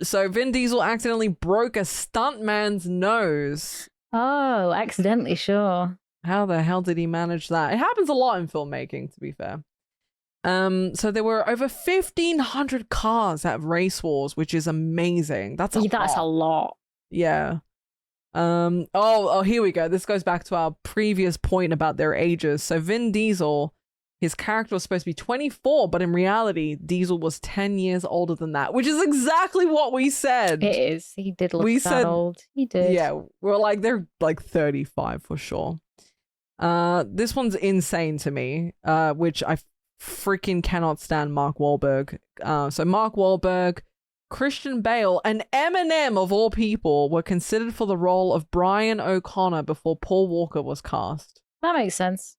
So Vin Diesel accidentally broke a stuntman's nose. Oh, accidentally, sure. How the hell did he manage that? It happens a lot in filmmaking, to be fair. So there were over 1,500 cars at Race Wars, which is amazing. That's a lot. Yeah. Oh, here we go. This goes back to our previous point about their ages. So Vin Diesel, his character was supposed to be 24, but in reality, Diesel was 10 years older than that, which is exactly what we said. It is. He did look old. He did. Yeah, we're like, they're like 35 for sure. This one's insane to me, which I freaking cannot stand Mark Wahlberg. So Mark Wahlberg, Christian Bale, and Eminem of all people were considered for the role of Brian O'Connor before Paul Walker was cast. That makes sense.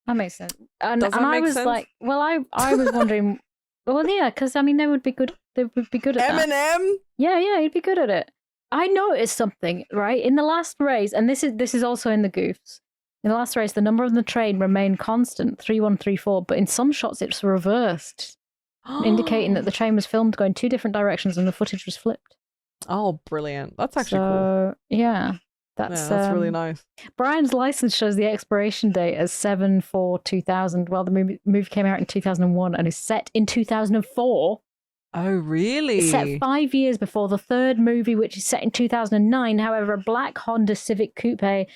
And I was like, well, I was wondering, well, yeah, because I mean, they would be good they would be good at that. Eminem? Yeah, he'd be good at it. I noticed something, right? In the last race, and this is also in the goofs. In the last race, the number on the train remained constant, 3134, but in some shots it's reversed, indicating that the train was filmed going 2 different directions and the footage was flipped. Oh, brilliant. That's actually cool. Yeah. That's really nice. Brian's license shows the expiration date as 7/4/2000. Well, the movie came out in 2001 and is set in 2004. Oh, really? It's set 5 years before the third movie, which is set in 2009. However, a black Honda Civic Coupe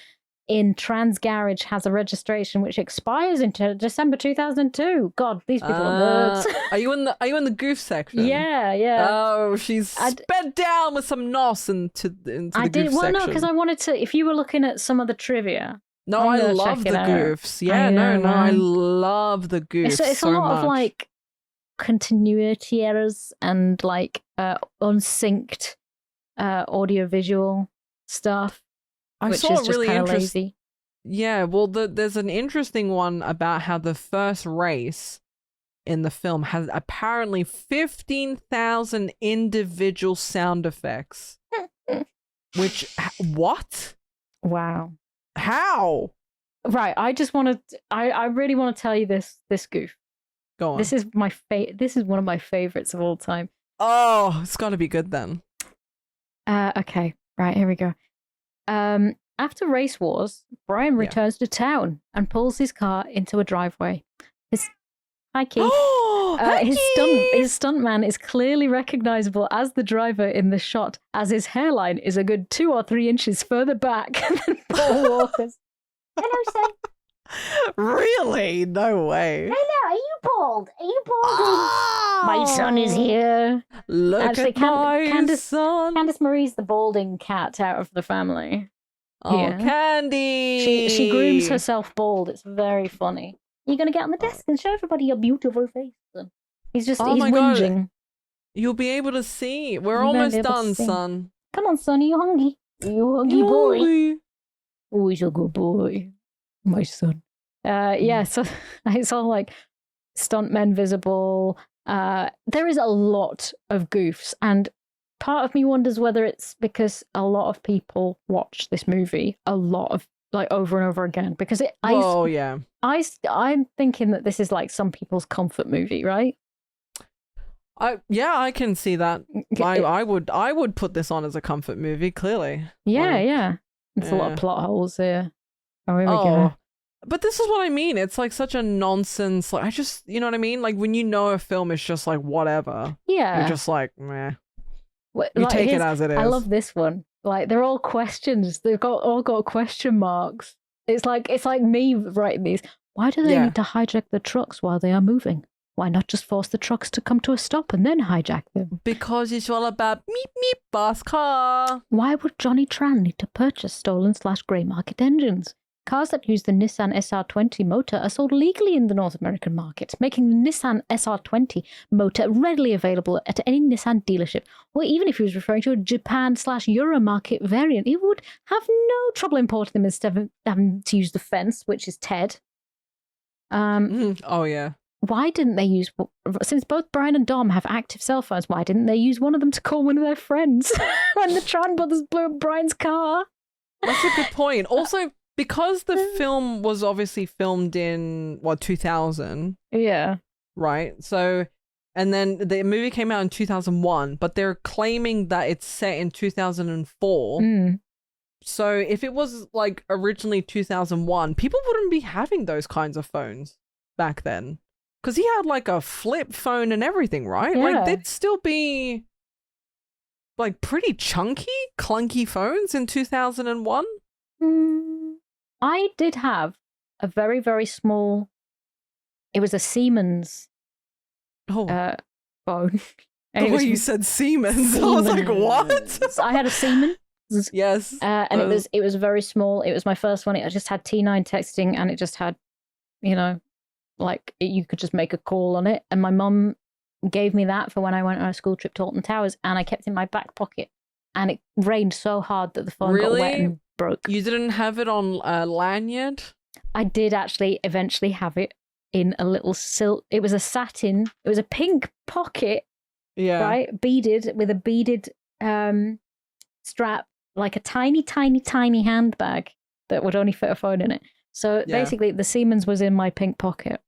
in Trans Garage has a registration which expires in December 2002. God, these people are nerds. Are you in the goof section? Yeah. Oh, she's sped down with some nos into the goof section. Well, no, because I wanted to. If you were looking at some of the trivia. No, I love the goofs. Yeah, I love the goofs. It's a lot of like continuity errors and like unsynced audio-visual stuff. I saw a really interesting. Yeah, well, there's an interesting one about how the first race in the film has apparently 15,000 individual sound effects. Which what? Wow. How? Right, I really want to tell you this goof. Go on. This is one of my favorites of all time. Oh, it's got to be good then. Okay. Right, here we go. After Race Wars, Brian returns to town and pulls his car into a driveway. Hi, Keith. His stuntman is clearly recognizable as the driver in the shot, as his hairline is a good 2 or 3 inches further back than Paul Walker's. Hello, son. Really? No way. Hello, are you bald? Are you balding? My son is here. Look at my son. Candice Marie's the balding cat out of the family. Oh, yeah. Candy! She grooms herself bald. It's very funny. You're going to get on the desk and show everybody your beautiful face. He's whinging. God. You'll be able to see. We're almost done, son. Come on, son. Are you hungry? Are you hungry, boy? Oh, he's a good boy. My son. Yeah, so it's all like stuntmen visible. There is a lot of goofs, and part of me wonders whether it's because a lot of people watch this movie a lot of like over and over again. Because I'm thinking that this is like some people's comfort movie, right? I can see that. I would put this on as a comfort movie. Clearly, yeah. There's a lot of plot holes here. Oh, here we go. But this is what I mean. It's like such a nonsense. Like you know what I mean? Like when you know a film is just like whatever. Yeah. You're just like, meh. You take it as it is. I love this one. Like they're all questions. They've all got question marks. It's like me writing these. Why do they need to hijack the trucks while they are moving? Why not just force the trucks to come to a stop and then hijack them? Because it's all about meep meep boss car. Why would Johnny Tran need to purchase stolen/grey market engines? Cars that use the Nissan SR20 motor are sold legally in the North American market, making the Nissan SR20 motor readily available at any Nissan dealership. Or even if he was referring to a Japan/Euro market variant, he would have no trouble importing them instead of having to use the fence, which is TED. Oh, yeah. Why didn't they use, since both Brian and Dom have active cell phones, why didn't they use one of them to call one of their friends when the Tran brothers blew up Brian's car? That's a good point. Also, because the film was obviously filmed in, 2000? Yeah. Right? So, and then the movie came out in 2001, but they're claiming that it's set in 2004. So if it was like originally 2001, people wouldn't be having those kinds of phones back then. Because he had like a flip phone and everything, right? Yeah. Like they'd still be like pretty chunky, clunky phones in 2001. I did have a very, very small, it was a Siemens phone. The way you said Siemens, I was like, what? I had a Siemens. Yes. And it was very small. It was my first one. It just had T9 texting and it just had, you could just make a call on it. And my mum gave me that for when I went on a school trip to Alton Towers, and I kept it in my back pocket. And it rained so hard that the phone got wet and broke. You didn't have it on lanyard? I did actually eventually have it in a little silk. It was a satin. It was a pink pocket Yeah. Right? Beaded with a beaded strap, like a tiny, tiny, tiny handbag that would only fit a phone in it. So basically, the Siemens was in my pink pocket,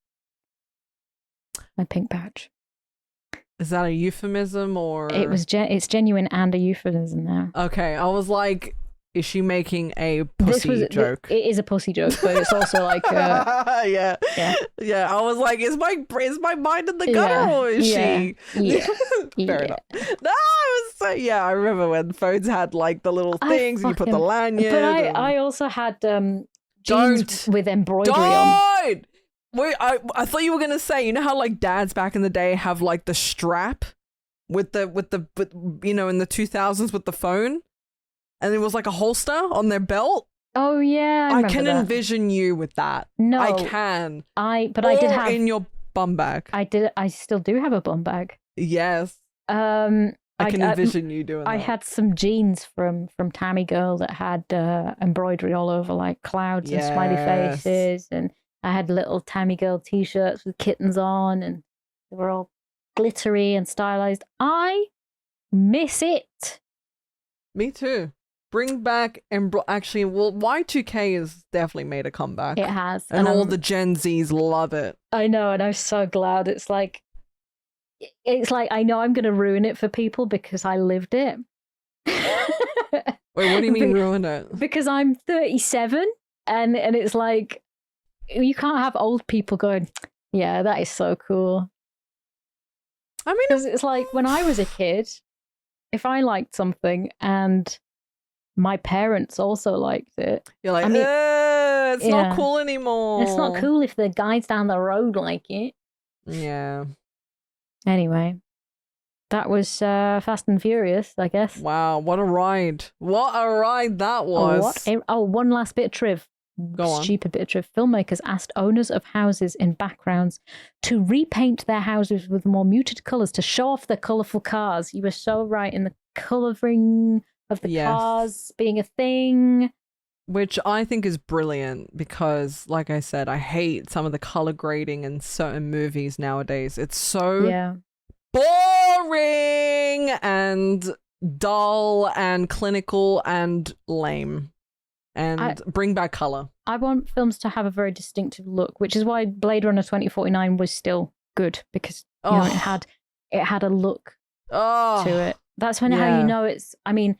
my pink badge. Is that a euphemism or? It's genuine and a euphemism now. Okay, I was like, is she making a pussy joke? It is a pussy joke, but it's also like yeah. I was like, is my mind in the gutter or is she? Yeah. Fair enough. No, I remember when phones had like the little things and you put the lanyard. But I also had jeans with embroidery on. Wait, I thought you were gonna say, you know how like dads back in the day have like the strap with the in the 2000s with the phone, and it was like a holster on their belt. Oh yeah, I can envision you with that. No, I can. I did have in your bum bag. I still do have a bum bag. Yes. I can envision you doing that. I had some jeans from Tammy Girl that had embroidery all over, like clouds and smiley faces, and I had little Tammy Girl t-shirts with kittens on, and they were all glittery and stylized. I miss it. Me too. Bring back actually, well, Y2K has definitely made a comeback. It has, and all the Gen Zs love it. I know, and I'm so glad. It's like I know I'm going to ruin it for people because I lived it. Wait, what do you mean ruin it? Because I'm 37, and it's like, you can't have old people going, yeah, that is so cool. I mean, because it's like when I was a kid, if I liked something and my parents also liked it, you're like, it's not cool anymore. It's not cool if the guys down the road like it. Yeah. Anyway, that was Fast and Furious, I guess. Wow, what a ride. What a ride that was. One last bit of triv. Go on. Stupid bit of triv. Filmmakers asked owners of houses in backgrounds to repaint their houses with more muted colours to show off their colourful cars. You were so right in the colouring of the cars being a thing. Which I think is brilliant because, like I said, I hate some of the colour grading in certain movies nowadays. It's so boring and dull and clinical and lame. And bring back colour. I want films to have a very distinctive look, which is why Blade Runner 2049 was still good, because it had a look to it. That's how you know it's. I mean,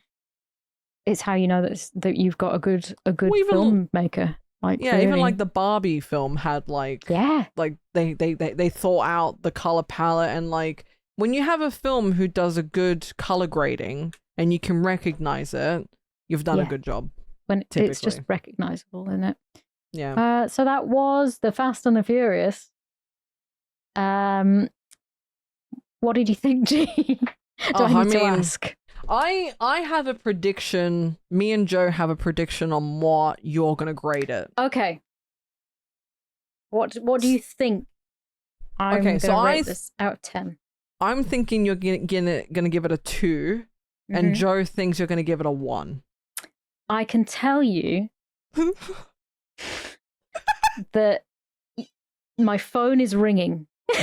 it's how you know that you've got a good filmmaker. Like even like the Barbie film had like they thought out the color palette, and like when you have a film who does a good color grading and you can recognize it, you've done a good job. When it's just recognizable, isn't it? Yeah. So that was the Fast and the Furious. What did you think, G? Do I need to ask? I have a prediction. Me and Joe have a prediction on what you're gonna grade it. Okay. What do you think? I'm gonna rate this out of 10. I'm thinking you're gonna give it a 2, and Joe thinks you're gonna give it a 1. I can tell you that my phone is ringing. By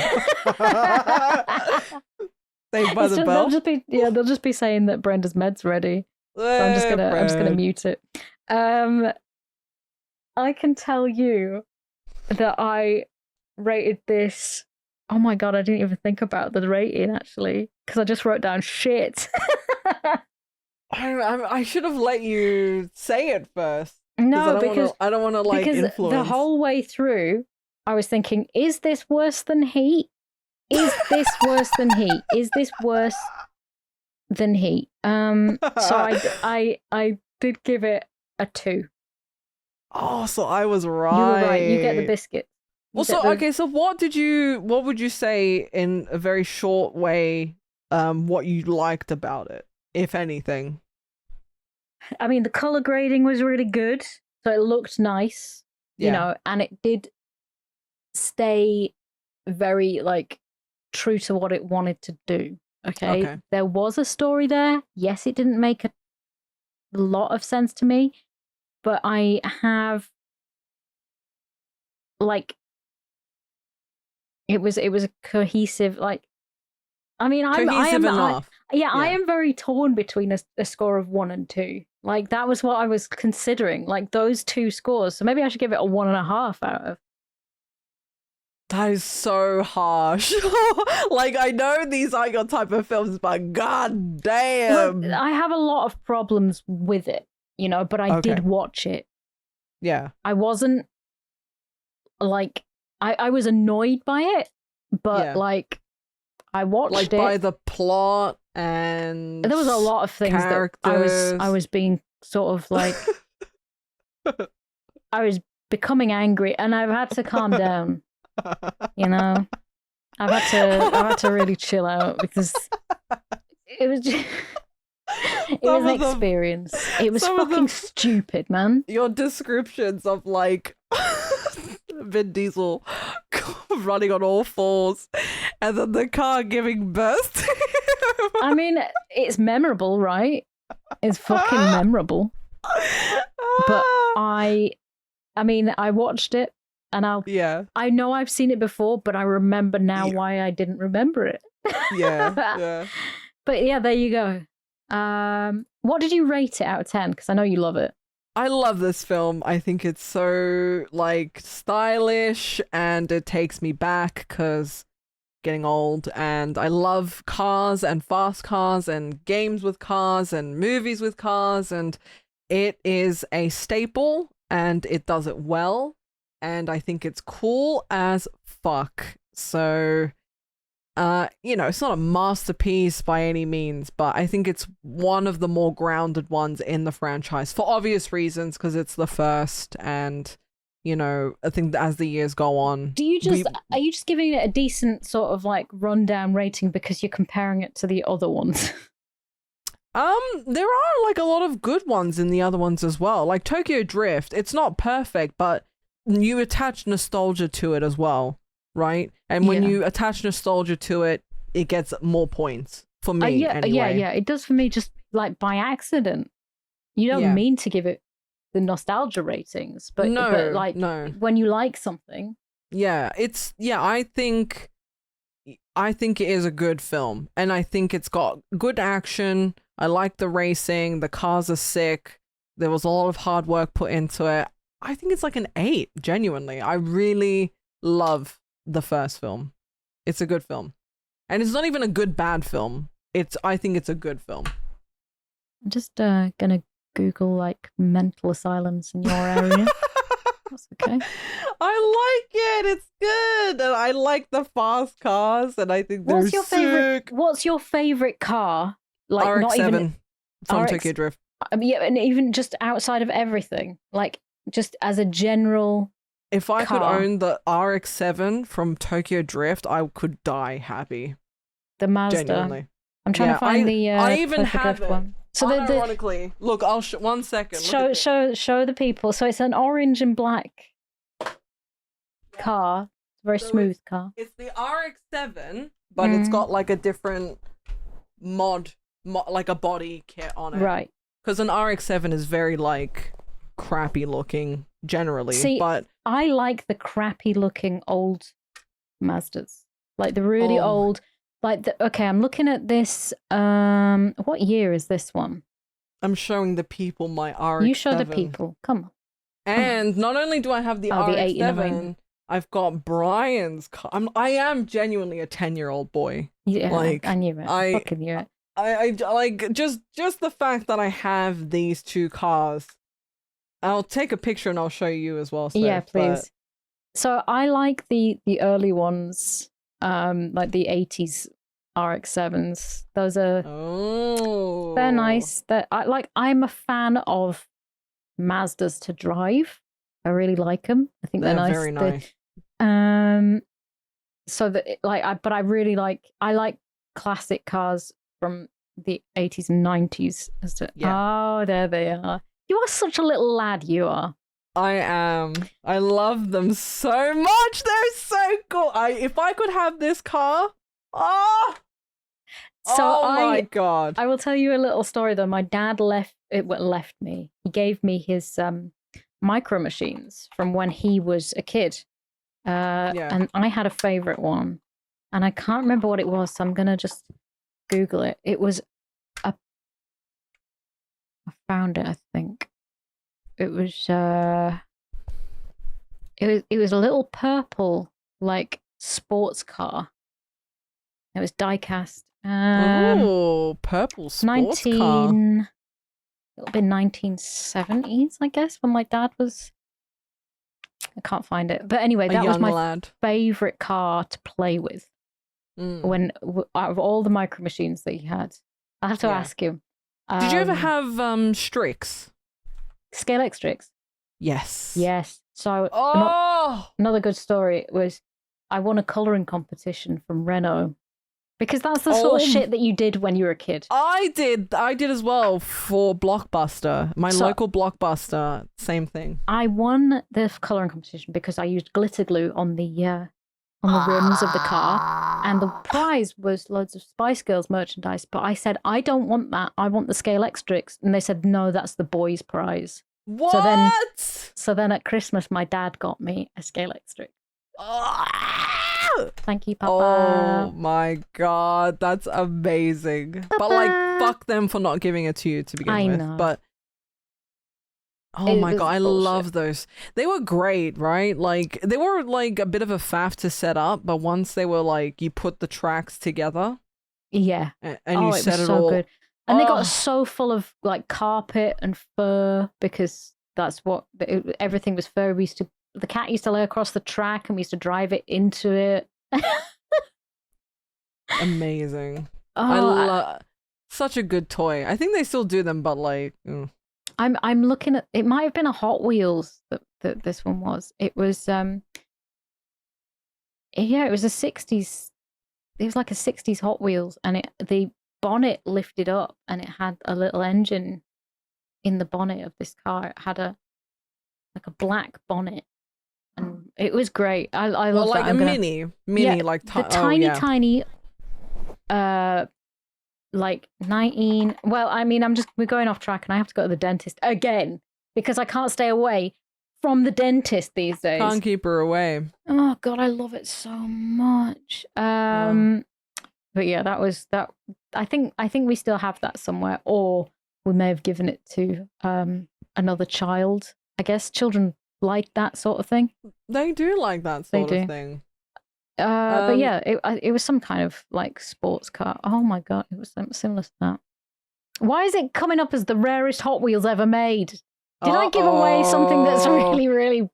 the bell? They'll just be saying that Brenda's med's ready. So I'm just gonna mute it. I can tell you that I rated this. Oh my god, I didn't even think about the rating actually, because I just wrote down shit. I should have let you say it first. No, because I don't want to like influence. The whole way through, I was thinking, is this worse than Heat? Is this worse than Heat? Is this worse than Heat? So I did give it a 2. Oh, so I was right. You were right. You get the biscuit. So what would you say in a very short way, what you liked about it, if anything? I mean, the color grading was really good, so it looked nice, you know, and it did stay very like true to what it wanted to do. Okay. There was a story there. Yes, it didn't make a lot of sense to me, but I have like it was a cohesive, like I mean, I Yeah. am very torn between a score of 1 and 2. Like, that was what I was considering, like those two scores. So maybe I should give it a 1.5 out of. That is so harsh. Like, I know these aren't your type of films, but god damn. Look, I have a lot of problems with it, you know, but I did watch it. Yeah. I wasn't, like, I was annoyed by it, but, like, I watched it. By the plot and there was a lot of things characters. that I was being sort of, like, I was becoming angry, and I've had to calm down. You know, I've had to really chill out because it was just, it was an experience. It was fucking stupid, man. Your descriptions of like Vin Diesel running on all fours and then the car giving birth. I mean, it's memorable, right? It's fucking memorable. But I mean, I watched it. And I know I've seen it before, but I remember now why I didn't remember it. Yeah. But yeah, there you go. What did you rate it out of 10? Because I know you love it. I love this film. I think it's so, like, stylish, and it takes me back because getting old, and I love cars and fast cars and games with cars and movies with cars, and it is a staple, and it does it well. And I think it's cool as fuck. So, you know, it's not a masterpiece by any means, but I think it's one of the more grounded ones in the franchise for obvious reasons, because it's the first. And, you know, I think that as the years go on. Are you just giving it a decent sort of like rundown rating because you're comparing it to the other ones? There are like a lot of good ones in the other ones as well. Like Tokyo Drift, it's not perfect, but you attach nostalgia to it as well, right? And when you attach nostalgia to it, it gets more points for me. Anyway. Yeah, it does for me, just like by accident. You don't mean to give it the nostalgia ratings, but when you like something, I think it is a good film, and I think it's got good action. I like the racing. The cars are sick. There was a lot of hard work put into it. I think it's like an 8, genuinely. I really love the first film. It's a good film. And it's not even a good bad film. I think it's a good film. I'm just gonna Google like mental asylums in your area. That's okay. I like it. It's good. And I like the fast cars, and I think they're sick. What's your favorite car? Like RX-7 not even from Tokyo Drift. I mean, and even just outside of everything, like just as a general. If I could own the RX-7 from Tokyo Drift, I could die happy. The Mazda. Genuinely. I'm trying to find I even have it. One. So unironically, look, I'll 1 second. Show the people. So it's an orange and black car. It's a very smooth car. It's the RX-7, but it's got like a different mod, like a body kit on it. Right. Because an RX-7 is very like crappy looking generally. See, but I like the crappy looking old Mazdas, like the really old. Like okay, I'm looking at this. What year is this one? I'm showing the people my RX-7. You show the people. Come on. And not only do I have the RX-7, I've got Brian's car. I am genuinely a 10-year-old boy. Yeah, like, I knew it. I fucking knew it. I like just the fact that I have these two cars. I'll take a picture and I'll show you as well. Yeah, please. So I like the early ones. Like the 80s RX-7s. Those are they're nice. I'm a fan of Mazdas to drive. I really like them. I think they're nice. Very nice. So that but I really like classic cars from the 80s and 90s. Oh, there they are. You are such a little lad, you are. I am. I love them so much. They're so cool. If I could have this car, my god! I will tell you a little story though. My dad left me. He gave me his micro machines from when he was a kid. And I had a favorite one, and I can't remember what it was, so I'm gonna just Google it. It was I found it, I think. It was it was a little purple like sports car. It was die-cast. Oh, purple sports car. It'll be 1970s, I guess, when my dad was. I can't find it, but anyway, that was my favorite car to play with. When out of all the micro machines that he had, I have to ask him. Did you ever have Strix? Scale Strix? Yes. Yes. So another good story was I won a colouring competition from Renault. Because that's the sort of shit that you did when you were a kid. I did as well for Blockbuster. My local Blockbuster, same thing. I won the colouring competition because I used glitter glue on the rims of the car, and the prize was loads of Spice Girls merchandise. But I said, I don't want that. I want the Scale Strix, and they said, no, that's the boys' prize. What? So then at Christmas, my dad got me a Scale Strix. Thank you, Papa. Oh my god, that's amazing. Papa. But like, fuck them for not giving it to you to begin with. Know. But my god, I love those. They were great, right? Like, they were like a bit of a faff to set up, but once they were like, you put the tracks together. Yeah. And you set it all. Good. And they got so full of like carpet and fur because that's what everything was fur. The cat used to lay across the track and we used to drive it into it. Amazing. I love such a good toy. I think they still do them, but like I'm looking at it. Might have been a Hot Wheels that this one was. It was it was a 60s. It was like a 60s Hot Wheels, and the bonnet lifted up and it had a little engine in the bonnet of this car. It had a black bonnet. And it was great. I love like that. Like a mini, like tiny, like 19. Well, I mean, we're going off track, and I have to go to the dentist again because I can't stay away from the dentist these days. Can't keep her away. Oh God, I love it so much. But yeah, that was that. I think we still have that somewhere, or we may have given it to another child. I guess children like that sort of thing. They do like that sort of thing. But yeah, it was some kind of like sports car. Oh my god, it was similar to that. Why is it coming up as the rarest Hot Wheels ever made? Did I give away something that's really, really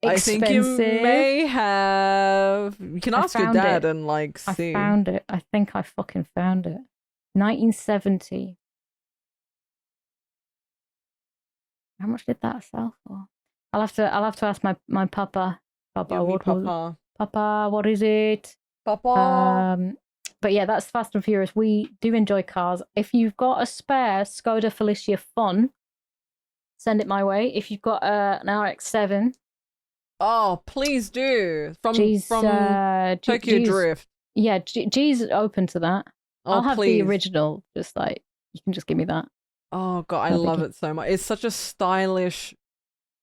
expensive? I think you may have. You can ask your dad and like see. I found it. I think I fucking found it. 1970. How much did that sell for? I'll have to ask my papa. Papa, what is it? Papa. But yeah, that's Fast and Furious. We do enjoy cars. If you've got a spare Skoda Felicia Fun, send it my way. If you've got an RX-7, please do. From Tokyo Drift. Yeah, G's open to that. I'll have the original. Just like you can just give me that. Oh god, I love it so much. It's such a stylish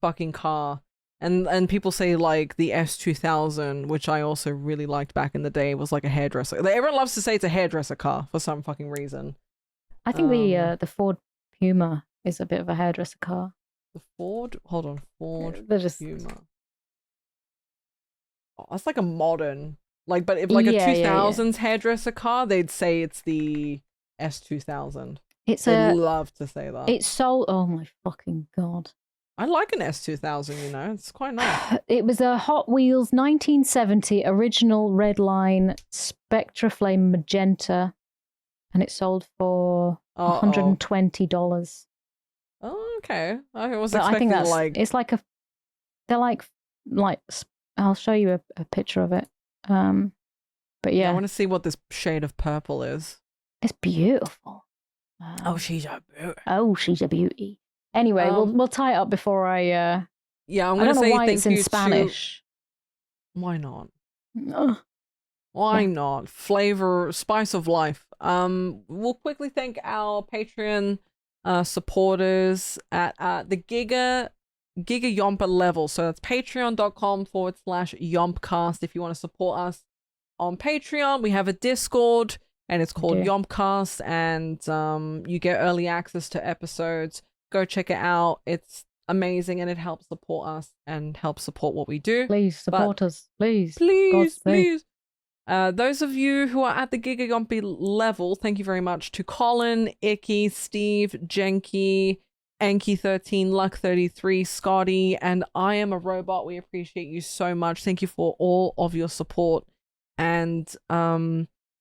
fucking car. And people say like the S2000, which I also really liked back in the day, was like a hairdresser. Everyone loves to say it's a hairdresser car for some fucking reason. I think the Ford Puma is a bit of a hairdresser car. The Ford? Hold on, Ford Puma. Oh, that's like a modern, like, but if like a 2000s hairdresser car, they'd say it's the S2000. They'd love to say that. It's so, oh my fucking god. I like an S2000, you know, it's quite nice. It was a Hot Wheels 1970 original red line Spectra Flame Magenta, and it sold for $120. Oh, okay. I was expecting it's like they're like I'll show you a picture of it. But yeah, I want to see what this shade of purple is. It's beautiful. She's a beauty. She's a beauty. Anyway, we'll tie it up before I. I'm gonna I don't know say why thank it's in you Spanish. Why not? Why not? Flavor, spice of life. We'll quickly thank our Patreon supporters at the Giga Yompa level. So that's patreon.com/YompCast if you want to support us. on Patreon. We have a Discord, and it's called YOMPcast, and you get early access to episodes. Go check it out. It's amazing, and it helps support us and helps support what we do. Please support us. Please. Please. Those of you who are at the Giga Yompy level, thank you very much to Colin, Icky, Steve, Jenky, Anki13, Luck33, Scotty, and I Am a Robot. We appreciate you so much. Thank you for all of your support. And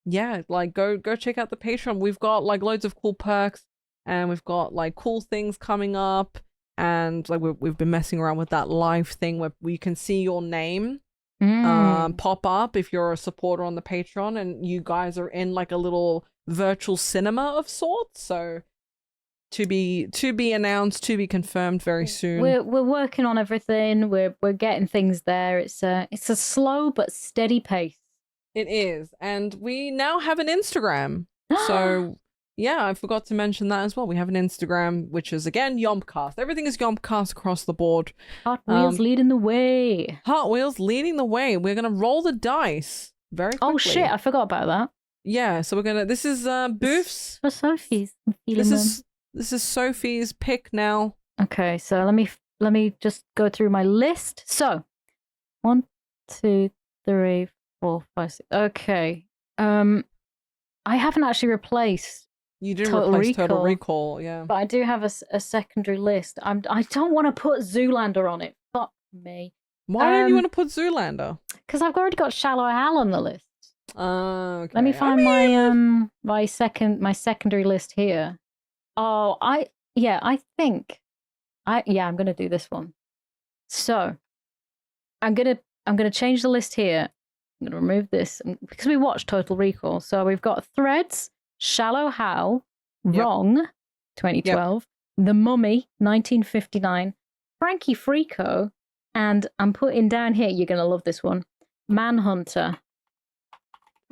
yeah, like go check out the Patreon. We've got like loads of cool perks, and we've got like cool things coming up. And like we've been messing around with that live thing where you can see your name pop up if you're a supporter on the Patreon, and you guys are in like a little virtual cinema of sorts. So to be announced, to be confirmed very soon. We're working on everything. We're getting things there. It's a slow but steady pace. It is, and we now have an Instagram. So. Yeah, I forgot to mention that as well. We have an Instagram, which is, again, YOMPcast. Everything is YOMPcast across the board. Hot Wheels leading the way. Hot Wheels leading the way. We're going to roll the dice very quickly. Oh, shit. I forgot about that. Yeah, so we're going to... This is Booth's. For Sophie's. This is Sophie's pick now. Okay, so let me just go through my list. So, 1, 2, 3, 4, 5, 6. Okay. I haven't actually replaced... You didn't replace Total Recall, yeah. But I do have a secondary list. I don't want to put Zoolander on it. Fuck me. Why don't you want to put Zoolander? Because I've already got Shallow Hal on the list. Okay. Let me find my secondary list here. Oh, I'm gonna do this one. So I'm gonna change the list here. I'm gonna remove this because we watched Total Recall. So we've got Threads, Shallow Hal, Wrong, 2012, The Mummy, 1959, Frankie Frico, and I'm putting down here, you're going to love this one, Manhunter.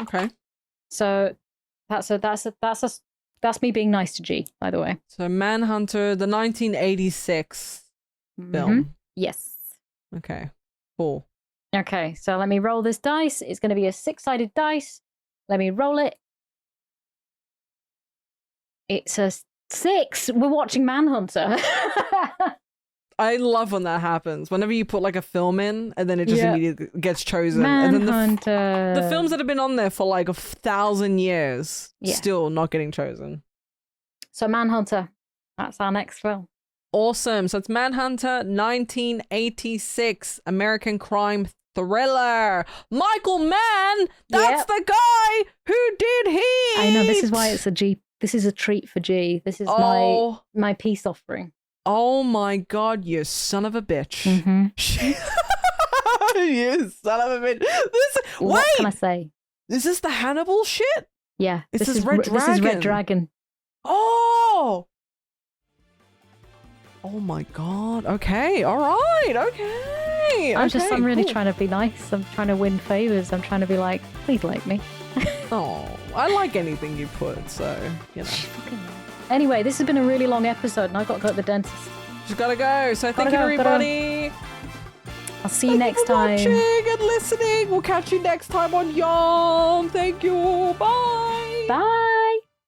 Okay. So that's me being nice to G, by the way. So Manhunter, the 1986 film. Yes. Okay, cool. Okay, so let me roll this dice. It's going to be a 6-sided dice. Let me roll it. It's a 6. We're watching Manhunter. I love when that happens. Whenever you put like a film in and then it just immediately gets chosen. Manhunter. And then the films that have been on there for like 1,000 years still not getting chosen. So Manhunter, that's our next film. Awesome. So it's Manhunter, 1986, American crime thriller. Michael Mann, that's the guy who did Heat. I know, this is why it's a G. This is a treat for G. This is my peace offering. Oh my God, you son of a bitch. You son of a bitch. What can I say? Is this the Hannibal shit? Yeah. This is Red Dragon. This is Red Dragon. Oh! Oh my God. Okay. All right. Okay. I'm really trying to be nice. I'm trying to win favors. I'm trying to be like, please like me. Oh, I like anything you put, so, you know. Anyway, this has been a really long episode, and I've got to go to the dentist. Just gotta go. So thank you, everybody. I'll see you next time. Thank you for watching and listening. We'll catch you next time on YOMP. Thank you. Bye. Bye.